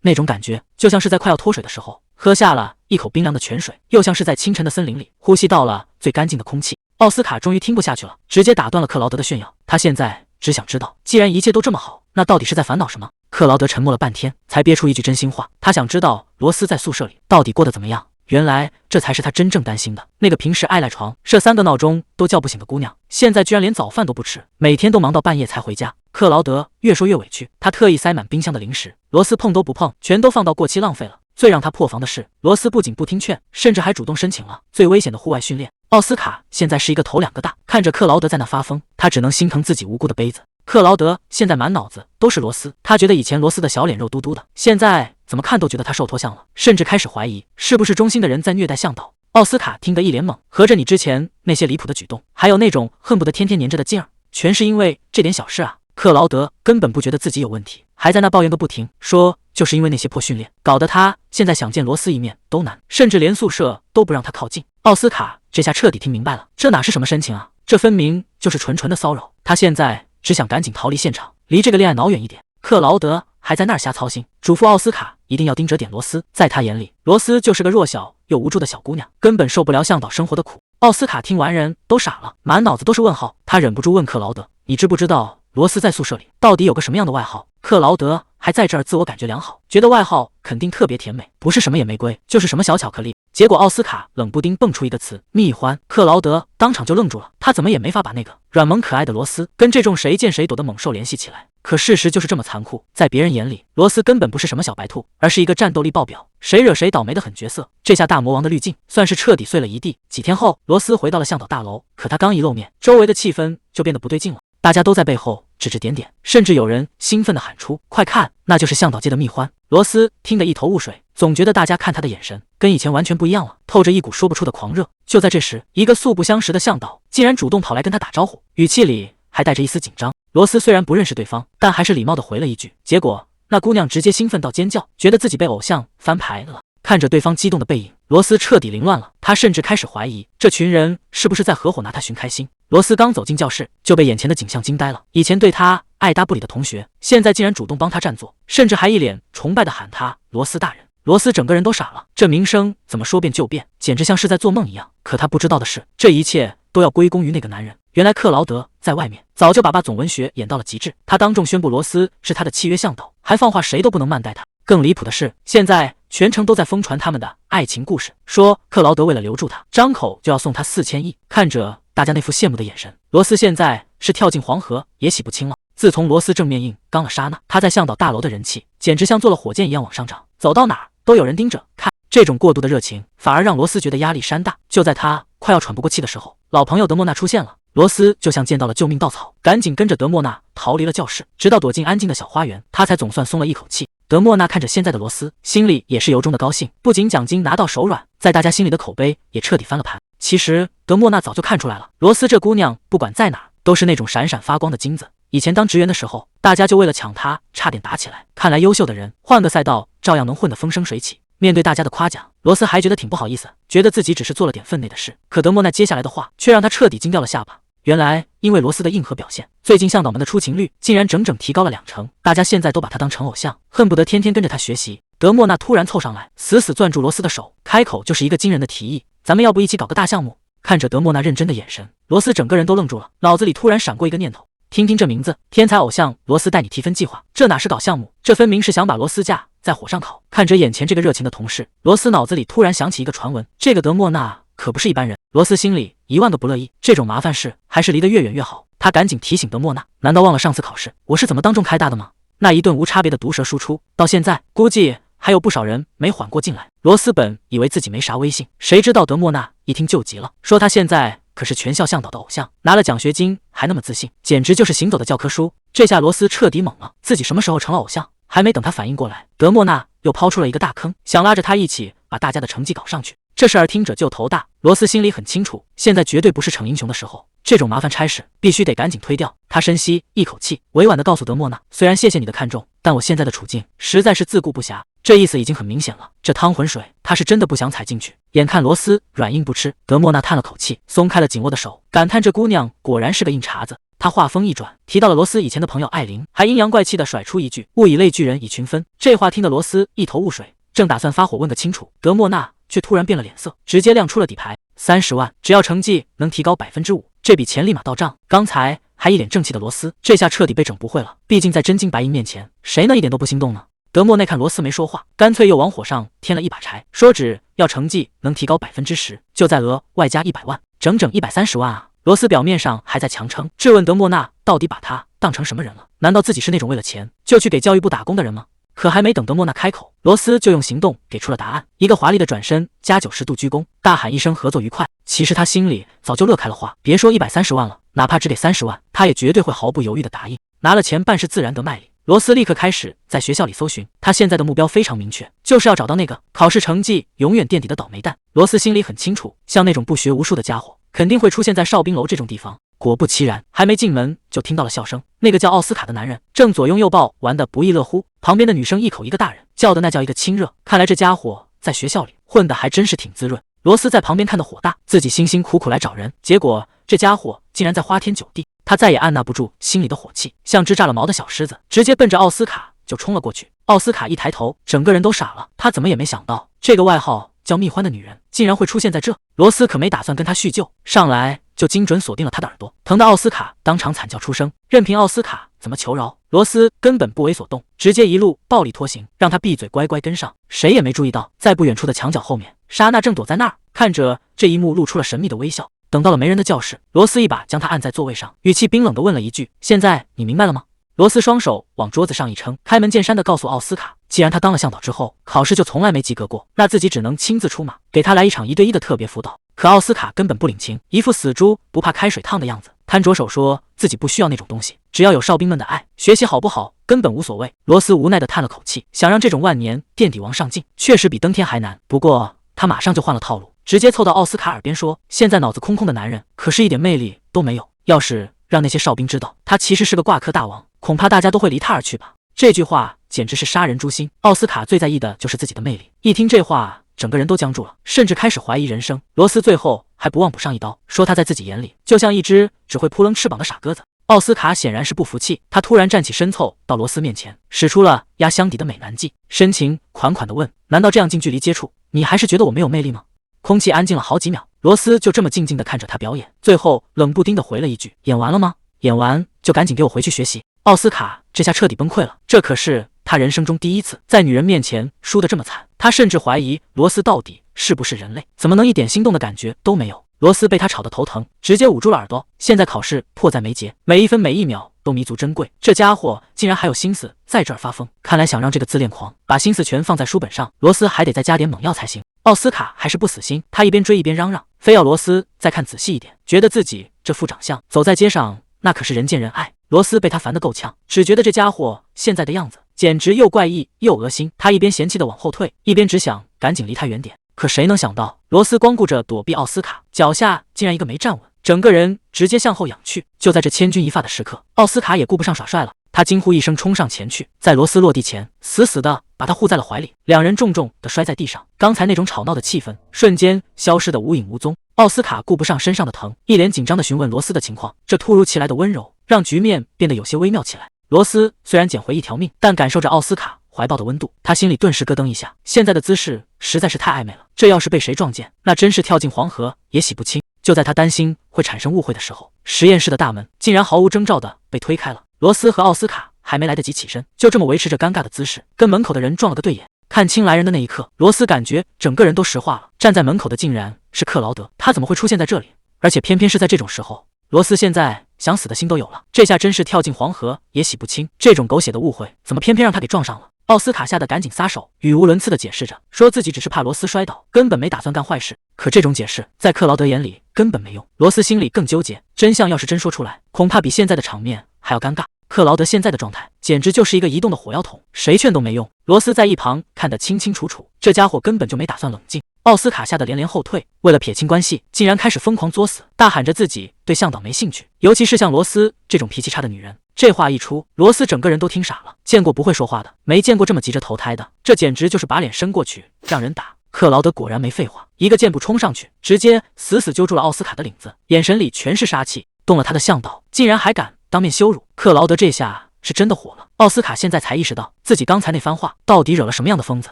那种感觉就像是在快要脱水的时候喝下了一口冰凉的泉水，又像是在清晨的森林里呼吸到了最干净的空气。奥斯卡终于听不下去了，直接打断了克劳德的炫耀。他现在只想知道，既然一切都这么好，那到底是在烦恼什么？克劳德沉默了半天，才憋出一句真心话。他想知道罗斯在宿舍里到底过得怎么样。原来这才是他真正担心的，那个平时爱赖床设3个闹钟都叫不醒的姑娘，现在居然连早饭都不吃，每天都忙到半夜才回家。克劳德越说越委屈，他特意塞满冰箱的零食，罗斯碰都不碰，全都放到过期浪费了。最让他破防的是，罗斯不仅不听劝，甚至还主动申请了最危险的户外训练。奥斯卡现在是一个头2个大，看着克劳德在那发疯，他只能心疼自己无辜的杯子。克劳德现在满脑子都是罗斯，他觉得以前罗斯的小脸肉嘟嘟的，现在怎么看都觉得他瘦脱相了，甚至开始怀疑是不是中心的人在虐待向导。奥斯卡听得一脸懵，合着你之前那些离谱的举动，还有那种恨不得天天黏着的劲儿，全是因为这点小事啊？克劳德根本不觉得自己有问题，还在那抱怨个不停，说就是因为那些破训练，搞得他现在想见罗斯一面都难，甚至连宿舍都不让他靠近。奥斯卡这下彻底听明白了，这哪是什么深情啊，这分明就是纯纯的骚扰。他现在只想赶紧逃离现场，离这个恋爱脑远一点。克劳德还在那儿瞎操心，嘱咐奥斯卡一定要盯着点罗斯。在他眼里，罗斯就是个弱小又无助的小姑娘，根本受不了向导生活的苦。奥斯卡听完人都傻了，满脑子都是问号。他忍不住问克劳德，你知不知道罗斯在宿舍里到底有个什么样的外号？克劳德还在这儿自我感觉良好，觉得外号肯定特别甜美，不是什么野玫瑰，就是什么小巧克力。结果奥斯卡冷不丁蹦出一个词蜜獾，克劳德当场就愣住了，他怎么也没法把那个软萌可爱的罗斯跟这种谁见谁躲的猛兽联系起来。可事实就是这么残酷，在别人眼里，罗斯根本不是什么小白兔，而是一个战斗力爆表，谁惹谁倒霉的狠角色。这下大魔王的滤镜算是彻底碎了一地。几天后，罗斯回到了向导大楼，可他刚一露面，周围的气氛就变得不对劲了，大家都在背后指指点点，甚至有人兴奋地喊出快看，那就是向导界的蜜獾。罗斯听得一头雾水，总觉得大家看他的眼神跟以前完全不一样了，透着一股说不出的狂热。就在这时，一个素不相识的向导竟然主动跑来跟他打招呼，语气里还带着一丝紧张。罗斯虽然不认识对方，但还是礼貌地回了一句，结果那姑娘直接兴奋到尖叫，觉得自己被偶像翻牌了。看着对方激动的背影，罗斯彻底凌乱了，他甚至开始怀疑这群人是不是在合伙拿他寻开心。罗斯刚走进教室，就被眼前的景象惊呆了，以前对他爱搭不理的同学，现在竟然主动帮他占座，甚至还一脸崇拜地喊他罗斯大人。罗斯整个人都傻了，这名声怎么说变就变，简直像是在做梦一样。可他不知道的是，这一切都要归功于那个男人。原来克劳德在外面早就把总文学演到了极致，他当众宣布罗斯是他的契约向导，还放话谁都不能慢待他。更离谱的是，现在全城都在疯传他们的爱情故事，说克劳德为了留住他，张口就要送他4000亿。看着大家那副羡慕的眼神，罗斯现在是跳进黄河也洗不清了。自从罗斯正面硬刚了刹那，他在向导大楼的人气简直像坐了火箭一样往上涨，走到哪儿都有人盯着看。这种过度的热情反而让罗斯觉得压力山大。就在他快要喘不过气的时候，老朋友德莫纳出现了。罗斯就像见到了救命稻草，赶紧跟着德莫纳逃离了教室，直到躲进安静的小花园，他才总算松了一口气。德莫纳看着现在的罗斯，心里也是由衷的高兴，不仅奖金拿到手软，在大家心里的口碑也彻底翻了盘。其实德莫纳早就看出来了，罗斯这姑娘不管在哪儿都是那种闪闪发光的金子。以前当职员的时候，大家就为了抢她差点打起来，看来优秀的人换个赛道照样能混得风生水起。面对大家的夸奖，罗斯还觉得挺不好意思，觉得自己只是做了点分内的事。可德莫那接下来的话却让他彻底惊掉了下巴。原来因为罗斯的硬核表现，最近向导们的出勤率竟然整整提高了2成，大家现在都把他当成偶像，恨不得天天跟着他学习。德莫那突然凑上来，死死攥住罗斯的手，开口就是一个惊人的提议：咱们要不一起搞个大项目？看着德莫那认真的眼神，罗斯整个人都愣住了，脑子里突然闪过一个念头：听听这名字，天才偶像罗斯带你提分计划，这哪是搞项目，这分明是想把罗斯架在火上烤。看着眼前这个热情的同事，罗斯脑子里突然想起一个传闻，这个德莫那可不是一般人。罗斯心里10000个不乐意，这种麻烦事还是离得越远越好。他赶紧提醒德莫那：难道忘了上次考试我是怎么当众开大的吗？那一顿无差别的毒舌输出，到现在估计还有不少人没缓过劲来。罗斯本以为自己没啥威信，谁知道德莫那一听就急了，说他现在可是全校向导的偶像，拿了奖学金还那么自信，简直就是行走的教科书。这下罗斯彻底懵了，自己什么时候成了偶像？还没等他反应过来，德莫那又抛出了一个大坑，想拉着他一起把大家的成绩搞上去。这事儿听者就头大，罗斯心里很清楚，现在绝对不是逞英雄的时候，这种麻烦差事必须得赶紧推掉。他深吸一口气，委婉地告诉德莫那：虽然谢谢你的看重，但我现在的处境实在是自顾不暇。这意思已经很明显了，这汤浑水他是真的不想踩进去。眼看罗斯软硬不吃，德莫那叹了口气，松开了紧握的手，感叹这姑娘果然是个硬茬子。他话锋一转，提到了罗斯以前的朋友艾琳，还阴阳怪气地甩出一句：物以类聚，人以群分。这话听得罗斯一头雾水，正打算发火问个清楚，德莫那却突然变了脸色，直接亮出了底牌：30万，只要成绩能提高5%，这笔钱立马到账。刚才还一脸正气的罗斯，这下彻底被整不会了。毕竟在真金白银面前，谁能一点都不心动呢？德莫内看罗斯没说话，干脆又往火上添了一把柴，说只要成绩能提高10%，就再额外加100万，整整130万啊！罗斯表面上还在强撑，质问德莫那到底把他当成什么人了？难道自己是那种为了钱就去给教育部打工的人吗？可还没等德莫那开口，罗斯就用行动给出了答案，一个华丽的转身加90度鞠躬，大喊一声合作愉快。其实他心里早就乐开了花，别说130万了，哪怕只给30万，他也绝对会毫不犹豫的答应。拿了钱办事自然得卖力，罗斯立刻开始在学校里搜寻，他现在的目标非常明确，就是要找到那个考试成绩永远垫底的倒霉蛋。罗斯心里很清楚，像那种不学无术的家伙，肯定会出现在哨兵楼这种地方。果不其然，还没进门就听到了笑声，那个叫奥斯卡的男人正左拥右抱玩得不亦乐乎，旁边的女生一口一个大人，叫的那叫一个亲热。看来这家伙在学校里混得还真是挺滋润。罗斯在旁边看得火大，自己辛辛苦苦来找人，结果这家伙竟然在花天酒地。他再也按捺不住心里的火气，像只炸了毛的小狮子，直接奔着奥斯卡就冲了过去。奥斯卡一抬头，整个人都傻了，他怎么也没想到这个外号叫蜜獾的女人竟然会出现在这。罗斯可没打算跟他叙旧，上来就精准锁定了他的耳朵，疼得奥斯卡当场惨叫出声。任凭奥斯卡怎么求饶，罗斯根本不为所动，直接一路暴力拖行，让他闭嘴乖乖跟上。谁也没注意到，在不远处的墙角后面，莎娜正躲在那儿，看着这一幕露出了神秘的微笑。等到了没人的教室，罗斯一把将他按在座位上，语气冰冷地问了一句：现在你明白了吗？罗斯双手往桌子上一撑，开门见山地告诉奥斯卡，既然他当了向导之后考试就从来没及格过，那自己只能亲自出马，给他来一场1对1的特别辅导。可奥斯卡根本不领情，一副死猪不怕开水烫的样子，摊着手说自己不需要那种东西，只要有哨兵们的爱，学习好不好根本无所谓。罗斯无奈地叹了口气，想让这种万年垫底王上镜，确实比登天还难。不过他马上就换了套路，直接凑到奥斯卡耳边说，现在脑子空空的男人可是一点魅力都没有，要是让那些哨兵知道他其实是个挂科大王，恐怕大家都会离他而去吧。这句话简直是杀人诛心。奥斯卡最在意的就是自己的魅力，一听这话整个人都僵住了，甚至开始怀疑人生。罗斯最后还不忘补上一刀，说他在自己眼里就像一只只会扑棱翅膀的傻鸽子。奥斯卡显然是不服气，他突然站起身凑到罗斯面前，使出了压箱底的美男计，深情款款地问，难道这样近距离接触，你还是觉得我没有魅力吗？空气安静了好几秒，罗斯就这么静静地看着他表演，最后冷不丁地回了一句，演完了吗？演完就赶紧给我回去学习。奥斯卡这下彻底崩溃了，这可是他人生中第一次在女人面前输得这么惨，他甚至怀疑罗斯到底是不是人类，怎么能一点心动的感觉都没有。罗斯被他吵得头疼，直接捂住了耳朵。现在考试迫在眉睫，每一分每一秒都弥足珍贵，这家伙竟然还有心思在这儿发疯，看来想让这个自恋狂把心思全放在书本上，罗斯还得再加点猛药才行。奥斯卡还是不死心，他一边追一边嚷嚷，非要罗斯再看仔细一点，觉得自己这副长相走在街上那可是人见人爱。罗斯被他烦得够呛，只觉得这家伙现在的样子简直又怪异又恶心，他一边嫌弃地往后退，一边只想赶紧离他远点。可谁能想到，罗斯光顾着躲避奥斯卡，脚下竟然一个没站稳，整个人直接向后仰去。就在这千钧一发的时刻，奥斯卡也顾不上耍帅了，他惊呼一声，冲上前去，在罗斯落地前，死死地把他护在了怀里，两人重重地摔在地上。刚才那种吵闹的气氛瞬间消失得无影无踪。奥斯卡顾不上身上的疼，一脸紧张地询问罗斯的情况。这突如其来的温柔让局面变得有些微妙起来。罗斯虽然捡回一条命，但感受着奥斯卡怀抱的温度，他心里顿时咯噔一下。现在的姿势实在是太暧昧了，这要是被谁撞见，那真是跳进黄河也洗不清。就在他担心会产生误会的时候，实验室的大门竟然毫无征兆地被推开了。罗斯和奥斯卡还没来得及起身，就这么维持着尴尬的姿势，跟门口的人撞了个对眼。看清来人的那一刻，罗斯感觉整个人都石化了。站在门口的竟然是克劳德，他怎么会出现在这里？而且偏偏是在这种时候。罗斯现在想死的心都有了，这下真是跳进黄河也洗不清。这种狗血的误会，怎么偏偏让他给撞上了？奥斯卡吓得赶紧撒手，语无伦次地解释着，说自己只是怕罗斯摔倒，根本没打算干坏事。可这种解释在克劳德眼里根本没用。罗斯心里更纠结，真相要是真说出来，恐怕比现在的场面还要尴尬。克劳德现在的状态简直就是一个移动的火药桶，谁劝都没用。罗斯在一旁看得清清楚楚，这家伙根本就没打算冷静。奥斯卡吓得连连后退，为了撇清关系，竟然开始疯狂作死，大喊着自己对向导没兴趣，尤其是像罗斯这种脾气差的女人。这话一出，罗斯整个人都听傻了。见过不会说话的，没见过这么急着投胎的，这简直就是把脸伸过去让人打。克劳德果然没废话，一个箭步冲上去，直接死死揪住了奥斯卡的领子，眼神里全是杀气。动了他的向导，竟然还敢当面羞辱克劳德，这下是真的火了。奥斯卡现在才意识到自己刚才那番话到底惹了什么样的疯子。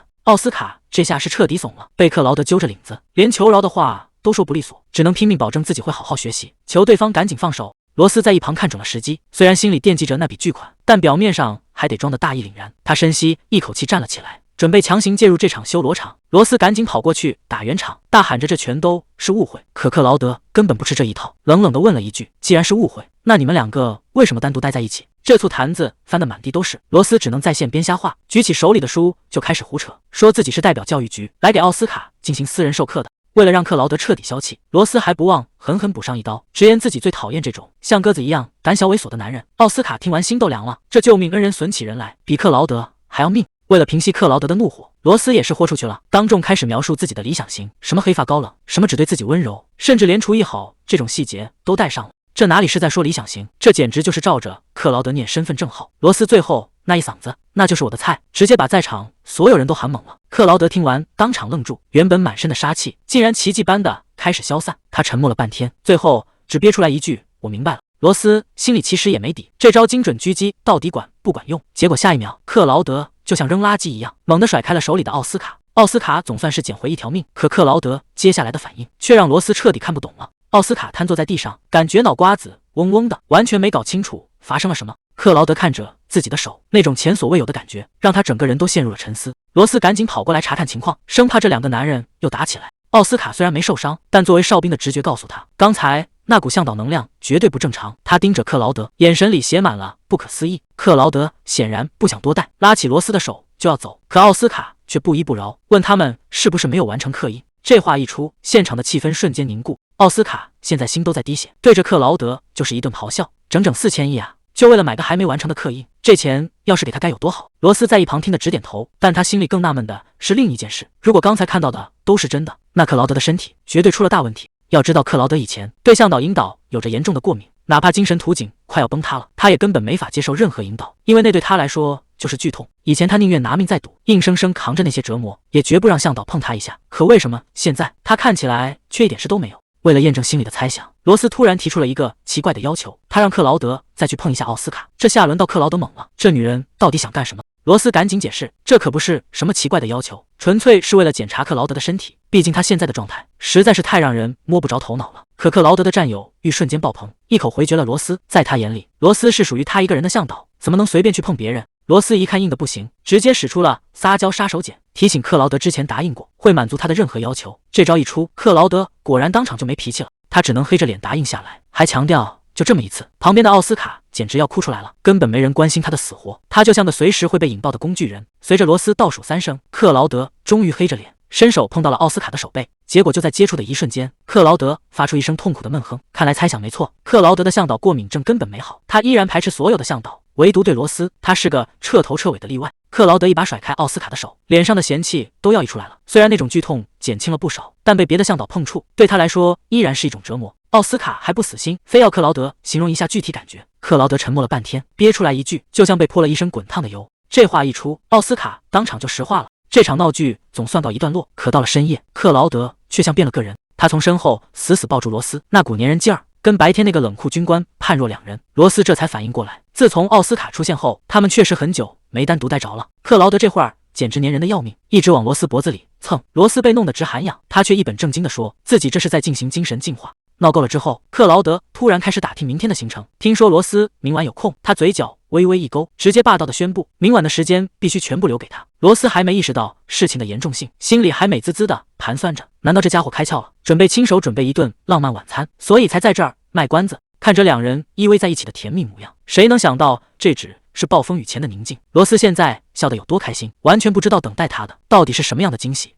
奥斯卡这下是彻底怂了，被克劳德揪着领子，连求饶的话都说不利索，只能拼命保证自己会好好学习，求对方赶紧放手。罗斯在一旁看准了时机，虽然心里惦记着那笔巨款，但表面上还得装得大义凛然。他深吸一口气站了起来，准备强行介入这场修罗场。罗斯赶紧跑过去打圆场，大喊着这全都是误会。可克劳德根本不吃这一套，冷冷地问了一句，既然是误会，那你们两个为什么单独待在一起？这醋坛子翻得满地都是，罗斯只能在线编瞎话，举起手里的书就开始胡扯，说自己是代表教育局来给奥斯卡进行私人授课的。为了让克劳德彻底消气，罗斯还不忘狠狠补上一刀，直言自己最讨厌这种像鸽子一样胆小猥琐的男人。奥斯卡听完心都凉了，这救命恩人损起人来，比克劳德还要命。为了平息克劳德的怒火，罗斯也是豁出去了，当众开始描述自己的理想型，什么黑发高冷，什么只对自己温柔，甚至连厨艺好这种细节都带上了。这哪里是在说理想型，这简直就是照着克劳德念身份证号。罗斯最后那一嗓子，那就是我的菜，直接把在场所有人都喊懵了。克劳德听完当场愣住，原本满身的杀气竟然奇迹般的开始消散。他沉默了半天，最后只憋出来一句，我明白了。罗斯心里其实也没底，这招精准狙击到底管不管用？结果下一秒，克劳德就像扔垃圾一样猛地甩开了手里的奥斯卡。奥斯卡总算是捡回一条命，可克劳德接下来的反应却让罗斯彻底看不懂了。奥斯卡瘫坐在地上，感觉脑瓜子嗡嗡的，完全没搞清楚发生了什么。克劳德看着自己的手，那种前所未有的感觉让他整个人都陷入了沉思。罗斯赶紧跑过来查看情况，生怕这两个男人又打起来。奥斯卡虽然没受伤，但作为哨兵的直觉告诉他，刚才那股向导能量绝对不正常。他盯着克劳德，眼神里写满了不可思议。克劳德显然不想多待，拉起罗斯的手就要走，可奥斯卡却不依不饶，问他们是不是没有完成刻印。这话一出，现场的气氛瞬间凝固。奥斯卡现在心都在滴血，对着克劳德就是一顿咆哮，整整4000亿啊！就为了买个还没完成的刻印，这钱要是给他该有多好。罗斯在一旁听得直点头，但他心里更纳闷的是另一件事，如果刚才看到的都是真的，那克劳德的身体绝对出了大问题。要知道克劳德以前对向导引导有着严重的过敏，哪怕精神图景快要崩塌了，他也根本没法接受任何引导，因为那对他来说就是剧痛。以前他宁愿拿命在赌，硬生生扛着那些折磨，也绝不让向导碰他一下。可为什么现在他看起来却一点事都没有？为了验证心里的猜想，罗斯突然提出了一个奇怪的要求，他让克劳德再去碰一下奥斯卡。这下轮到克劳德懵了，这女人到底想干什么？罗斯赶紧解释，这可不是什么奇怪的要求，纯粹是为了检查克劳德的身体，毕竟他现在的状态实在是太让人摸不着头脑了。可克劳德的占有欲瞬间爆棚，一口回绝了罗斯。在他眼里，罗斯是属于他一个人的向导，怎么能随便去碰别人？罗斯一看硬的不行，直接使出了撒娇杀手锏，提醒克劳德之前答应过会满足他的任何要求。这招一出，克劳德果然当场就没脾气了，他只能黑着脸答应下来，还强调就这么一次。旁边的奥斯卡简直要哭出来了，根本没人关心他的死活，他就像个随时会被引爆的工具人。随着罗斯倒数3声，克劳德终于黑着脸伸手碰到了奥斯卡的手背，结果就在接触的一瞬间，克劳德发出一声痛苦的闷哼。看来猜想没错，克劳德的向导过敏症根本没好，他依然排斥所有的向导，唯独对罗斯，他是个彻头彻尾的例外。克劳德一把甩开奥斯卡的手，脸上的嫌弃都要溢出来了。虽然那种剧痛减轻了不少，但被别的向导碰触，对他来说依然是一种折磨。奥斯卡还不死心，非要克劳德形容一下具体感觉。克劳德沉默了半天，憋出来一句，就像被泼了一身滚烫的油。这话一出，奥斯卡当场就石化了。这场闹剧总算告一段落，可到了深夜，克劳德却像变了个人。他从身后死死抱住罗斯，那股粘人劲儿跟白天那个冷酷军官判若两人。罗斯这才反应过来，自从奥斯卡出现后，他们确实很久没单独待着了。克劳德这会儿简直粘人的要命，一直往罗斯脖子里蹭。罗斯被弄得直喊痒，他却一本正经地说自己这是在进行精神净化。闹够了之后，克劳德突然开始打听明天的行程。听说罗斯明晚有空，他嘴角微微一勾，直接霸道地宣布明晚的时间必须全部留给他。罗斯还没意识到事情的严重性，心里还美滋滋地盘算着，难道这家伙开窍了，准备亲手准备一顿浪漫晚餐，所以才在这儿卖关子。看着两人依偎在一起的甜蜜模样，谁能想到这只是暴风雨前的宁静。罗斯现在笑得有多开心，完全不知道等待他的到底是什么样的惊喜。